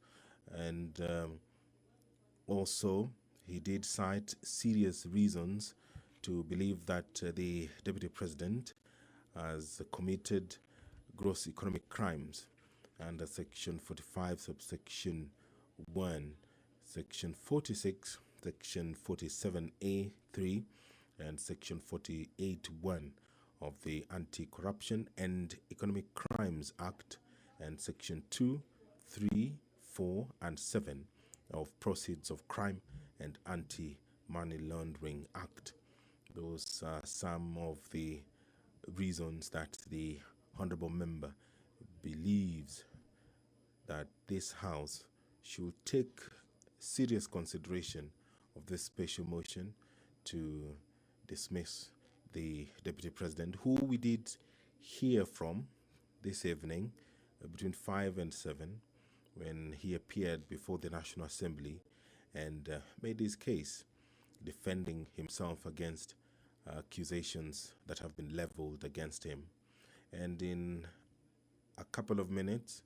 and also he did cite serious reasons to believe that the Deputy President has committed gross economic crimes under Section 45, subsection 1, Section 46, Section 47A3, and Section 48(1) of the Anti-Corruption and Economic Crimes Act, and Section 2, 3, 4, and 7 of Proceeds of Crime and Anti-Money Laundering Act. Those are some of the reasons that the Honorable Member believes that this House should take serious consideration of this special motion to dismiss the Deputy President, who we did hear from this evening between 5 and 7 when he appeared before the National Assembly and made his case, defending himself against accusations that have been leveled against him. And in a couple of minutes,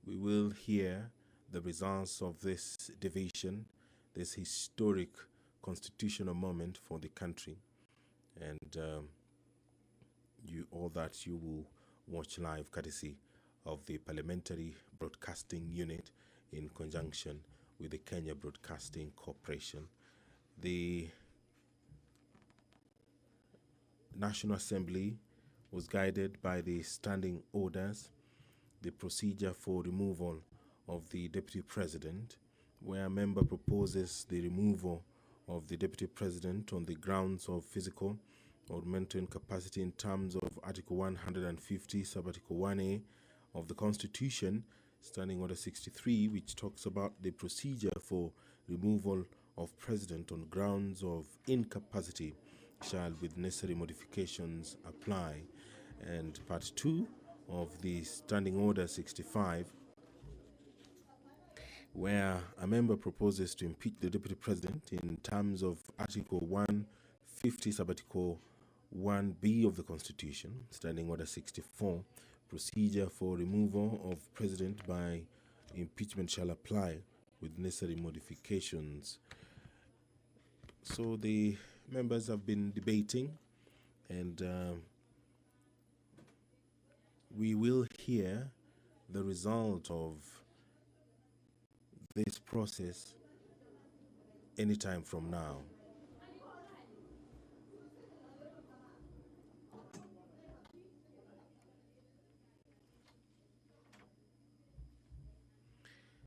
we will hear the results of this division, this historic constitutional moment for the country. And all that you will watch live courtesy of the Parliamentary Broadcasting Unit in conjunction with the Kenya Broadcasting Corporation. The National Assembly was guided by the standing orders, the procedure for removal of the Deputy President, where a member proposes the removal of the Deputy President on the grounds of physical, or mental incapacity in terms of Article 150, Sub-Article 1A of the Constitution, Standing Order 63, which talks about the procedure for removal of president on grounds of incapacity, shall with necessary modifications apply. And Part 2 of the Standing Order 65, where a member proposes to impeach the Deputy President in terms of Article 150, Sub-Article 1B of the Constitution, Standing Order 64, procedure for removal of President by impeachment shall apply with necessary modifications. So the members have been debating, and we will hear the result of this process anytime from now.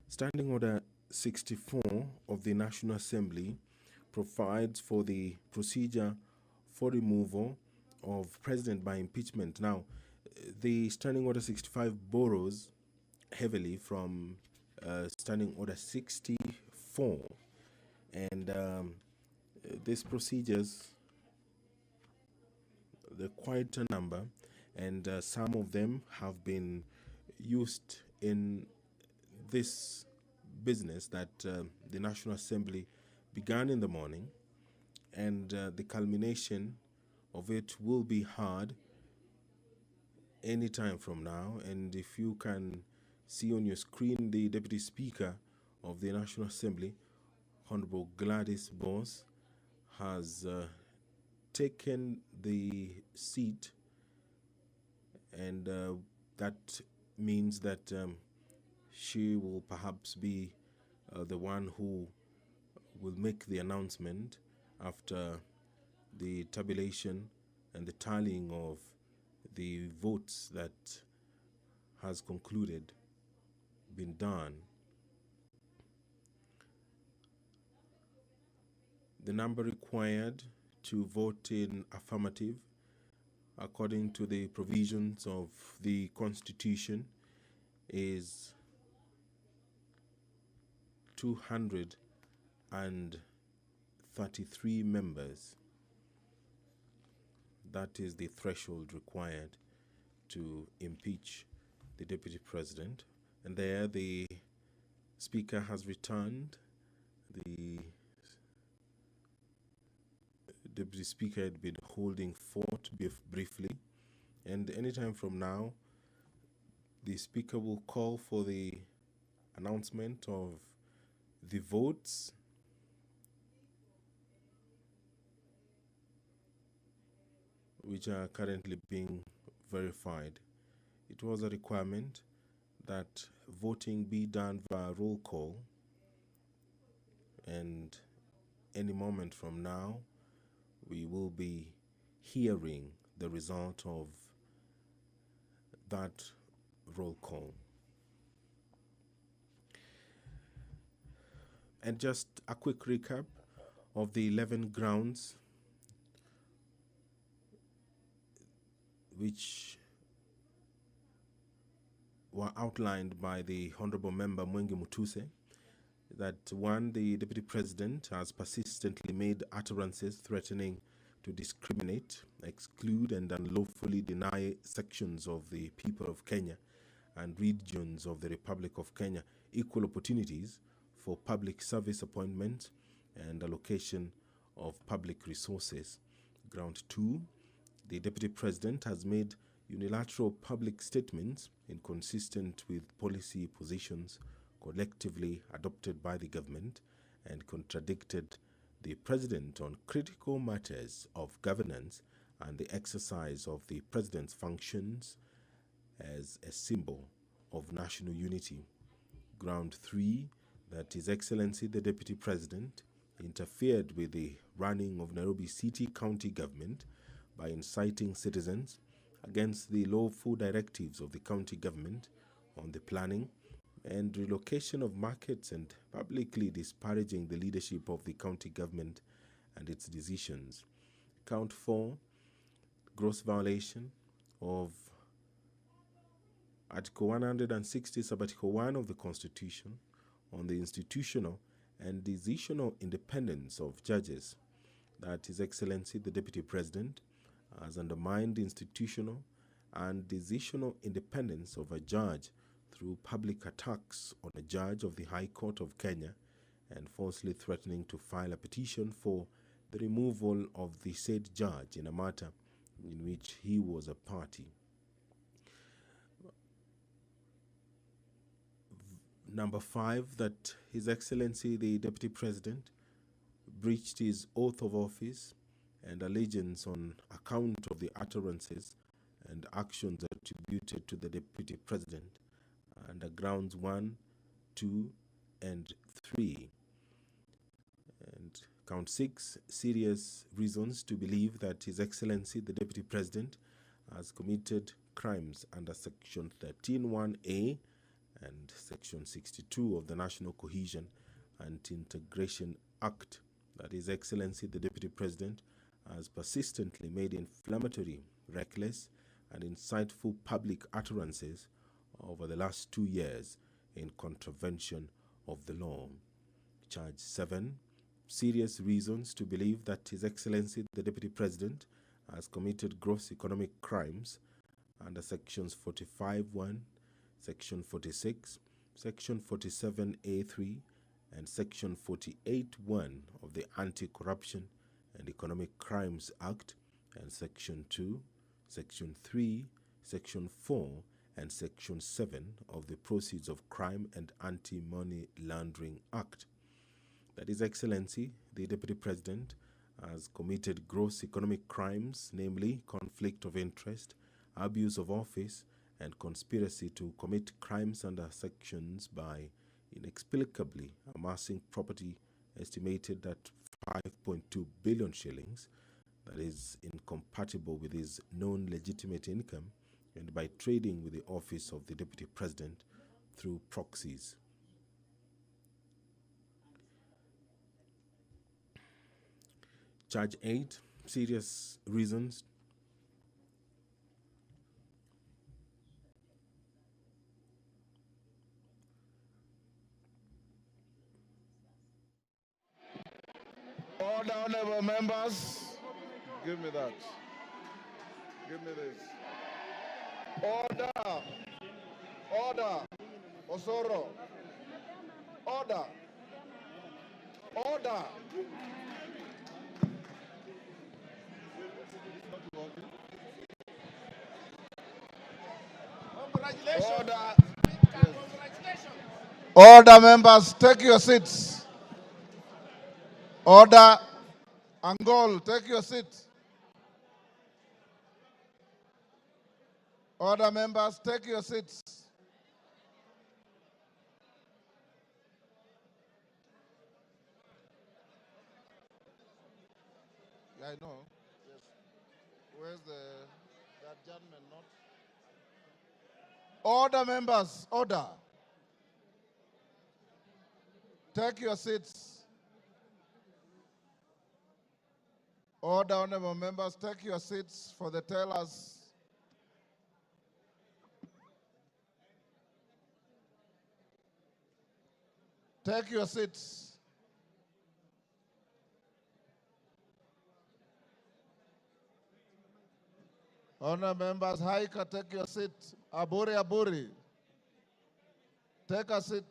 Standing Order 64 of the National Assembly provides for the procedure for removal of president by impeachment. Now, the Standing Order 65 borrows heavily from Standing Order 64, and these procedures, they're quite a number, and some of them have been used in this business that the National Assembly began in the morning, and the culmination of it will be hard any time from now. And if you can see on your screen, the Deputy Speaker of the National Assembly, Honorable Gladys Boss, has taken the seat, and that means that she will perhaps be the one who will make the announcement after the tabulation and the tallying of the votes that has concluded, been done. The number required to vote in affirmative, according to the provisions of the Constitution, is 233 members. That is the threshold required to impeach the Deputy President. And there the Speaker has returned. The Deputy Speaker had been holding fort briefly, and anytime from now, the Speaker will call for the announcement of the votes, which are currently being verified. It was a requirement that voting be done via roll call, and any moment from now, we will be hearing the result of that roll call. And just a quick recap of the 11 grounds which were outlined by the Honorable Member Mwengi Mutuse. That one, the Deputy President has persistently made utterances threatening to discriminate, exclude, and unlawfully deny sections of the people of Kenya and regions of the Republic of Kenya equal opportunities for public service appointment and allocation of public resources. Ground 2, the Deputy President has made unilateral public statements inconsistent with policy positions collectively adopted by the government and contradicted the President on critical matters of governance and the exercise of the President's functions as a symbol of national unity. Ground 3, that His Excellency the Deputy President interfered with the running of Nairobi City County Government by inciting citizens against the lawful directives of the county government on the planning and relocation of markets and publicly disparaging the leadership of the county government and its decisions. Count 4, gross violation of Article 160, Sub-Article 1 of the Constitution on the institutional and decisional independence of judges, that His Excellency the Deputy President has undermined the institutional and decisional independence of a judge through public attacks on a judge of the High Court of Kenya and falsely threatening to file a petition for the removal of the said judge in a matter in which he was a party. Number 5, that His Excellency the Deputy President breached his oath of office and allegiance on account of the utterances and actions attributed to the Deputy President under grounds 1, 2, and 3. And count 6, serious reasons to believe that His Excellency the Deputy President has committed crimes under Section 13(1)(a) and Section 62 of the National Cohesion and Integration Act, that His Excellency the Deputy President has persistently made inflammatory, reckless, and insightful public utterances over the last 2 years in contravention of the law. Charge 7, serious reasons to believe that His Excellency the Deputy President has committed gross economic crimes under Sections 45(1), Section 46, Section 47(a)(3), and Section 48(1) of the Anti-Corruption and Economic Crimes Act, and Section 2, Section 3, Section 4, and Section 7 of the Proceeds of Crime and Anti-Money Laundering Act. That His Excellency the Deputy President has committed gross economic crimes, namely conflict of interest, abuse of office, and conspiracy to commit crimes under sections by inexplicably amassing property estimated at 5.2 billion shillings, that is incompatible with his known legitimate income, and by trading with the office of the Deputy President through proxies. Charge 8, serious reasons Order, honorable members. Give me that. Give me this. Order. Order. Osoro. Order. Order. Order. Order, members. Take your seats. Order. Angol, take your seat. Order, members, take your seats. Yeah, I know. Yes. Where's that gentleman not? Order, members, order. Take your seats. Order, honorable members, take your seats for the tellers. Take your seats. Honorable members, Haika, take your seat. Aburi, Aburi, take a seat.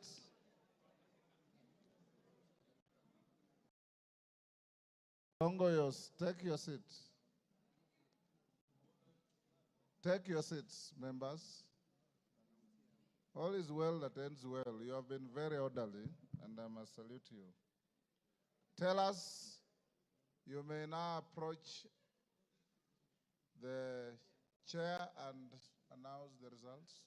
Ongoyos, take your seat. Take your seats, members. All is well that ends well. You have been very orderly, and I must salute you. Tell us, you may now approach the chair and announce the results.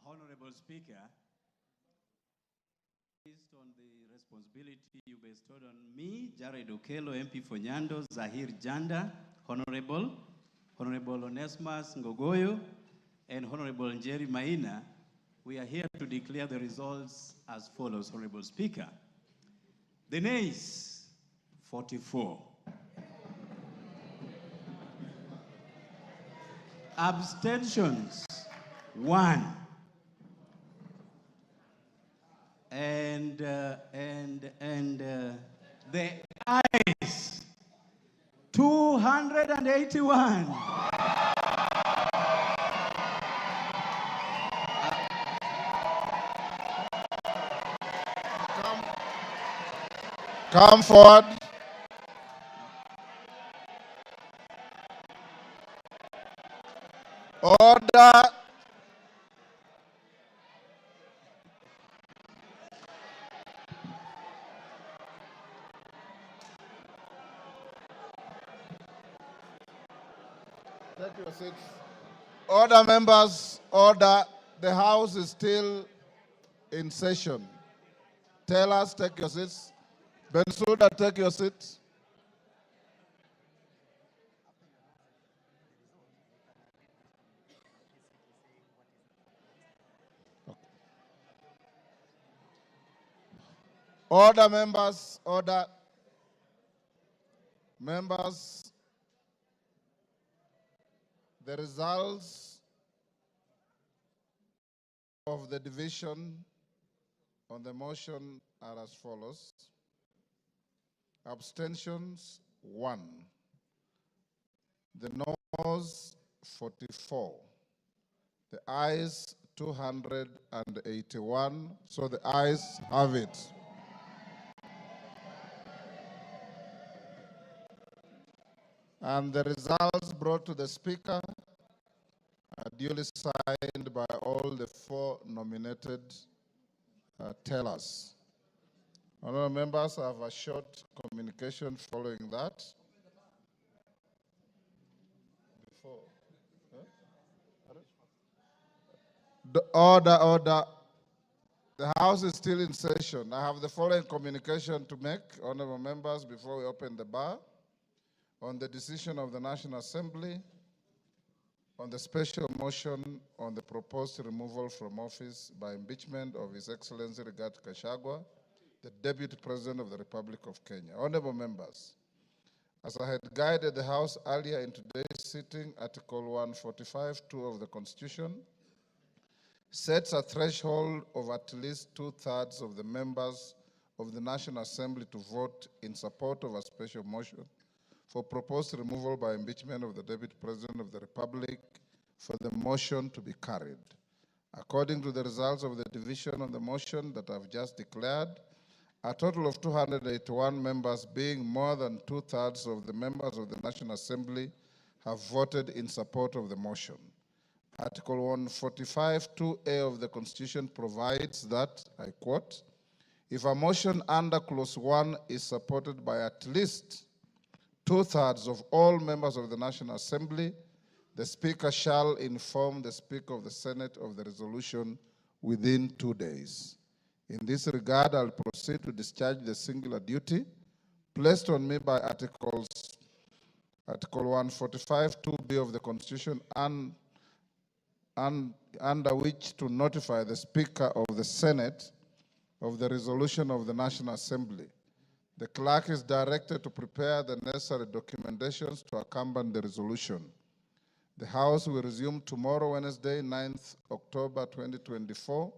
Honorable Speaker, based on the responsibility you bestowed on me, Jared Okello, MP for Nyando, Zahir Janda, Honorable Onesmus Ngogoyo, and Honorable Njeri Maina, we are here to declare the results as follows, Honorable Speaker. The nays, 44. Abstentions, 1. And the ayes, 281. Come forward. Order. Take your seats. Order, members, order. The House is still in session. Tell us, take your seats. Bensouda, take your seat. Order, members, order. Members, the results of the division on the motion are as follows. Abstentions, 1. The noes, 44. The ayes, 281. So the ayes have it. And the results brought to the Speaker are duly signed by all the 4 nominated tellers. Honourable members, I have a short communication following that. Order. The House is still in session. I have the following communication to make, honourable members, before we open the bar. On the decision of the National Assembly, on the special motion on the proposed removal from office by impeachment of His Excellency Gachagua, the Deputy President of the Republic of Kenya. Honourable members, as I had guided the House earlier in today's sitting, Article 145(2) of the Constitution sets a threshold of at least 2/3 of the members of the National Assembly to vote in support of a special motion for proposed removal by impeachment of the Deputy President of the Republic for the motion to be carried. According to the results of the division on the motion that I've just declared, a total of 281 members, being more than 2/3 of the members of the National Assembly, have voted in support of the motion. Article 145(2)(a) of the Constitution provides that, I quote, if a motion under Clause 1 is supported by at least 2/3 of all members of the National Assembly, the Speaker shall inform the Speaker of the Senate of the resolution within 2 days. In this regard, I'll proceed to discharge the singular duty placed on me by Article 145(2)(b) of the Constitution and under which to notify the Speaker of the Senate of the resolution of the National Assembly. The clerk is directed to prepare the necessary documentations to accompany the resolution. The House will resume tomorrow, Wednesday, 9th October 2024,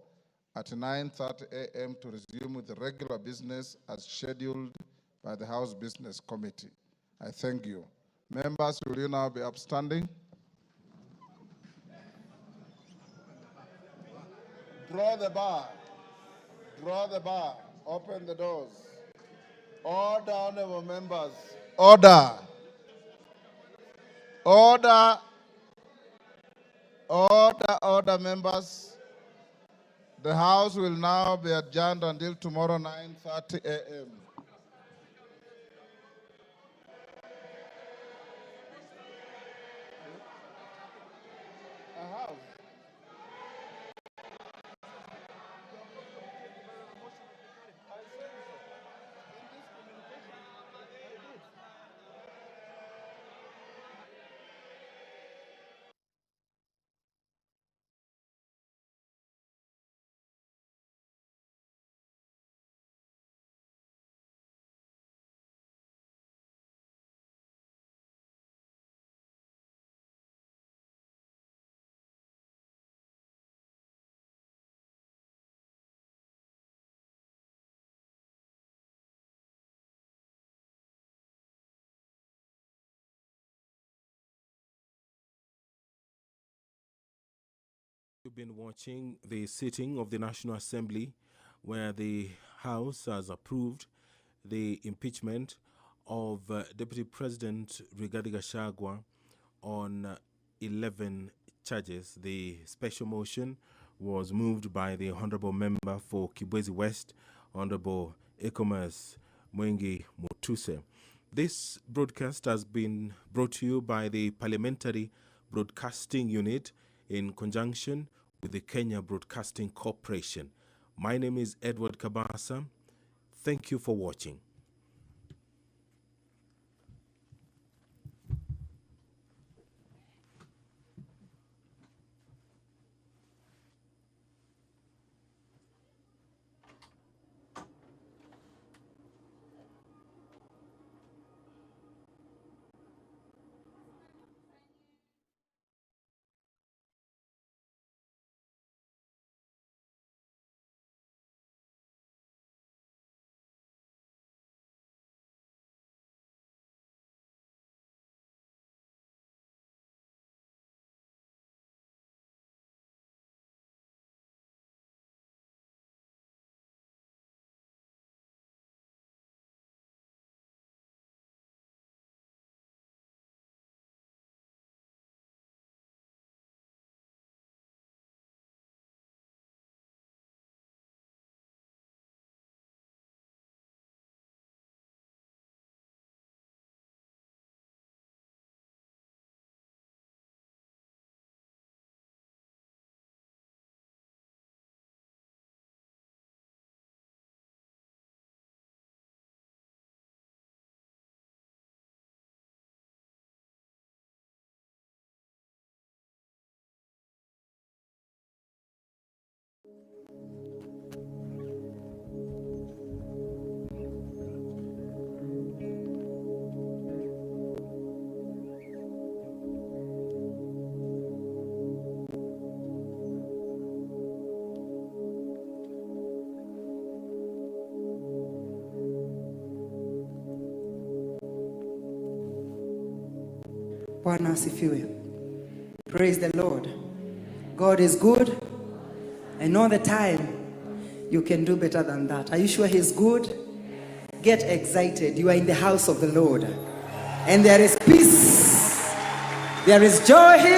at 9:30 a.m. to resume with the regular business as scheduled by the House Business Committee. I thank you. Members, will you now be upstanding? Draw the bar. Draw the bar. Open the doors. Order, honourable members. Order. Order. Order, members. The House will now be adjourned until tomorrow, 9:30 a.m. You've been watching the sitting of the National Assembly where the House has approved the impeachment of Deputy President Rigathi Gachagua on 11 charges. The special motion was moved by the Honorable Member for Kibwezi West, Honorable Ekomas Mwengi Mutuse. This broadcast has been brought to you by the Parliamentary Broadcasting Unit in conjunction with the Kenya Broadcasting Corporation. My name is Edward Kabasa. Thank you for watching. Bwana asifiwe. Praise the Lord. God is good, and all the time you can do better than that. Are you sure He's good? Get excited. You are in the house of the Lord, and there is peace, there is joy here.